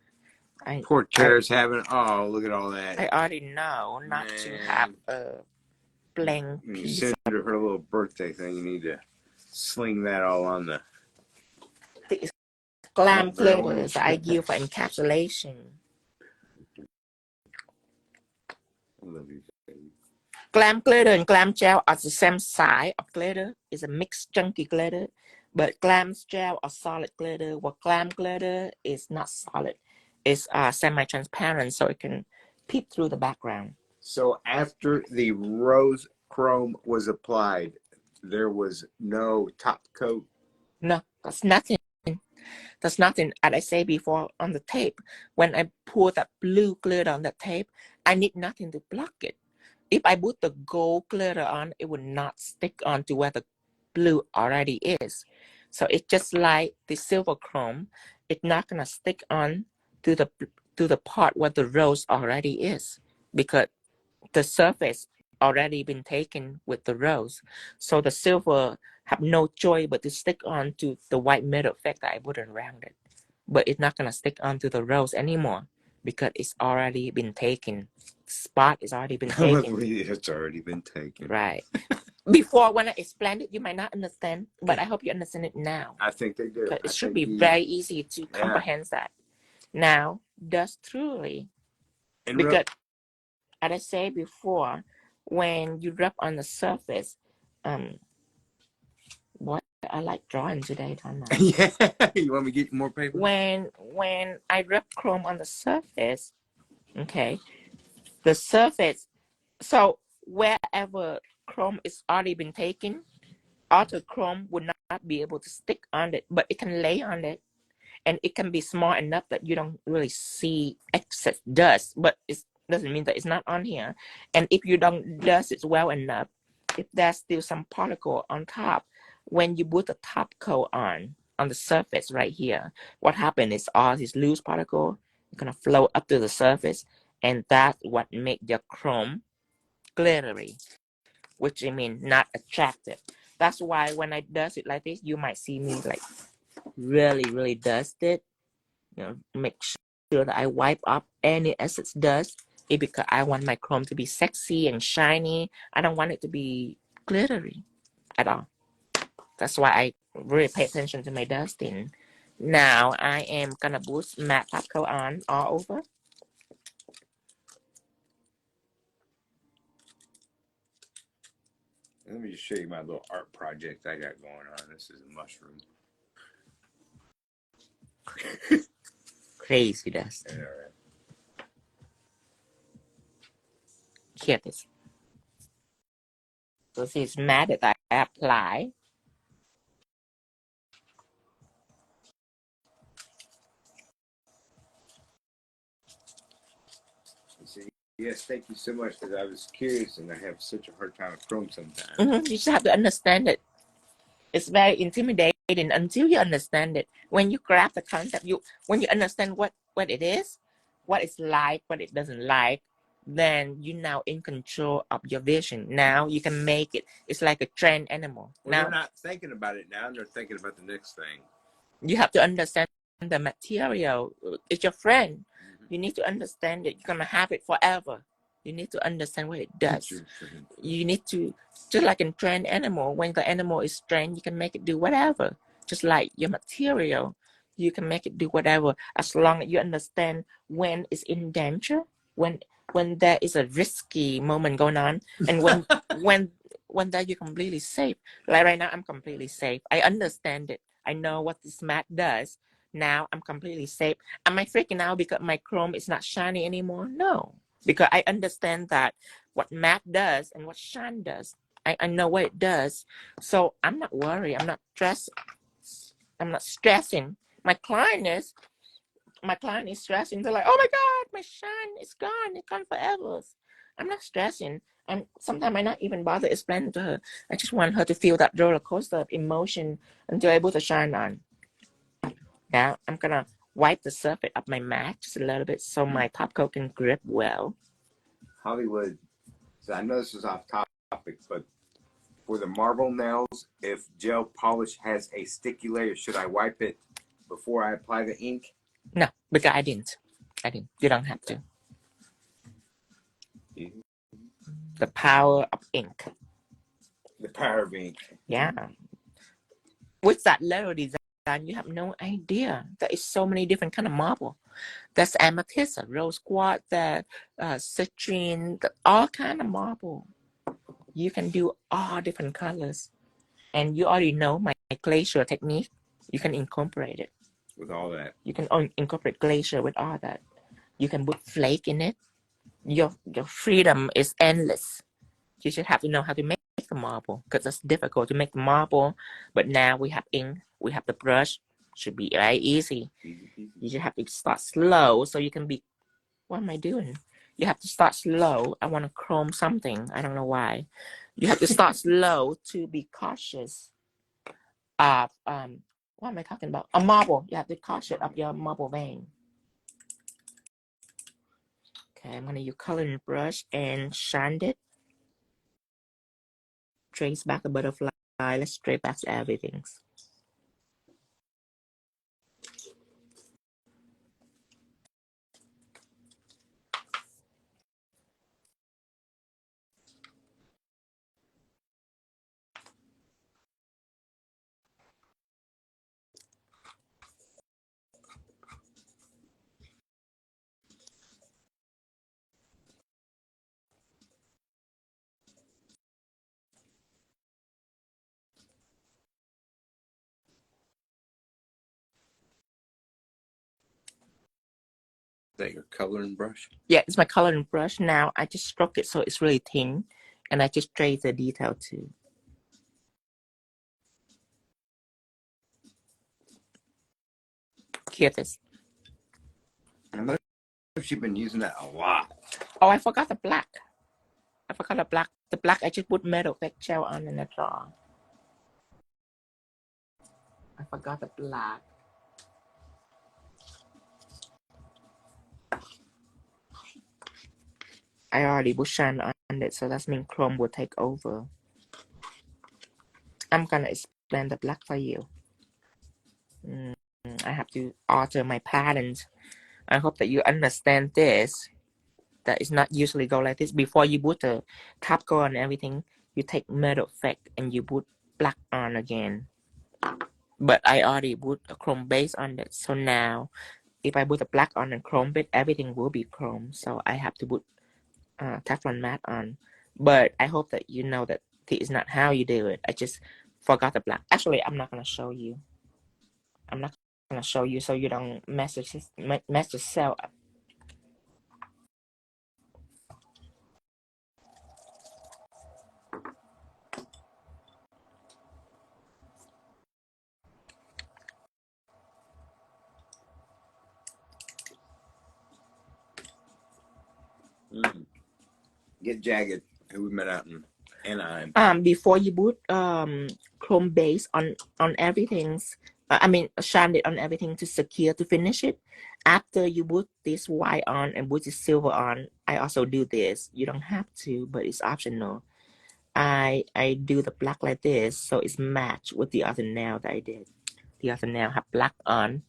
Poor Tara's having. Oh, look at all that. I already know not to have a blank you piece. Send her little birthday thing. You need to sling that all on the. These glam glitters I use for encapsulation. I love you. Glam glitter and glam gel are the same size of glitter. It's a mixed chunky glitter. But glam gel or solid glitter, well, glam glitter is not solid. It's semi-transparent, so it can peep through the background. So after the rose chrome was applied, there was no top coat? No, that's nothing. That's nothing. As I said before on the tape, when I pour that blue glitter on the tape, I need nothing to block it. If I put the gold glitter on, it would not stick on to where the blue already is. So it's just like the silver chrome. It's not gonna stick on to the part where the rose already is because the surface already been taken with the rose. So the silver have no choice but to stick on to the white metal effect that I put around it. But it's not gonna stick onto the rose anymore because it's already been taken. Spot is already been taken. It's already been taken. Right. Before, when I explained it, you might not understand, but I hope you understand it now. I think they do. It should be very easy to comprehend that. Now, does truly, because as I said before, when you rub on the surface, what I like drawing today, Tana. Yeah, you want me to get more paper? When I rub chrome on the surface, okay, the surface, so wherever chrome is already been taken, auto chrome would not be able to stick on it, but it can lay on it, and it can be small enough that you don't really see excess dust, but it doesn't mean that it's not on here. And if you don't dust it well enough, if there's still some particle on top, when you put the top coat on the surface right here, what happens is all this loose particle gonna float up to the surface, and that's what make your chrome glittery, which I mean not attractive. That's why when I dust it like this, you might see me like really dust it. You know, make sure that I wipe up any excess dust. Because I want my chrome to be sexy and shiny. I don't want it to be glittery at all. That's why I really pay attention to my dusting. Now I am gonna boost matte top coat on all over. Let me just show you my little art project I got going on. This is a mushroom. Crazy dust. Yeah, right. Here it is. So this is matte that I apply. Yes, thank you so much, because I was curious and I have such a hard time with chrome sometimes. You just have to understand it. It's very intimidating until you understand it. When you grab the concept, when you understand what it is, what it's like, what it doesn't like, then you're now in control of your vision. Now you can make it. It's like a trained animal. Well, now they're not thinking about it now. They're thinking about the next thing. you have to understand the material. It's your friend. You need to understand it. You're gonna have it forever. You need to understand what it does. You need to, just like in trained animal, when the animal is trained, you can make it do whatever. Just like your material, you can make it do whatever as long as you understand when it's in danger, when there is a risky moment going on, and when that you're completely safe. Like right now, I'm completely safe. I understand it. I know what this mat does. Now I'm completely safe. Am I freaking out because my chrome is not shiny anymore? No, because I understand that what matte does and what shine does. I know what it does. So I'm not worried. I'm not stressed. I'm not stressing. My client is stressing. They're like, oh my God, my shine is gone. It's gone forever. I'm not stressing. And sometimes I not even bother explaining to her. I just want her to feel that roller coaster of emotion until I put the shine on. Now I'm gonna wipe the surface of my mat just a little bit so my top coat can grip well. Hollywood, so I know this is off topic, but for the marble nails, if gel polish has a sticky layer, should I wipe it before I apply the ink? No, because I didn't. You don't have to. The power of ink. The power of ink. Yeah. With that letter design, you have no idea. There is so many different kind of marble. There's amethyst, rose quartz, citrine, all kind of marble. You can do all different colors. And you already know my glacier technique. You can incorporate it. With all that. You can incorporate glacier with all that. You can put flake in it. Your freedom is endless. You just have to know how to make the marble, because it's difficult to make the marble. But now we have ink, we have the brush. Should be very easy. You just have to start slow so you can be. What am I doing? You have to start slow. I want to chrome something. I don't know why. You have to start slow to be cautious of what am I talking about? A marble. You have to be cautious of your marble vein. Okay, I'm gonna use coloring brush and shine it. Trace back the butterfly. Let's trace back everything. Is that your coloring brush? Yeah, it's my coloring brush. Now I just stroke it so it's really thin, and I just trace the detail too. Here it is. I know you've been using that a lot. Oh, I forgot the black. The black I just put metal texture on in the drawer. I forgot the black. I already put shine on it, so that means chrome will take over. I'm gonna explain the black for you. I have to alter my patterns. I hope that you understand this. That is not usually go like this. Before you put the top coat on everything, you take matte effect and you put black on again. But I already put a chrome base on it, so now if I put the black on and chrome bit, everything will be chrome. So I have to put Teflon Matte on. But I hope that you know that this is not how you do it. I just forgot the black. Actually, I'm not gonna show you. I'm not gonna show you so you don't mess yourself up. Get Jagged, who we met out in Anaheim. Before you put chrome base on everything, I mean shine it on everything to secure to finish it. After you put this white on and put the silver on, I also do this. You don't have to, but it's optional. I do the black like this, so it's matched with the other nail that I did. The other nail have black on,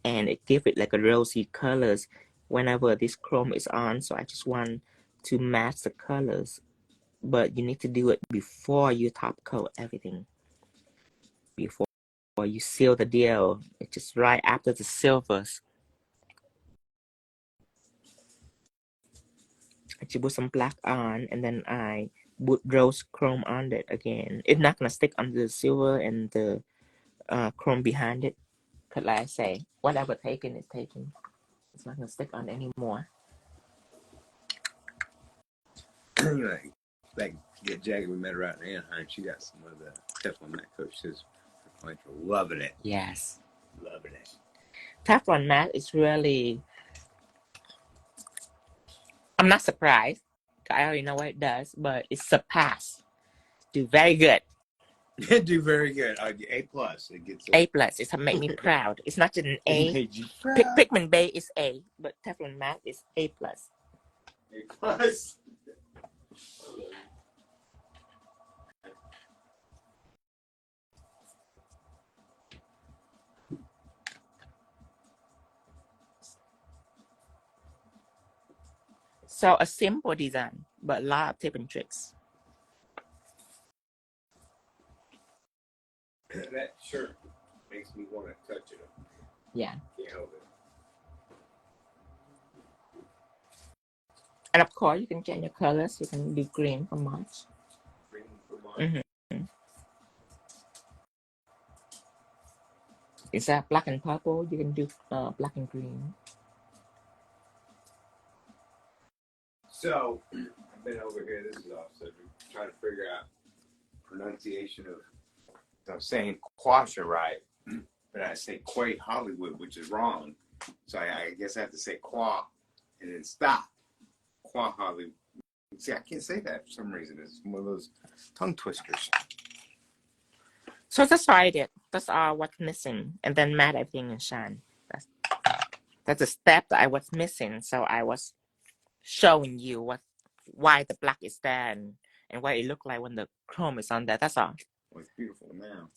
and it gives it like a rosy colors whenever this chrome is on. So I just want to match the colors. But you need to do it before you top coat everything. Before you seal the deal. It's just right after the silvers. I just put some black on, and then I put rose chrome on it again. It's not gonna stick on the silver and the chrome behind it. Cause like I say, whatever taken is taken. It's not gonna stick on anymore. like Get Jagged, we met her out in Anaheim. She got some of the Teflon Matte coat. She says her clients are loving it. Yes. Loving it. Teflon Matte is really, I'm not surprised. I already know what it does, but it surpassed. Do very good. Do very good. A plus. It gets A plus. It's make me proud. It's not just an A. It made you proud. Pigment Base is A, but Teflon Matte is A plus. A plus. So a simple design, but a lot of tips and tricks. That shirt makes me want to touch it. Yeah. Can't help it. And of course, you can change your colors. You can do green for March. Green for March. Is that black and purple? You can do black and green. So, I've been over here. This is off subject. Trying to figure out pronunciation of. I'm saying Quasha right, but I say Quay Hollywood, which is wrong. So I guess I have to say Qua and then stop. Qua Hollywood. See, I can't say that for some reason. It's one of those tongue twisters. So that's what I did. That's all what's missing. And then matte everything and shine. That's a step that I was missing. So I was showing you why the black is there and what it looked like when the chrome is on there. That's all. Well, it's beautiful now.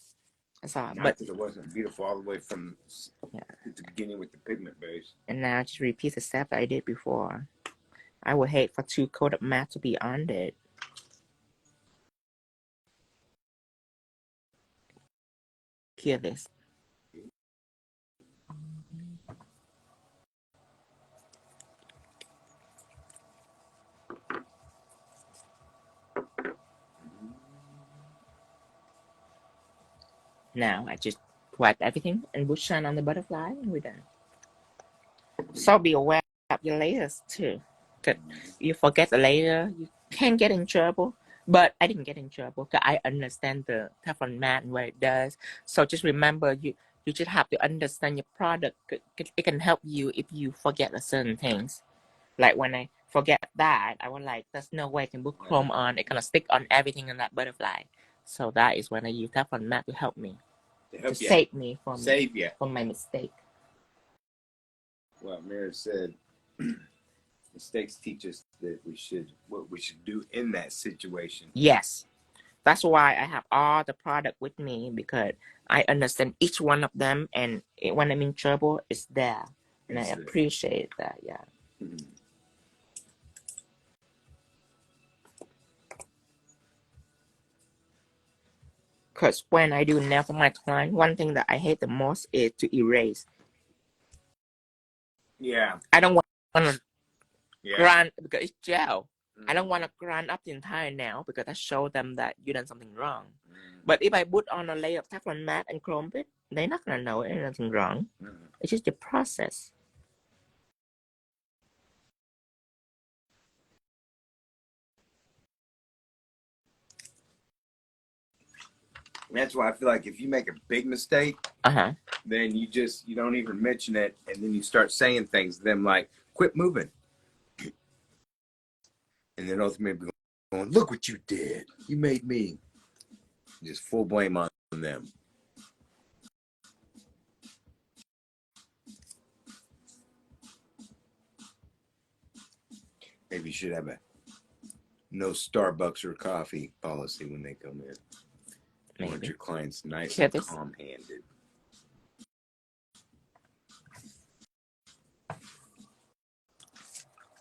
That's all. Not But that it wasn't beautiful all the way from the beginning with the pigment base. And now just repeat the step that I did before. I would hate for 2 coat of matte to be on it. Hear this. Now I just wipe everything and put shine on the butterfly and we're done. So be aware of your layers too. Cause you forget the layer, you can get in trouble. But I didn't get in trouble because I understand the Teflon Matte and what it does. So just remember, you just have to understand your product. It can help you if you forget certain things. Like when I forget that, I was like, there's no way I can put chrome on. It's gonna stick on everything in that butterfly. So that is when I use Teflon Matte to help me. To save me from my mistake. Well, Mary said Mistakes teach us that what we should do in that situation. Yes. That's why I have all the product with me, because I understand each one of them, and when I'm in trouble, it's there. And I appreciate that, yeah. Because when I do nail for my client, one thing that I hate the most is to erase. Yeah. I don't want to grind, because it's gel. I don't want to grind up the entire nail, because I show them that you done something wrong. But if I put on a layer of Teflon Matte and chrome it, they're not going to know anything wrong. It's just the process. That's why I feel like if you make a big mistake, then you don't even mention it, and then you start saying things to them like, quit moving. And then ultimately going, look what you did. You made me. Just full blame on them. Maybe you should have a no Starbucks or coffee policy when they come in. You want your clients nice and calm-handed.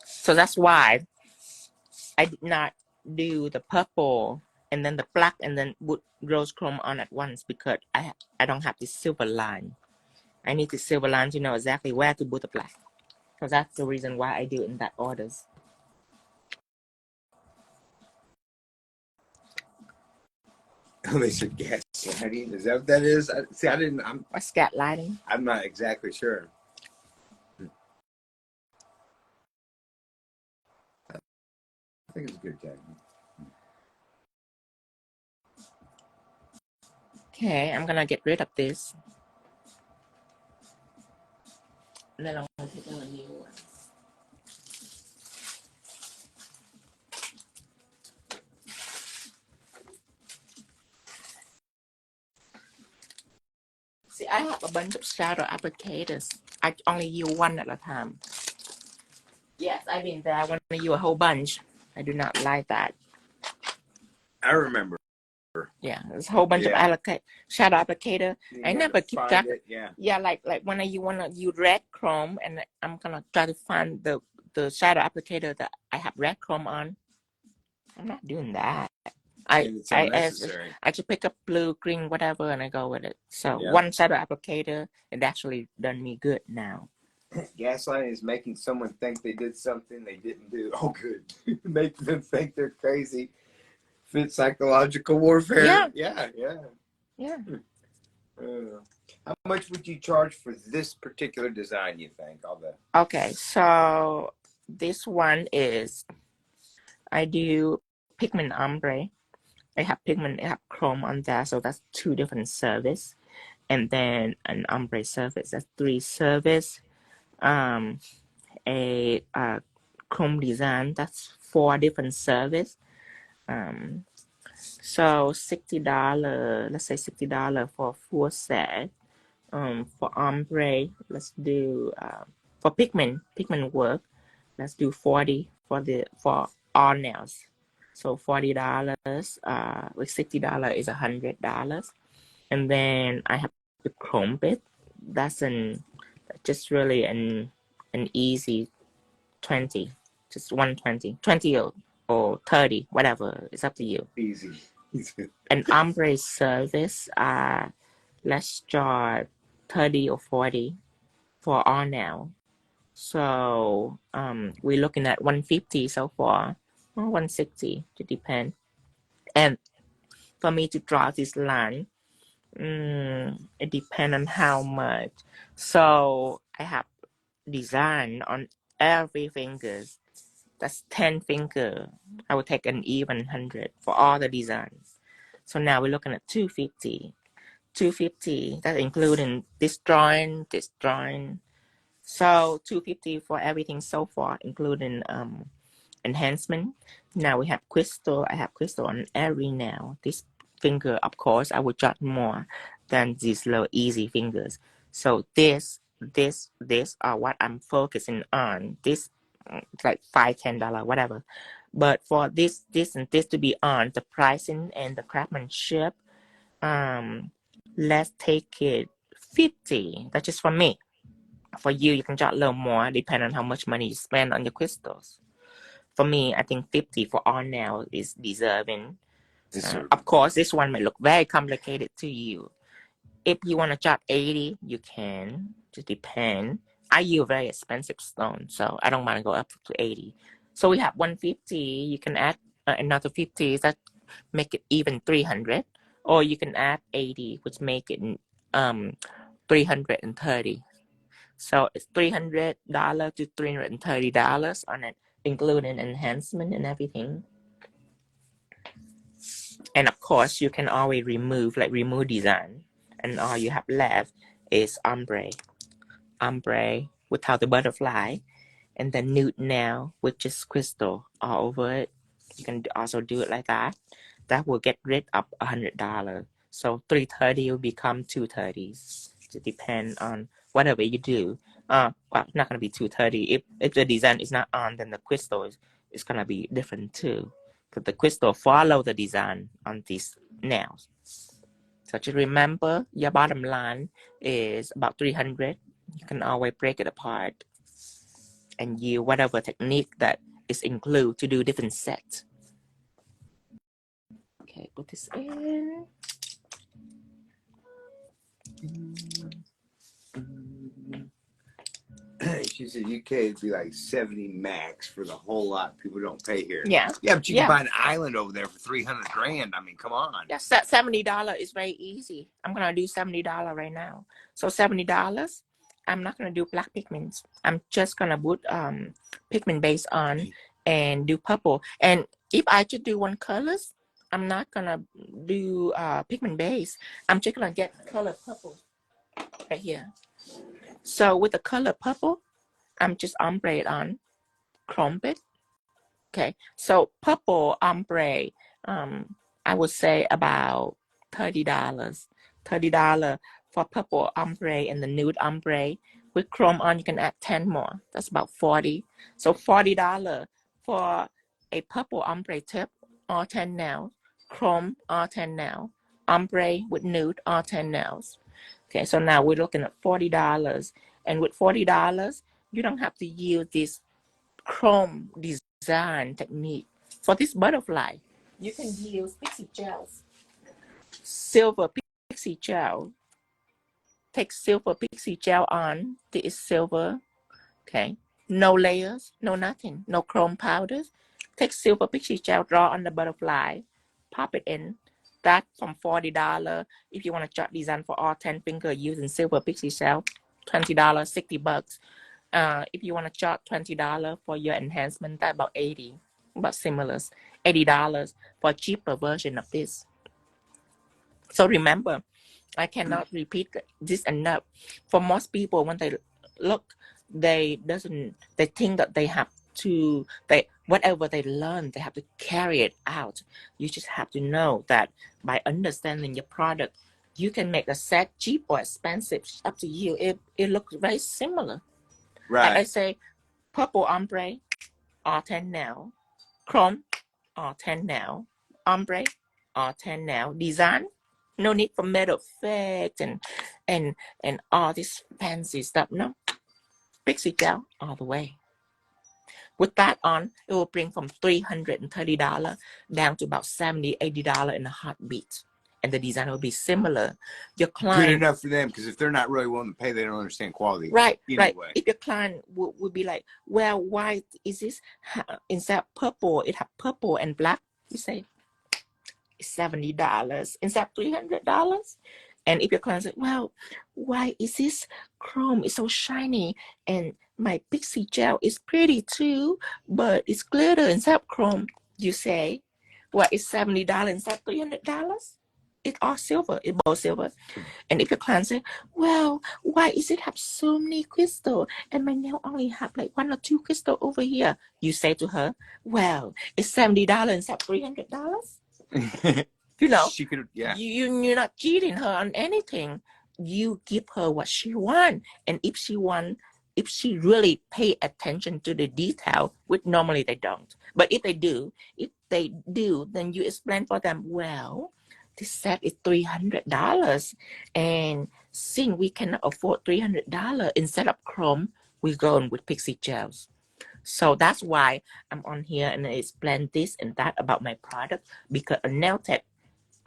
So that's why I did not do the purple and then the black and then put rose chrome on at once, because I don't have this silver line. I need the silver line to know exactly where to put the black. So that's the reason why I do it in that orders. Oh, they said gaslighting. Is that what that is? See, I didn't. What's gaslighting? I'm not exactly sure. I think it's a good technique. Okay, I'm gonna get rid of this. And then I'm gonna take a new one. See, I have a bunch of shadow applicators. I only use one at a time. Yes, I've been there when I use a whole bunch. I do not like that. I remember. Yeah, there's a whole bunch of shadow applicator. I never keep track. Yeah, like when you wanna use red chrome, and I'm gonna try to find the shadow applicator that I have red chrome on. I'm not doing that. I just pick up blue, green, whatever, and I go with it. So one shadow applicator, it actually done me good now. Gaslighting is making someone think they did something they didn't do. Oh, good. Making them think they're crazy. Fit psychological warfare. Yeah. How much would you charge for this particular design, you think? Okay, so this one is, I do Pigment Ombré. I have chrome on there, so that's 2 different service. And then an ombre service, that's 3 service. A chrome design, that's 4 different service. So $60, let's say $60 for a full set. For ombre, let's do for pigment work, let's do 40 for all nails. So $40 with $60 is $100. And then I have the chrome bit. That's just really an easy 20, just 120, 20 or 30, whatever. It's up to you. Easy. An ombre service, let's charge 30 or 40 for all now. So we're looking at 150 so far, or 160, to depend. And for me to draw this line, it depends on how much. So I have design on every fingers. That's 10 finger. I will take an even 100 for all the designs. So now we're looking at 250. 250, that's including this drawing. So 250 for everything so far, including enhancement. Now we have crystal. I have crystal on every nail. This finger, of course, I would charge more than these little easy fingers. So this are what I'm focusing on. This like $5-10, whatever. But for this and this to be on, the pricing and the craftsmanship, let's take it 50. That's just for me. For you, you can charge a little more, depending on how much money you spend on your crystals. For me, I think 50 for all nails is deserving. Of course, this one may look very complicated to you. If you want to charge 80, you can. Just depend. I use very expensive stone, so I don't want to go up to 80. So we have 150. You can add another 50. That make it even 300. Or you can add 80, which make it 330. So it's $300 to $330 on it, including enhancement and everything. And of course, you can always remove design. And all you have left is ombre without the butterfly, and then nude nail with just crystal all over it. You can also do it like that. That will get rid of $100. So $330 will become $230. It depends on whatever you do. Well, it's not gonna be $230. If the design is not on, then the crystal is gonna be different too. Because the crystal follow the design on these nails. So just remember, your bottom line is about 300. You can always break it apart and use whatever technique that is included to do different sets. Okay, put this in. She said UK would be like 70 max for the whole lot. People don't pay here. Yeah. Yeah, but you can buy an island over there for 300 grand. I mean, come on. Yeah, $70 is very easy. I'm gonna do $70 right now. So $70. I'm not gonna do black pigments. I'm just gonna put pigment base on and do purple. And if I just do one colors, I'm not gonna do pigment base. I'm just gonna get color purple right here. So with the color purple, I'm just ombre it on, chrome it. Okay, so purple ombre, I would say about $30. $30 for purple ombre and the nude ombre. With chrome on, you can add 10 more. That's about 40. So $40 for a purple ombre tip, all 10 nails. Chrome, all 10 nails. Ombre with nude, all 10 nails. Okay, so now we're looking at $40. And with $40, you don't have to use this chrome design technique. For this butterfly, you can use pixie gels. Silver pixie gel. Take silver pixie gel on. This is silver. Okay. No layers, no nothing, no chrome powders. Take silver pixie gel, draw on the butterfly, pop it in. That from $40. If you want to chart design for all 10 fingers using silver pixie gel, $20, $60. If you want to charge $20 for your enhancement, that's about 80, about similar, $80 for a cheaper version of this. So remember, I cannot repeat this enough. For most people, when they look, they think that they have to, whatever they learn, they have to carry it out. You just have to know that by understanding your product, you can make a set cheap or expensive. It's up to you. It looks very similar. Right. I say purple ombre, all 10 now. Chrome, all 10 now. Ombre, all 10 now. Design, no need for metal effect and all this fancy stuff. No, pixie gel all the way. With that on, it will bring from $330 down to about $70, $80 in a heartbeat. And the design will be similar. Your client, good enough for them, because if they're not really willing to pay, they don't understand quality. Right, anyway. right. If your client would be like, well, why is this instead of purple, it have purple and black? You say it's $70 instead of $300. And if your client says, well, why is this chrome is so shiny and my pixie gel is pretty too, but it's glitter instead of chrome? You say, well, it's $70 instead of $300. It's all silver. It's both silver. And if your client say, well, why is it have so many crystal and my nail only have like 1 or 2 crystal over here? You say to her, well, it's $70 instead of $300. You know, she could, yeah. You're not cheating her on anything. You give her what she wants. And if she wants if she really pay attention to the detail, which normally they don't. But if they do, then you explain for them, well, this set is $300. And since we cannot afford $300, instead of chrome, we're going with pixie gels. So that's why I'm on here and I explain this and that about my product, because a nail tech,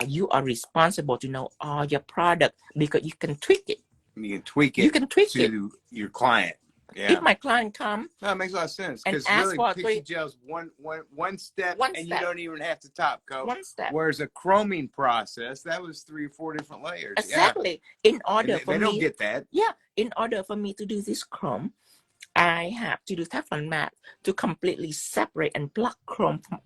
you are responsible to know all your product, because you can tweak it. You can tweak it. You can tweak to your client. Yeah. If my client come, no, it makes a lot of sense, and because ask really for pixie gel's one step, One and step. you don't even have to top coat. One step. Whereas a chroming process, that was 3 or 4 different layers. Exactly. Yeah. In order for they me, don't get that. Yeah. In order for me to do this chrome, I have to do Teflon Matte to completely separate and block chrome from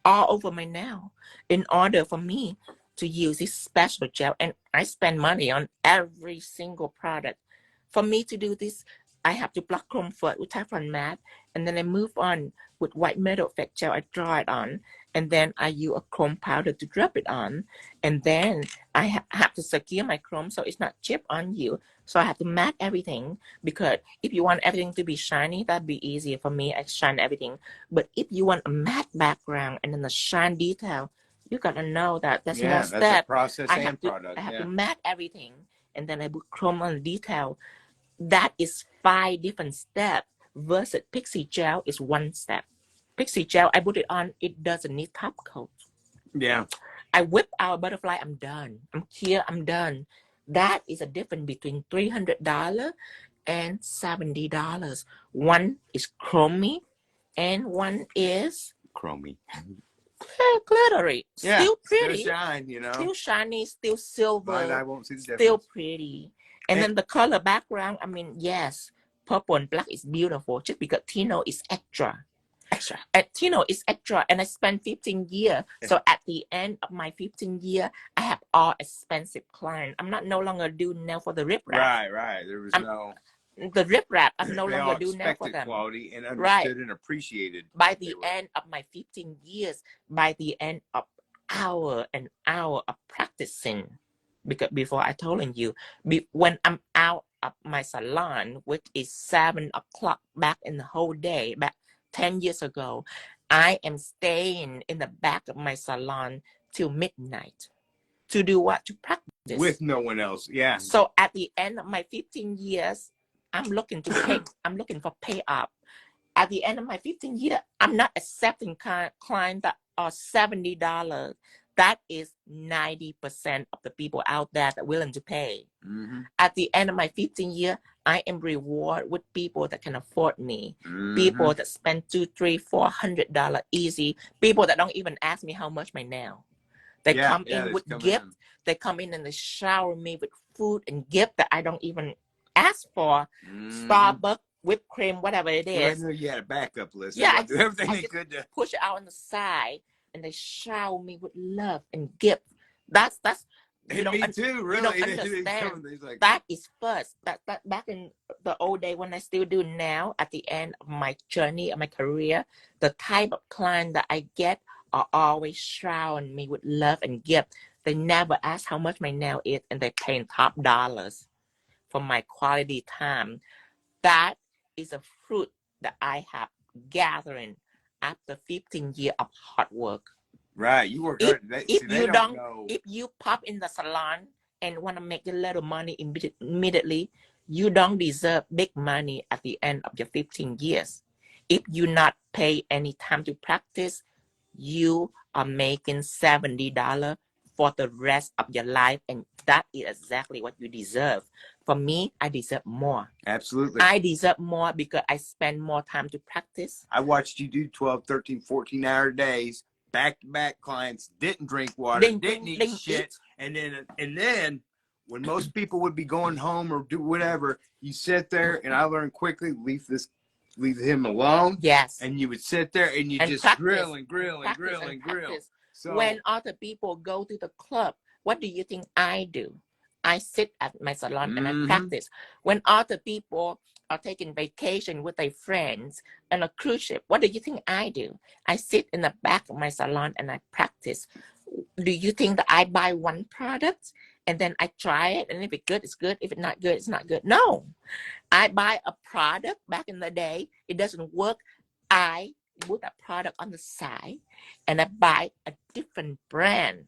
all over my nail. In order for me to use this special gel, and I spend money on every single product. For me to do this, I have to block chrome first with Teflon Matte, and then I move on with white metal effect gel. I draw it on, and then I use a chrome powder to drop it on, and then I have to secure my chrome so it's not chip on you. So I have to matte everything, because if you want everything to be shiny, that'd be easier for me. I shine everything. But if you want a matte background and then a shine detail, you gotta know that there's more steps. That's a process I and product. I have to matte everything, and then I put chrome on the detail. That is 5 different steps versus pixie gel is 1 step. Pixie gel, I put it on, it doesn't need top coat. Yeah. I whip out a butterfly, I'm done. I'm here, I'm done. That is a difference between $300 and $70. One is chromey and one is Chromey. glittery. Yeah, Still pretty. Still shine, you know. Still shiny, still silver. Blind eye won't see the difference. Still pretty. And then the color background, I mean, yes, purple and black is beautiful just because 𝓑𝓾𝓽𝓮𝓻𝓯 is extra. And 𝓑𝓾𝓽 is extra, and I spent 15 years. So at the end of my 15 year, I have all expensive clients. I'm not no longer doing nail for the rip wrap. Right. There was the rip wrap. I'm no they longer all doing nail for them. quality and understood and appreciated. By the end of my 15 years, by the end of hour and hour of practicing, because before I told you, when I'm out of my salon, which is 7 o'clock back in the whole day, back 10 years ago, I am staying in the back of my salon till midnight. To do what? To practice. With no one else, yeah. So at the end of my 15 years, I'm looking for payoff. At the end of my 15 years, I'm not accepting clients that are $70. That is 90% of the people out there that are willing to pay. Mm-hmm. At the end of my 15 years, I am rewarded with people that can afford me. Mm-hmm. People that spend $200, $300, $400 easy. People that don't even ask me how much my nail. They come in with gifts. They come in and they shower me with food and gift that I don't even ask for. Mm-hmm. Starbucks, whipped cream, whatever it is. Well, I know you had a backup list. Yeah, do everything they could to push it out on the side, and they shower me with love and gift. That's me too. Really, you don't understand. That is first. That back in the old day when I still do now. At the end of my journey of my career, the type of client that I get are always showering me with love and gift. They never ask how much my nail is, and they paying top dollars for my quality time. That is a fruit that I have gathering after 15 years of hard work. Right, you work hard. If you pop in the salon and want to make a little money immediately, you don't deserve big money at the end of your 15 years. If you not pay any time to practice, you are making $70 for the rest of your life, and that is exactly what you deserve. For me, I deserve more. Absolutely. I deserve more because I spend more time to practice. I watched you do 12, 13, 14-hour days, back-to-back clients, didn't drink water, didn't eat shit. And then when most people would be going home or do whatever, you sit there, and I learned quickly, leave him alone. Yes. And you would sit there and you just practice, grill and grill. So when other people go to the club, what do you think I do? I sit at my salon and I practice. When other people are taking vacation with their friends on a cruise ship, what do you think I do? I sit in the back of my salon and I practice. Do you think that I buy one product and then I try it, and if it's good, it's good. If it's not good, it's not good. No, I buy a product back in the day. It doesn't work. I put a product on the side, and I buy a different brand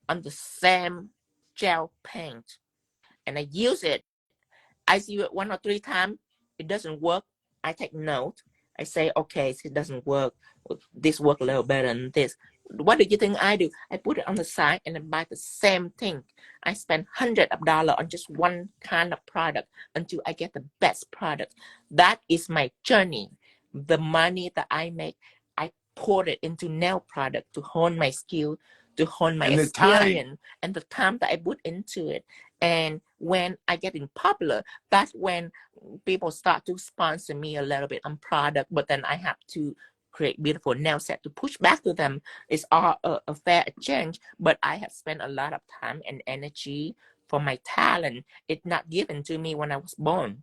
on the same gel paint, and I use it. I see it 1 or 3 times. It doesn't work. I take note. I say, okay, it doesn't work. This work a little better than this. What do you think I do? I put it on the side and I buy the same thing. I spend $100s on just one kind of product until I get the best product. That is my journey. The money that I make, I pour it into nail product to hone my skill, to hone my experience, and the time that I put into it. And when I get in popular, that's when people start to sponsor me a little bit on product, but then I have to create beautiful nail set to push back to them. It's all a fair exchange, but I have spent a lot of time and energy for my talent. It's not given to me when I was born.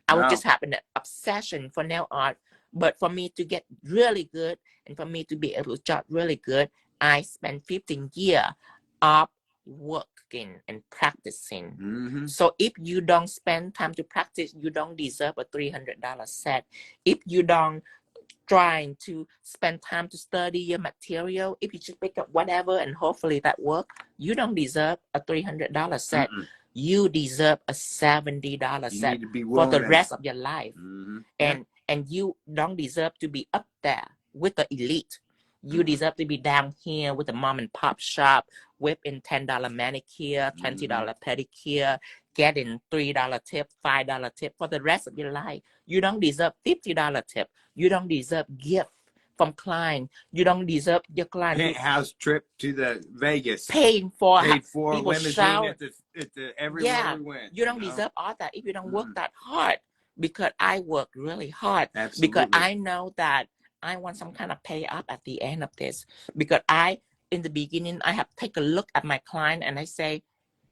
I was just having an obsession for nail art, but for me to get really good and for me to be able to judge really good, I spent 15 years of working and practicing. So if you don't spend time to practice, you don't deserve a $300 set. If you don't trying to spend time to study your material, if you just pick up whatever and hopefully that works, you don't deserve a $300 set. You deserve a $70 set for the rest of your life. And you don't deserve to be up there with the elite. You deserve to be down here with a mom and pop shop, whipping $10 manicure, $20 pedicure, getting $3 tip, $5 tip for the rest of your life. You don't deserve $50 tip. You don't deserve gift from client. You don't deserve your client penthouse trip to the Vegas, paid for people shower at the everywhere we went. You don't deserve all that if you don't work that hard. Because I work really hard. Because I know that I want some kind of pay up at the end of this. Because in the beginning, I have take a look at my client and I say,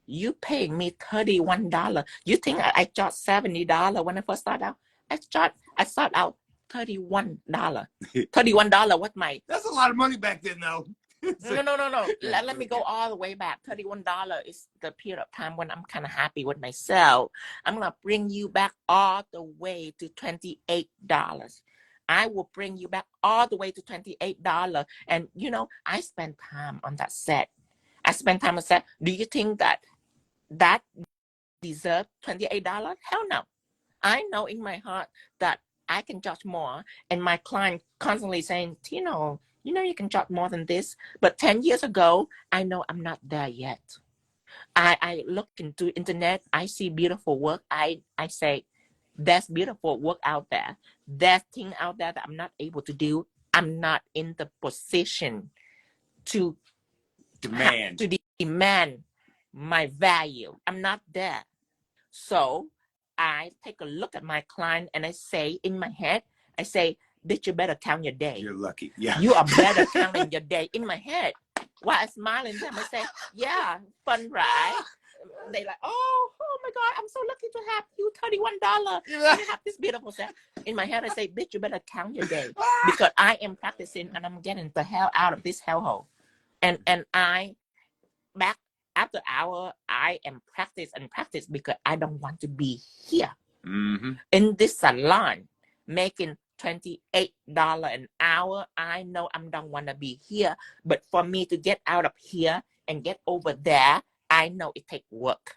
you paying me $31. You think I charge $70 when I first start out? I start out $31. $31 what my... That's a lot of money back then, though. No. Let me go all the way back. $31 is the period of time when I'm kind of happy with myself. I'm going to bring you back all the way to $28. I will bring you back all the way to $28. And, I spend time on that set. I spend time on set. Do you think that deserves $28? Hell no. I know in my heart that I can charge more. And my client constantly saying, Tino, you can charge more than this. But 10 years ago, I know I'm not there yet. I look into internet. I see beautiful work. I say, there's beautiful work out there. There's things out there that I'm not able to do. I'm not in the position to demand my value. I'm not there. So I take a look at my client and I say in my head, I say, bitch, you better count your day. You're lucky. Yeah. You are better counting your day. In my head, while I smile at them, I say, yeah, fun, right? They like, oh my God, I'm so lucky to have you $31. You have this beautiful set. In my head, I say, bitch, you better count your day. Because I am practicing and I'm getting the hell out of this hellhole. And I, back after hour, I am practice because I don't want to be here in this salon making $28 an hour. I know I don't want to be here, but for me to get out of here and get over there, I know it takes work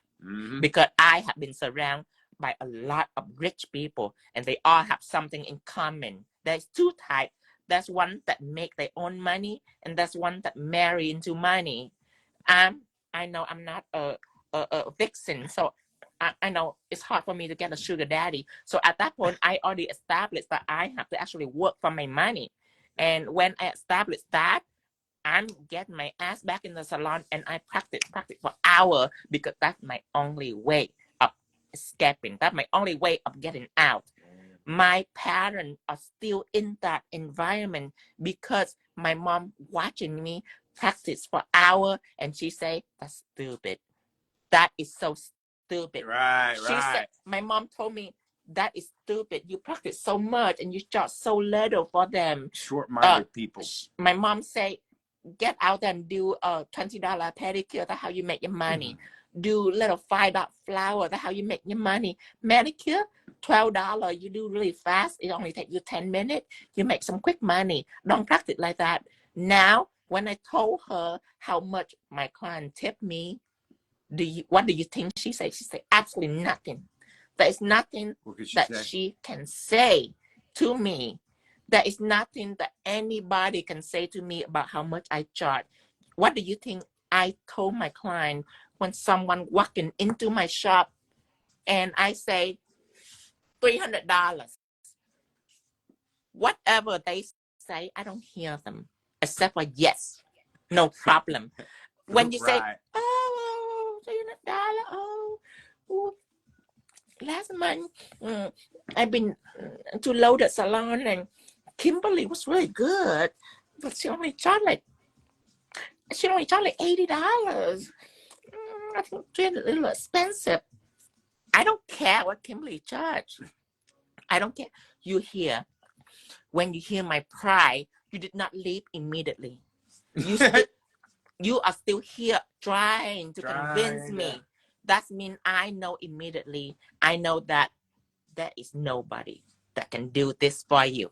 because I have been surrounded by a lot of rich people and they all have something in common. There's two types. There's one that make their own money and there's one that marry into money. I know I'm not a vixen, so I know it's hard for me to get a sugar daddy. So at that point, I already established that I have to actually work for my money. And when I established that, I'm getting my ass back in the salon and I practice for hours because that's my only way of escaping. That's my only way of getting out. My parents are still in that environment because my mom watching me practice for hours and she say, that's stupid. That is so stupid. Right. She said, my mom told me, that is stupid. You practice so much and you charge so little for them. Short-minded people. My mom say, get out and do a $20 pedicure. That's how you make your money. do little $5 flower. That's how you make your money. Manicure, $12. You do really fast. It only takes you 10 minutes. You make some quick money. Don't practice like that. Now, when I told her how much my client tipped me, what do you think she said? She said, absolutely nothing. There is nothing that she can say to me. There is nothing that anybody can say to me about how much I charge. What do you think I told my client when someone walking into my shop and I say $300? Whatever they say, I don't hear them except for yes, no problem. When you say, oh, $300, oh, last month I've been to Loaded Salon and Kimberly was really good, but she only charged like $80. I think it's a little expensive. I don't care what Kimberly charged. I don't care. When you hear my pride, you did not leave immediately. You are still here trying to convince me. That means I know immediately. I know that there is nobody that can do this for you.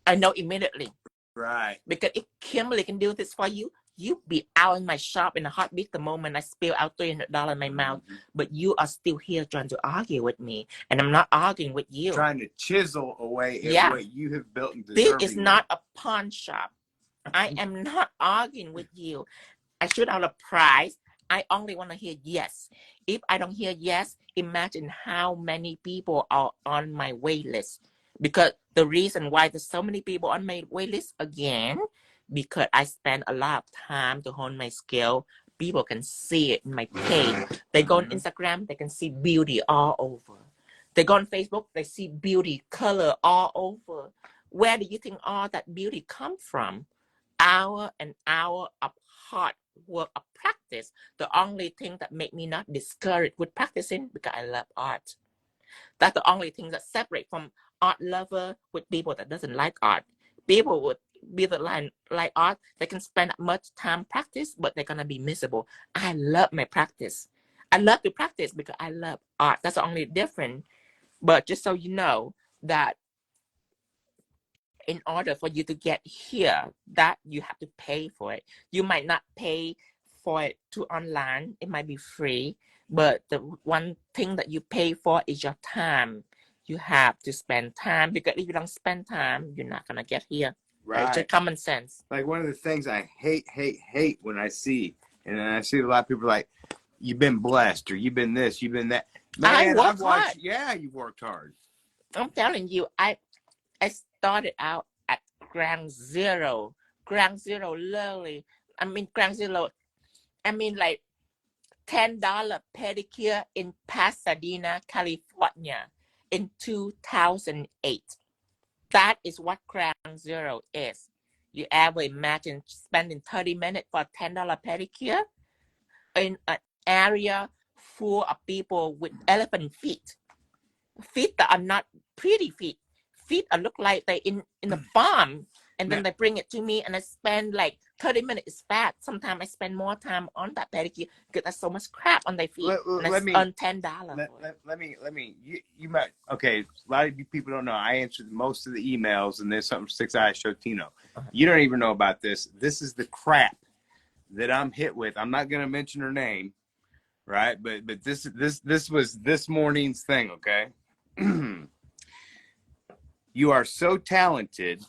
I know immediately. Right. Because if Kimberly can do this for you, you'd be out in my shop in a heartbeat the moment I spill out $300 in my mouth. But you are still here trying to argue with me. And I'm not arguing with you. Trying to chisel away at what you have built and deserving. This is not a pawn shop. I am not arguing with you. I shoot out a price. I only want to hear yes. If I don't hear yes, imagine how many people are on my wait list. Because the reason why there's so many people on my wait list, again, because I spend a lot of time to hone my skill. People can see it in my page. They go on Instagram, they can see beauty all over. They go on Facebook, they see beauty, color all over. Where do you think all that beauty come from? Hour and hour of hard work of practice. The only thing that make me not discouraged with practicing, because I love art. That's the only thing that separate from art lover with people that doesn't like art. People would be the like art, they can spend much time practice, but they're gonna be miserable. I love my practice. I love to practice because I love art. That's the only difference. But just so you know that in order for you to get here, that you have to pay for it. You might not pay for it to online. It might be free. But the one thing that you pay for is your time. You have to spend time, because if you don't spend time, you're not going to get here. Right. It's just common sense. Like one of the things I hate when I see, and I see a lot of people like, you've been blessed, or you've been this, you've been that. Man, I've watched hard. Yeah, you've worked hard. I'm telling you, I started out at ground zero. Ground zero, literally. Ground zero. Like $10 pedicure in Pasadena, California in 2008. That is what ground zero is. You ever imagine spending 30 minutes for a $10 pedicure in an area full of people with elephant feet? Feet that are not pretty feet. Feet that look like they're in the farm. And then they bring it to me, and I spend like 30 minutes fat. Sometimes I spend more time on that pedicure because there's so much crap on their feet. Let me earn $10. Let me. You might. Okay, a lot of you people don't know. I answered most of the emails, and there's something sticks out. I showed Tino. You don't even know about this. This is the crap that I'm hit with. I'm not going to mention her name, right? But this was this morning's thing. Okay. You are so talented.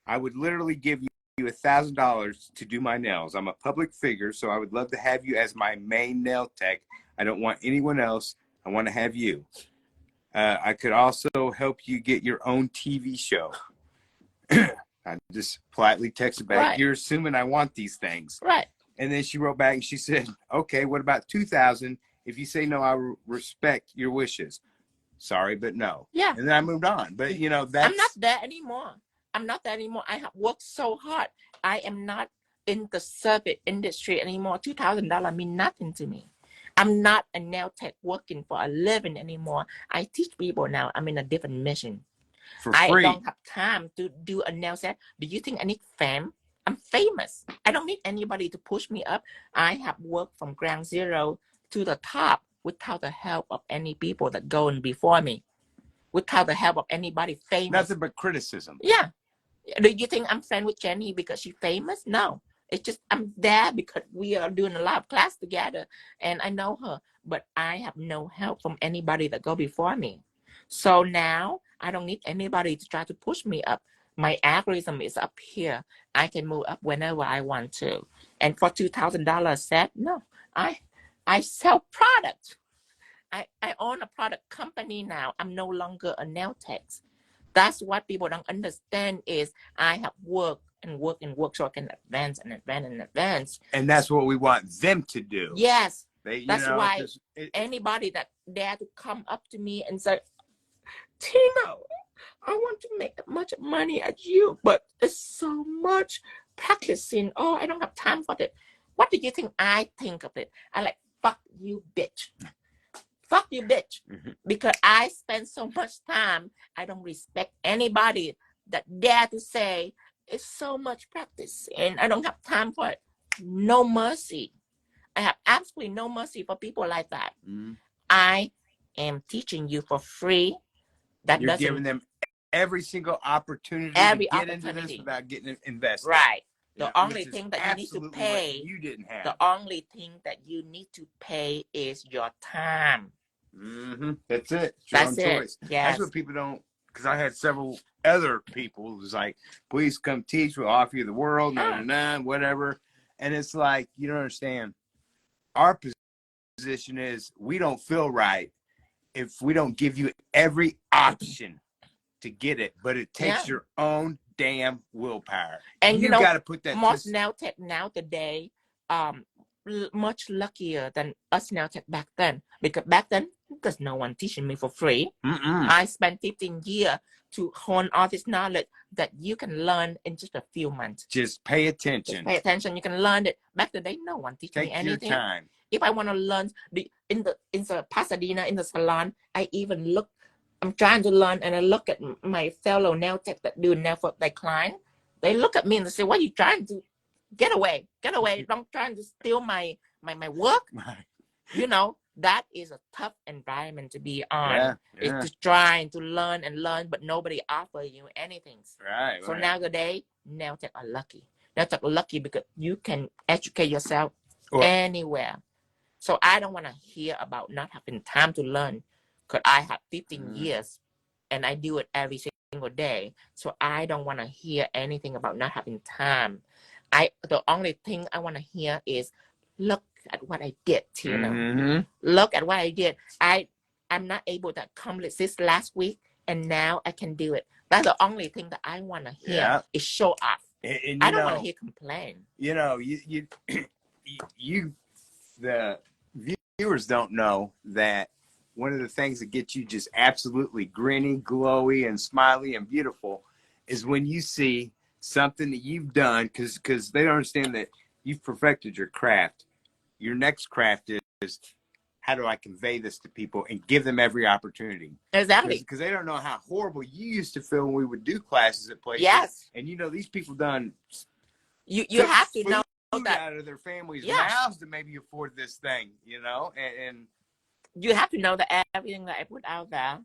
I would literally give you $1,000 to do my nails. I'm a public figure, so I would love to have you as my main nail tech. I don't want anyone else. I want to have you. I could also help you get your own TV show. I just politely texted back, right. You're assuming I want these things. Right. And then she wrote back and she said, okay, what about $2,000? If you say no, I respect your wishes. Sorry, but no. Yeah. And then I moved on. But, you know, that's... I'm not there anymore. I have worked so hard. I am not in the service industry anymore. $2,000 mean nothing to me. I'm not a nail tech working for a living anymore. I teach people now. I'm in a different mission. For free. I don't have time to do a nail set. Do you think I need fame? I'm famous. I don't need anybody to push me up. I have worked from ground zero to the top without the help of any people that going before me, without the help of anybody famous. Nothing but criticism. Yeah. Do you think I'm friends with Jenny because she's famous? No. It's just I'm there because we are doing a lot of class together and I know her, but I have no help from anybody that go before me. So now I don't need anybody to try to push me up. My algorithm is up here. I can move up whenever I want to. And for $2,000 set, no, I sell products. I own a product company now. I'm no longer a nail tech. That's what people don't understand is I have worked and worked and worked so I can advance and advance and advance. And that's what we want them to do. Yes. That's why anybody that dare to come up to me and say, Tina, I want to make as much money as you, but it's so much practicing. Oh, I don't have time for that. What do you think I think of it? I like, fuck you, bitch. Fuck you, bitch. Because I spend so much time, I don't respect anybody that dare to say, it's so much practice and I don't have time for it. No mercy. I have absolutely no mercy for people like that. I am teaching you for free. That You're giving them every single opportunity to get into this without getting invested. Right. The only thing that you need to pay, you didn't have. The only thing that you need to pay is your time. That's it. It's your own choice. Yes. That's what people don't, because I had several other people who was like, please come teach, we'll offer you the world, whatever. And it's like, you don't understand. Our position is we don't feel right if we don't give you every option to get it, but it takes your own damn willpower. And you got to put that. Most nail tech now today, much luckier than us nail tech back then, because back then there's no one teaching me for free. I spent 15 years to hone all this knowledge that you can learn in just a few months. Just pay attention. Just pay attention. You can learn it. Back then, no one teaching me anything. Take your time. If I want to learn in the Pasadena in the salon, I even look. I'm trying to learn, and I look at my fellow nail tech that do nail for their client. They look at me and they say, "What are you trying to get away? Get away! Don't try to steal my work." You know, that is a tough environment to be on. It's just trying to learn and learn, but nobody offer you anything. Right. So nowadays, nail tech are lucky. Nail tech are lucky because you can educate yourself anywhere. So I don't want to hear about not having time to learn, because I have 15 years and I do it every single day. So I don't want to hear anything about not having time. The only thing I want to hear is, look at what I did, Tina. Look at what I did. I'm not able to accomplish this last week, and now I can do it. That's the only thing that I want to hear is show off. And I don't want to hear complain. You know, the viewers don't know that one of the things that gets you just absolutely grinny, glowy, and smiley and beautiful is when you see something that you've done, because they don't understand that you've perfected your craft. Your next craft is, how do I convey this to people and give them every opportunity? Exactly. Because they don't know how horrible you used to feel when we would do classes at places. Yes. And you know, these people done. You have to know that out of their families' mouths to maybe afford this thing, you know, and you have to know that everything that I put out there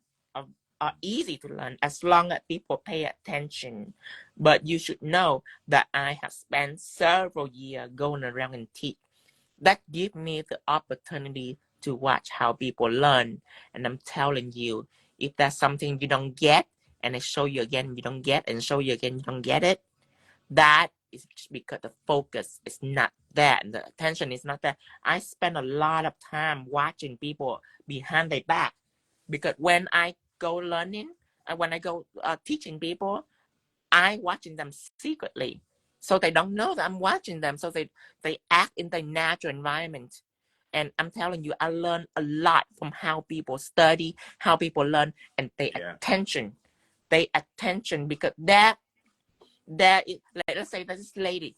are easy to learn as long as people pay attention. But you should know that I have spent several years going around and teach. That gives me the opportunity to watch how people learn. And I'm telling you, if that's something you don't get, and I show you again, you don't get, and show you again, you don't get it, that is just because the focus is not there and the attention is not there. I spend a lot of time watching people behind their back, because when I go learning and when I go teaching people, I watching them secretly, so they don't know that I'm watching them. So they act in their natural environment. And I'm telling you, I learn a lot from how people study, how people learn, and pay attention. Pay attention, because there is, let's say this lady,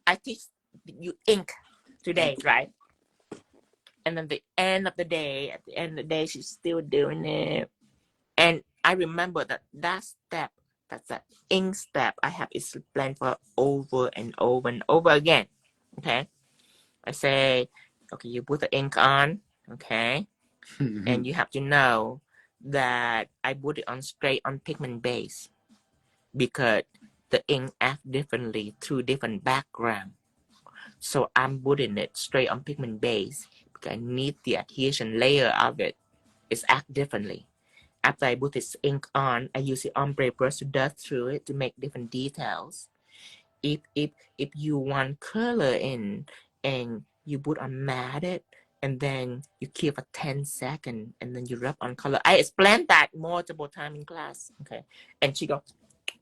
I teach you ink today, right? And then the end of the day, at the end of the day, she's still doing it. And I remember that step, that's that ink step, I have explained for over and over and over again. Okay? I say, Okay, you put the ink on, okay? And you have to know that I put it on straight on pigment base because the ink acts differently through different background. So I'm putting it straight on pigment base because I need the adhesion layer of it. It's act differently. After I put this ink on, I use the ombre brush to dust through it to make different details. If you want color in and you put on matte and then you keep for 10 seconds and then you rub on color. I explained that multiple times in class. Okay. And she goes,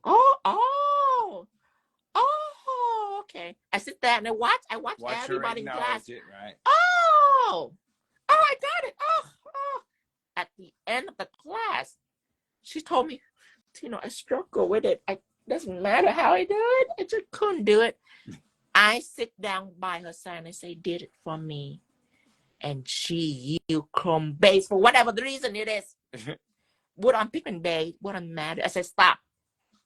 oh, okay. I sit there and I watch everybody in class. It, right? Oh, I got it. Oh. At the end of the class, she told me, I struggle with it. It doesn't matter how I do it. I just couldn't do it. I sit down by her side and I say, did it for me. And she used Chrome Base for whatever the reason it is. Put on Pigment Base, put on Matte. I said, stop.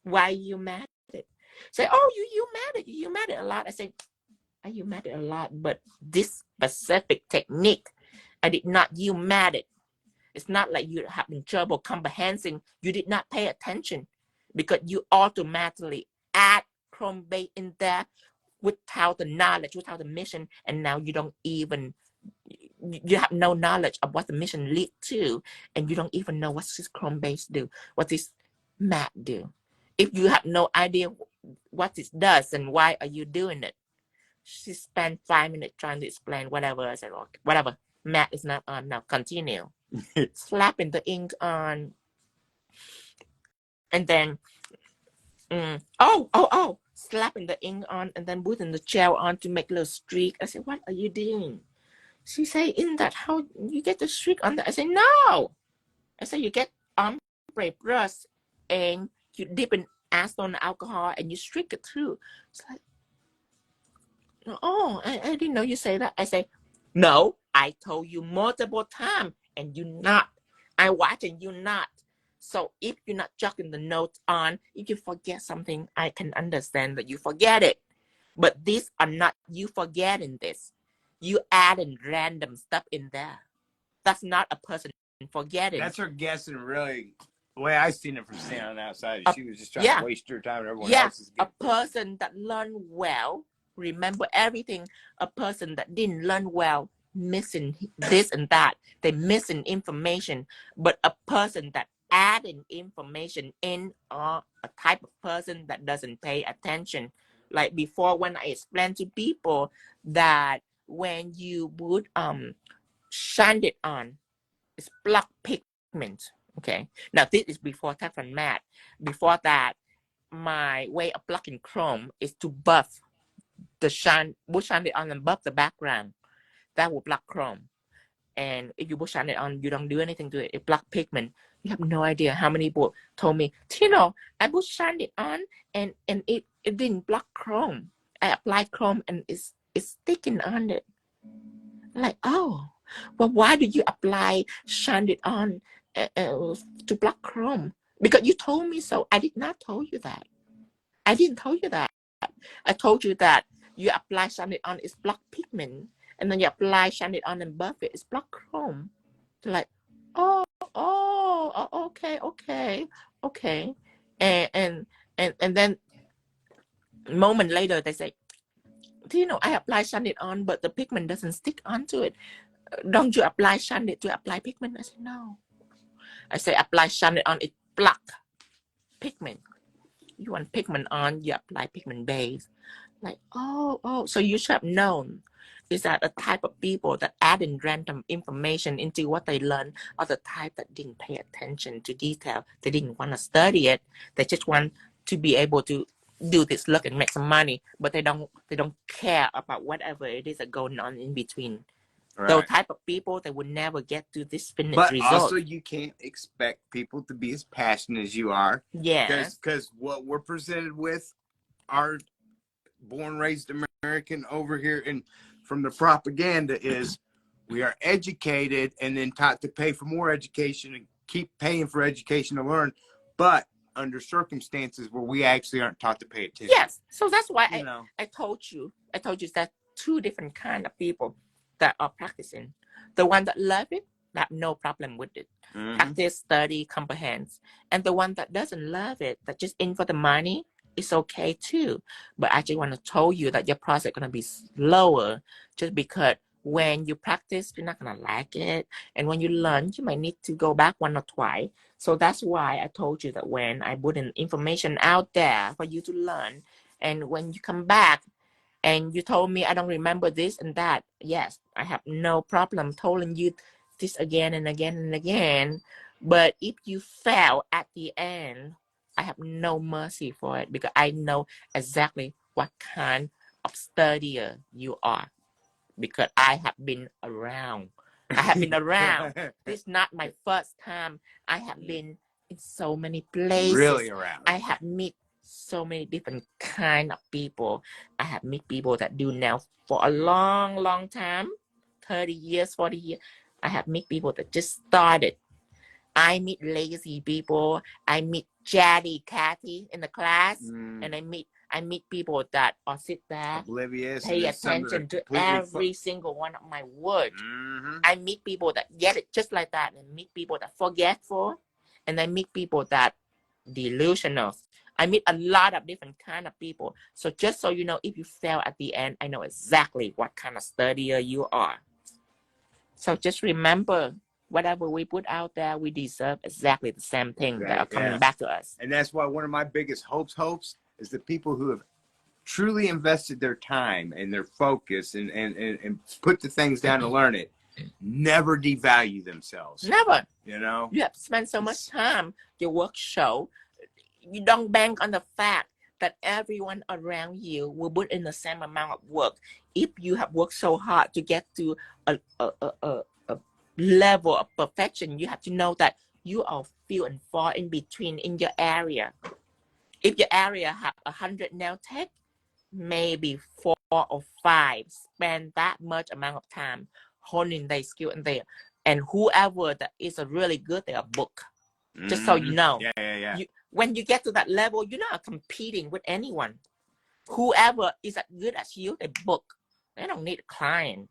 Why you mad at it? Say, oh, you mad at it. You mad at it a lot. I said, you mad at it a lot, but this specific technique, I did not you mad at it. It's not like you're having trouble comprehending. You did not pay attention because you automatically add Chrome Base in there without the knowledge, without the mission, and now you don't even, you have no knowledge of what the mission lead to, and you don't even know what this Chrome Base do, what this matte do. If you have no idea what this does and why are you doing it, she spent 5 minutes trying to explain whatever. I said, okay, whatever, matte is not on now, continue. Slapping the ink on, and then slapping the ink on and then putting the gel on to make a little streak. I said, what are you doing? She said, isn't that how you get the streak on that? I said, no. I said, you get ombre brush and you dip in acetone alcohol and you streak it through. It's like, oh, I didn't know you say that. I say, no, I told you multiple times and you not. I watching you not. So if you're not jotting the notes on, if you forget something, I can understand that you forget it. But these are not you forgetting this. You adding random stuff in there. That's not a person forgetting. That's her guessing, really. The way I seen it from standing on the outside, she was just trying to waste her time and everyone else is getting. A person that learned well, remember everything. A person that didn't learn well, missing this and that. They missing information. But a person that adding information in a type of person that doesn't pay attention. Like before, when I explained to people that when you would shine it on, it's block pigment. Okay. Now this is before Teflon Matte. Before that, my way of blocking chrome is to buff the shine it on and buff the background. That will block chrome. And if you shine it on, you don't do anything to it. It block pigment. You have no idea how many people told me, I shine it on and it didn't block chrome. I applied chrome and it's sticking on it. Like, oh, well, why did you shine it on to block chrome? Because you told me so. I did not tell you that. I didn't tell you that. I told you that you apply shine it on, it's block pigment. And then you apply shine it on and buff it, it's block chrome. They're like, okay. And then a moment later they say, I apply shine it on, but the pigment doesn't stick onto it. Don't you apply shine it to apply pigment? I said, no. I say apply shine it on, it block pigment. You want pigment on, you apply pigment base. Like, so you should have known. Is that a type of people that add in random information into what they learn, or the type that didn't pay attention to detail? They didn't want to study it. They just want to be able to do this look and make some money, but they don't care about whatever it is that going on in between. Right. Those type of people, they would never get to this finished result. But also, you can't expect people to be as passionate as you are. Yeah. Because what we're presented with are born, raised American over here, and from the propaganda is we are educated and then taught to pay for more education and keep paying for education to learn, but under circumstances where we actually aren't taught to pay attention. Yes. So that's why I told you that two different kind of people. that are practicing. The one that love it, have no problem with it. Practice, study, comprehend. And the one that doesn't love it, that just in for the money, it's okay too. But I just want to tell you that your process going to be slower just because when you practice, you're not going to like it. And when you learn, you might need to go back one or twice. So that's why I told you that when I put in information out there for you to learn, and when you come back and you told me I don't remember this and that, yes, I have no problem telling you this again and again and again. But if you fail at the end, I have no mercy for it because I know exactly what kind of studier you are because I have been around. I have been around. This is not my first time. I have been in so many places. Really around. I have met so many different kind of people. I have met people that do nails for a long, long time, 30 years, 40 years. I have met people that just started. I meet lazy people. I meet chatty Cathy in the class, and I meet people that are sit there, oblivious, pay attention to every single one of my words. I meet people that get it just like that, and meet people that forgetful, and I meet people that delusional. I meet a lot of different kind of people. So just so you know, if you fail at the end, I know exactly what kind of studier you are. So just remember, whatever we put out there, we deserve exactly the same thing that are coming back to us. And that's why one of my biggest hopes is the people who have truly invested their time and their focus and put the things down to learn it, never devalue themselves. Never. You know? You have spent so much time, your work show. You don't bank on the fact that everyone around you will put in the same amount of work. If you have worked so hard to get to a level of perfection, you have to know that you are few and far in between in your area. If your area have 100 nail tech, maybe 4 or 5 spend that much amount of time honing their skill in there. And whoever that is a really good, they are book. Just so you know. When you get to that level, you're not competing with anyone. Whoever is as good as you, they book. They don't need a client.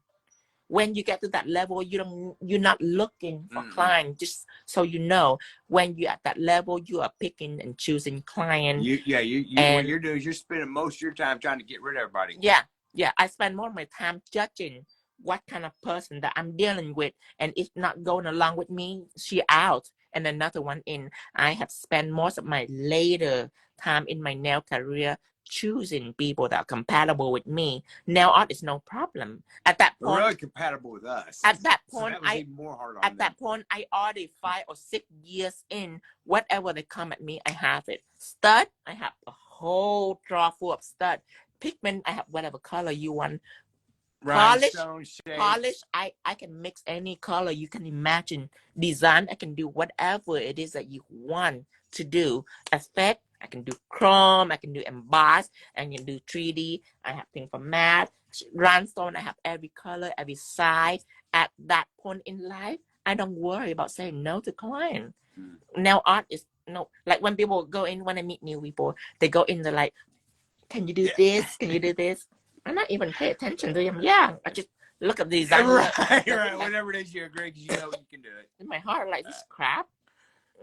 When you get to that level, you're not looking for client. Just so you know, when you're at that level, you are picking and choosing client. What you're doing is you're spending most of your time trying to get rid of everybody. Yeah. I spend more of my time judging what kind of person that I'm dealing with, and if not going along with me, she out. And another one in. I have spent most of my later time in my nail career choosing people that are compatible with me. Nail art is no problem. At that point, they're really compatible with us. At that point, so that was even more hard on at that point, I already 5 or 6 years in. Whatever they come at me, I have it. Stud, I have a whole drawer full of stud. Pigment, I have whatever color you want. Polish, I can mix any color you can imagine. Design, I can do whatever it is that you want to do. Effect, I can do chrome, I can do emboss, I can do 3D. I have things for matte. Rhinestone, I have every color, every size. At that point in life, I don't worry about saying no to client. Nail art is no, like when people go in, when I meet new people, they go in, they're like, can you do this? Can you do this? I'm not even pay attention to them. I just look at the design. Right. Whatever it is you agree, because you know you can do it. In my heart, like, this crap.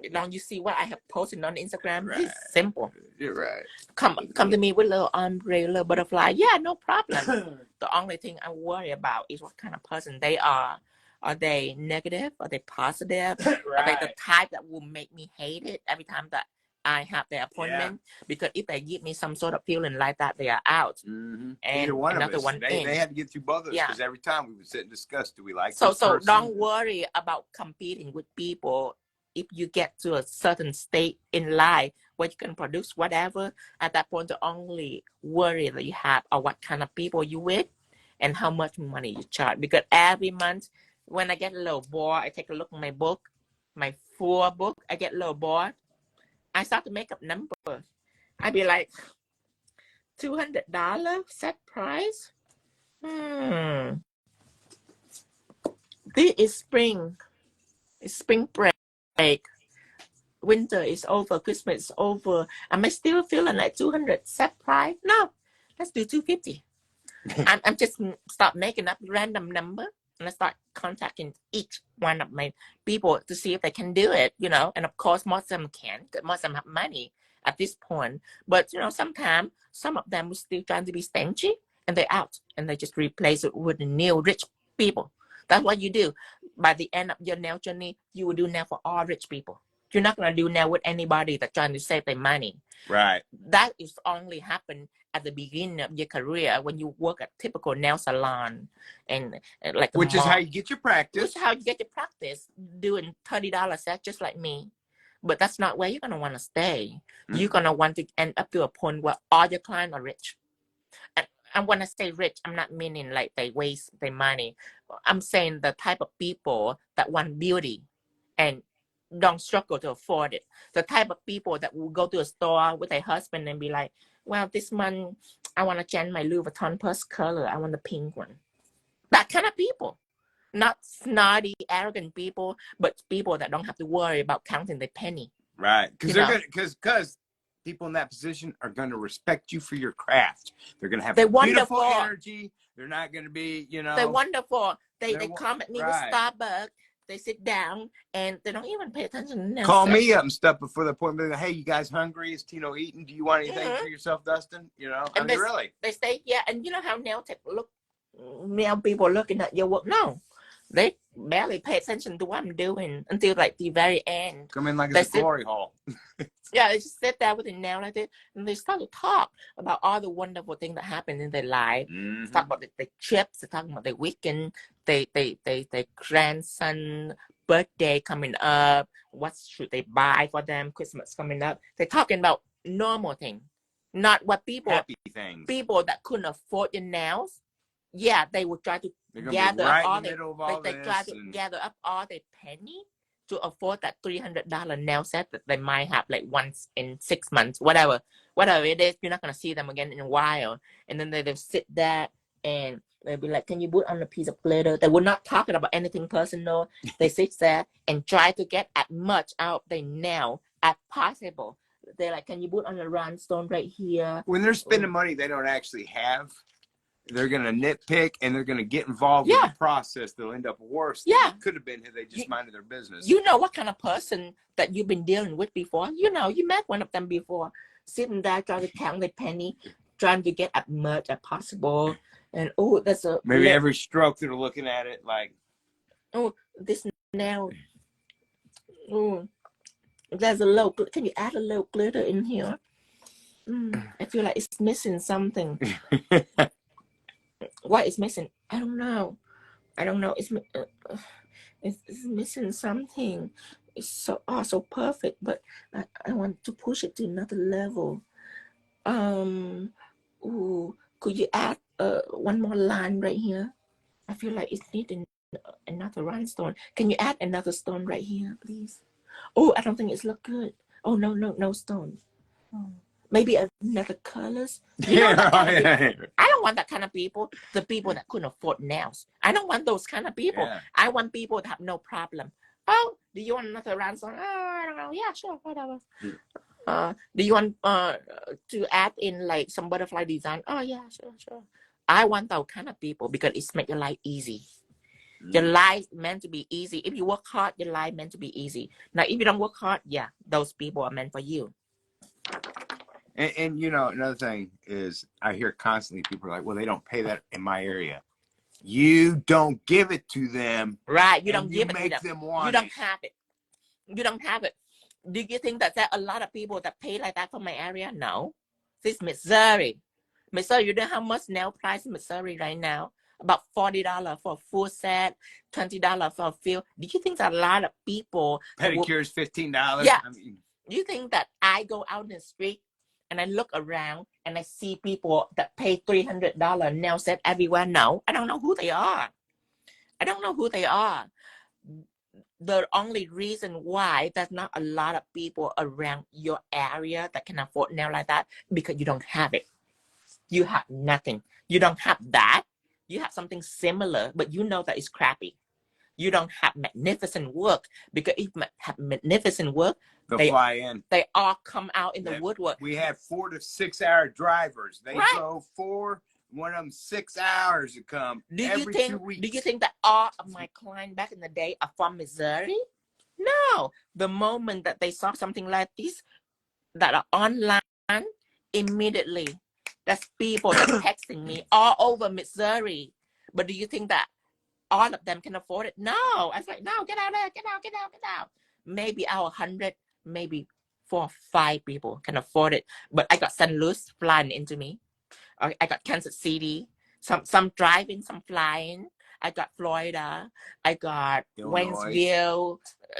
You see what I have posted on Instagram? This is simple. You're right. Come to me with little ombre, little butterfly. Yeah, no problem. The only thing I worry about is what kind of person they are. Are they negative? Are they positive? Are they the type that will make me hate it every time that I have their appointment? Because if they give me some sort of feeling like that, they are out. And either one another of us. one They had to get through both of us, because every time we would sit and discuss, do we like this So person? don't worry about competing with people. If you get to a certain state in life where you can produce whatever, at that point the only worry that you have are what kind of people you with and how much money you charge. Because every month when I get a little bored, I take a look at my book, my full book, I get a little bored. I start to make up numbers. I'd be like, $200 set price? This is spring. It's spring break. Winter is over. Christmas is over. Am I still feeling like 200 set price? No. Let's do 250. I'm just start making up random number and I start contacting each one of my people to see if they can do it, you know. And of course, most of them can. Most of them have money at this point. But you know, sometimes some of them will still trying to be stingy, and they're out, and they just replace it with new rich people. That's what you do. By the end of your nail journey, you will do nail for all rich people. You're not gonna do nail with anybody that's trying to save their money. Right. That is only happen at the beginning of your career when you work at typical nail salon and like which is how you get your practice. Which is how you get your practice doing $30 set just like me. But that's not where you're gonna want to stay. You're gonna want to end up to a point where all your clients are rich. And when I say rich, I'm not meaning like they waste their money. I'm saying the type of people that want beauty and don't struggle to afford it. The type of people that will go to a store with their husband and be like, well, this month I want to change my Louis Vuitton purse color. I want the pink one. That kind of people. Not snotty, arrogant people, but people that don't have to worry about counting the penny. Right. Because people in that position are going to respect you for your craft. They're going to have beautiful energy. They're not going to be, you know. They're wonderful. They come at me with Starbucks. They sit down and they don't even pay attention to call me up and stuff before the appointment. Hey, you guys hungry? Is Tino eating? Do you want anything for yourself, Dustin? You know, and they say, yeah. And you know how nail people looking at your work? No, they barely pay attention to what I'm doing until like the very end. Come in like it's a glory hole. Yeah, they just sit there with a nail like this, and they start to talk about all the wonderful things that happen in their life. Talk about the trips, they talk about their weekend, their grandson birthday coming up, what should they buy for them, Christmas coming up. They're talking about normal things, not what happy things. People that couldn't afford your nails. Yeah, they would try to gather up all gather up all their penny to afford that $300 nail set that they might have like once in 6 months, whatever it is. You're not gonna see them again in a while, and then they sit there and they'll be like, "Can you put on a piece of glitter?" They were not talking about anything personal. They sit there and try to get as much out of their nail as possible. They're like, "Can you put on a rhinestone right here?" When they're spending money they don't actually have, they're going to nitpick and they're going to get involved in the process. They'll end up worse than it could have been if they just minded their business. You know what kind of person that you've been dealing with before. You know, you met one of them before. Sitting there trying to count the penny, trying to get as much as possible. And that's a... Maybe every stroke they're looking at it like... Oh, this nail. Oh, there's a little... Can you add a little glitter in here? I feel like it's missing something. What is missing? I don't know. It's missing something. It's so perfect, but I want to push it to another level. Could you add one more line right here? I feel like it's needing another rhinestone. Can you add another stone right here, please? Oh, I don't think it's look good. Oh no stone. Maybe another colors. You know I don't want that kind of people. The people that couldn't afford nails. I don't want those kind of people. I want people that have no problem. Oh, do you want another rhinestone? Oh, I don't know. Yeah, sure, whatever. Do you want to add in like some butterfly design? Oh yeah, sure. I want those kind of people because it's make your life easy. Your life meant to be easy. If you work hard, your life meant to be easy. Now, if you don't work hard, yeah, those people are meant for you. And you know, another thing is I hear constantly people are like, well, they don't pay that in my area. You don't give it to them. Right. You don't give it to them. Want you don't have it. You don't have it. Do you think that there are a lot of people that pay like that for my area? No. This is Missouri. You know how much nail price in Missouri right now? About $40 for a full set, $20 for a fill. Do you think that a lot of people... Pedicures, $15? Yeah. You think that I go out in the street and I look around and I see people that pay $300 nail set everywhere? No, I don't know who they are. The only reason why there's not a lot of people around your area that can afford nail like that, because you don't have it. You have nothing. You don't have that. You have something similar, but you know that it's crappy. You don't have magnificent work, because if you have magnificent work, they fly in. They all come out in the woodwork. We have 4 to 6 hour drivers. They drove 4 one of them 6 hours to come every 2 weeks. Do you think that all of my clients back in the day are from Missouri? No. The moment that they saw something like this that are online, immediately that's people that texting me all over Missouri. But do you think that all of them can afford it? No. I was like, no, get out there, get out. Maybe out of 100, maybe 4 or 5 people can afford it. But I got St. Louis flying into me. I got Kansas City, some driving, some flying. I got Florida. I got Illinois. Waynesville.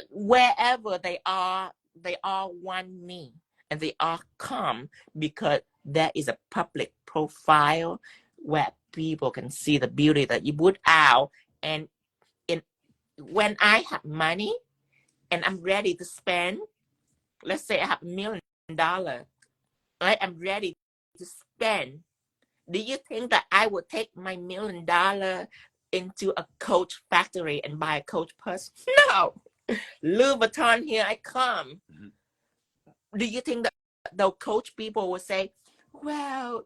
Wherever they all want me. And they all come because there is a public profile where people can see the beauty that you put out. And when I have money and I'm ready to spend, let's say I have $1 million, right? I'm ready to spend. Do you think that I would take my $1 million into a Coach factory and buy a Coach purse? No. Louis Vuitton, here I come. Do you think that the Coach people will say, well,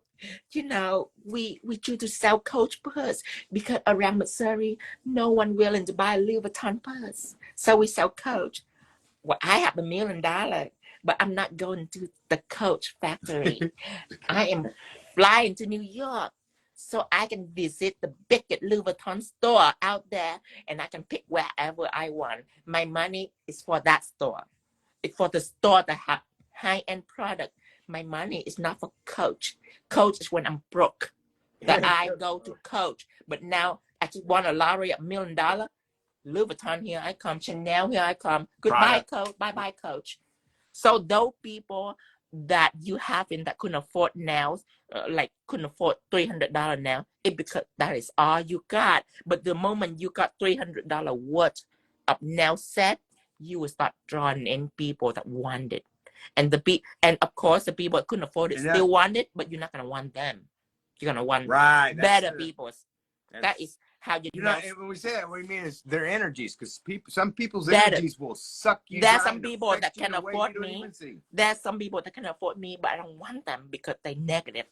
you know, we choose to sell Coach purse because around Missouri, no one willing to buy a Louis Vuitton purse. So we sell Coach. Well, I have $1 million, but I'm not going to the Coach factory. I am flying to New York so I can visit the biggest Louis Vuitton store out there and I can pick wherever I want. My money is for that store. It's for the store that have high-end product. My money is not for Coach. Coach is when I'm broke that I go to Coach. But now I just want a lottery of $1 million. Louis Vuitton, here I come. Chanel, here I come. Goodbye, Coach. Bye-bye, Coach. So those people that you have in that couldn't afford nails, like couldn't afford $300 now, it because that is all you got. But the moment you got $300 worth of nail set, you will start drawing in people that want it. And of course the people that couldn't afford it still want it, but you're not gonna want them. You're gonna want better people. That is how you know. When we say that, what we mean is their energies, because some people's energies will suck you. There's some people that can afford me. There's some people that can afford me, but I don't want them because they're negative.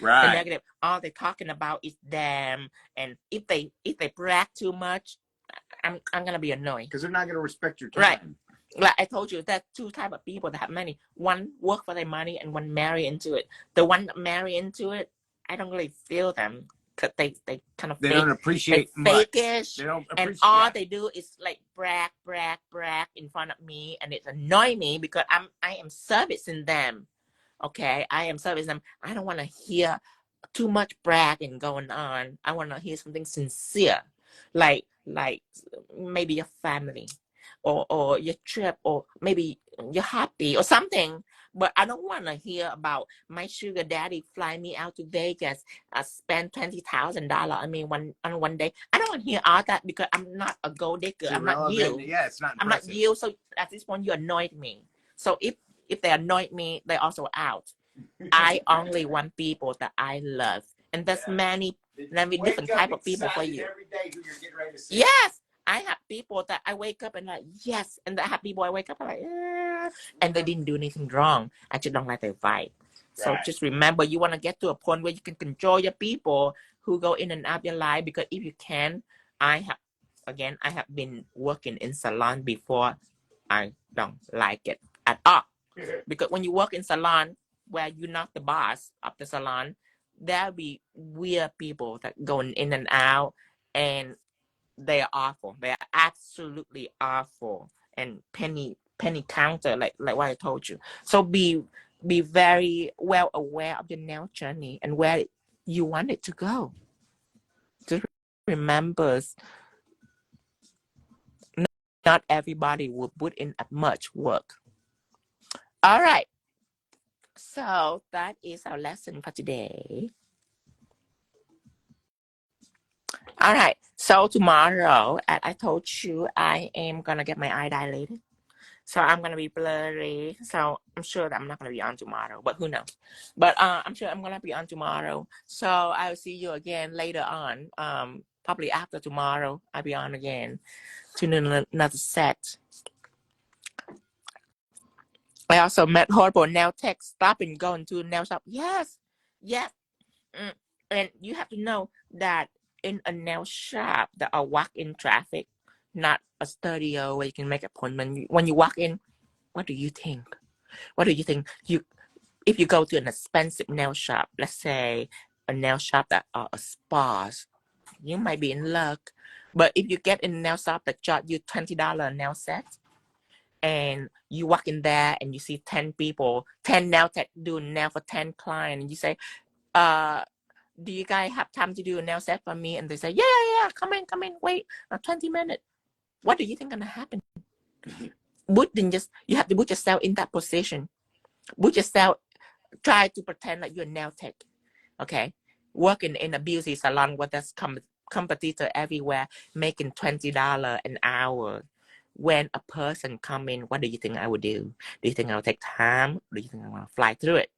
Right. They're negative. All they're talking about is them, and if they brag too much, I'm gonna be annoyed. Because they're not gonna respect your time. Right. Like I told you, there's 2 types of people that have money. One work for their money, and one marry into it. The one that marry into it, I don't really feel them. They kind of don't appreciate fakish, they don't appreciate, and all they do is like brag in front of me, and it annoys me because I am servicing them. Okay, I am servicing them. I don't want to hear too much bragging going on. I want to hear something sincere, like maybe your family, or your trip, or maybe your hobby or something. But I don't want to hear about my sugar daddy fly me out to Vegas, spend $20,000. I mean, on one day. I don't want to hear all that because I'm not a gold digger. I'm not you. Yeah, it's not. I'm not you. So at this point, you annoyed me. So if they annoyed me, they're also out. I only want people that I love, and there's many different type of people for you. Every day who you're getting ready to see. Yes. I have people that I wake up and like, yes. And I have people I wake up and like, yeah. And they didn't do anything wrong. I just don't like their vibe. So just remember, you want to get to a point where you can control your people who go in and out your life. Because if you can, I have been working in salon before. I don't like it at all. Because when you work in salon where you're not the boss of the salon, there'll be weird people that going in and out, and they are awful. They are absolutely awful. And penny counter, like what I told you. So be very well aware of your nail journey and where you want it to go. Just remember, not everybody will put in as much work. All right. So that is our lesson for today. All right. So tomorrow, as I told you, I am going to get my eye dilated. So I'm going to be blurry. So I'm sure that I'm not going to be on tomorrow, but who knows? But I'm sure I'm going to be on tomorrow. So I'll see you again later on. Probably after tomorrow, I'll be on again to another set. I also met horrible nail tech stopping going to the nail shop. Yes. And you have to know that in a nail shop that are walk-in traffic, not a studio where you can make appointment. When you walk in, what do you think? What do you think? If you go to an expensive nail shop, let's say a nail shop that are a spas, you might be in luck. But if you get in a nail shop that charge you $20 nail set, and you walk in there and you see 10 people, 10 nail tech doing nail for 10 clients, and you say, do you guys have time to do a nail set for me? And they say, yeah, come in, wait 20 minutes. What do you think gonna happen? You have to put yourself in that position. Put yourself, try to pretend like you're a nail tech, okay? Working in a beauty salon where there's competitor everywhere, making $20 an hour. When a person come in, what do you think I would do? Do you think I'll take time? Or do you think I want to fly through it?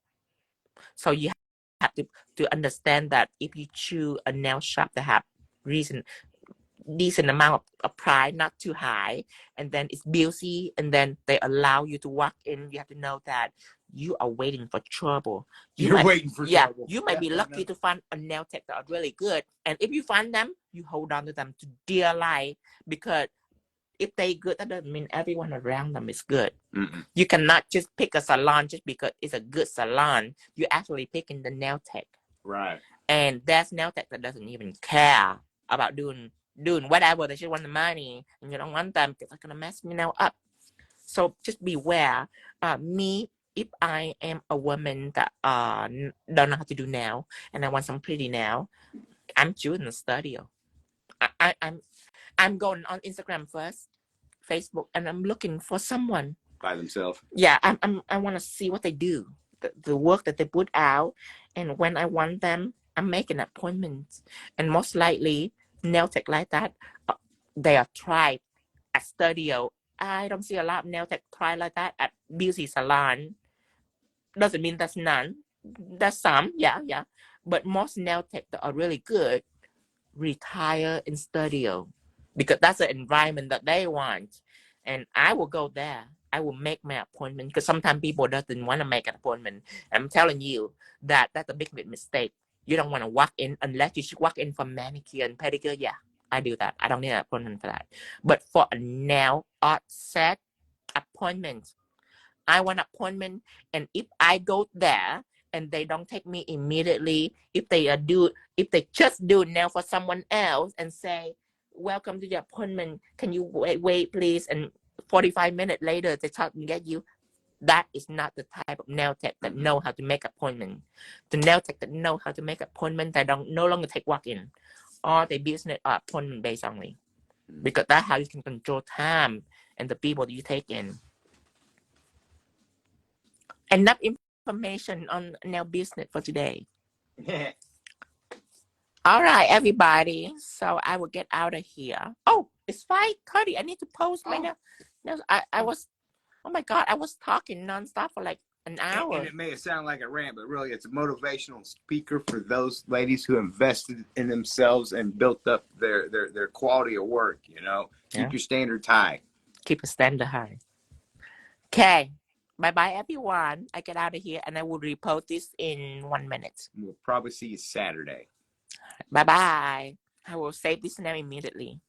So you have to understand that if you choose a nail shop that have decent amount of price, not too high, and then it's busy, and then they allow you to walk in, you have to know that you are waiting for trouble. You're waiting for trouble. You might be lucky to find a nail tech that are really good, and if you find them, you hold on to them to dear life, because if they good, that doesn't mean everyone around them is good. You cannot just pick a salon just because it's a good salon. You're actually picking the nail tech. Right. And there's nail tech that doesn't even care about doing whatever. They just want the money, and you don't want them because they're gonna mess your nail up. So just beware. Me, if I am a woman that don't know how to do nail and I want some pretty nail, I'm choosing a studio. I'm going on Instagram first, Facebook, and I'm looking for someone by themselves. Yeah, I want to see what they do, the work that they put out, and when I want them, I'm making appointments. And most likely, nail tech like that, they are tried at studio. I don't see a lot of nail tech tried like that at beauty salon. Doesn't mean that's none. That's some, yeah. But most nail tech that are really good retire in studio because that's the environment that they want. And I will go there. I will make my appointment because sometimes people doesn't want to make an appointment. I'm telling you that that's a big mistake. You don't want to walk in unless you should walk in for manicure and pedicure. Yeah, I do that. I don't need an appointment for that. But for a nail art set appointment, I want an appointment. And if I go there and they don't take me immediately, if they just do nail for someone else and say, welcome to the appointment, can you wait please, and 45 minutes later they talk and get you, that is not the type of nail tech that know how to make appointment. The nail tech that know how to make appointment, they don't no longer take walk-in, or they business appointment based only, because that's how you can control time and the people that you take in. Enough information on nail business for today. All right, everybody. So I will get out of here. Oh, it's 5:30. I need to post my nail. I was, oh my God, I was talking nonstop for like an hour. And it may sound like a rant, but really it's a motivational speaker for those ladies who invested in themselves and built up their quality of work, you know. Keep your standards high. Keep a standard high. Okay. Bye-bye, everyone. I get out of here, and I will repost this in 1 minute. We'll probably see you Saturday. Bye-bye. I will save this name immediately.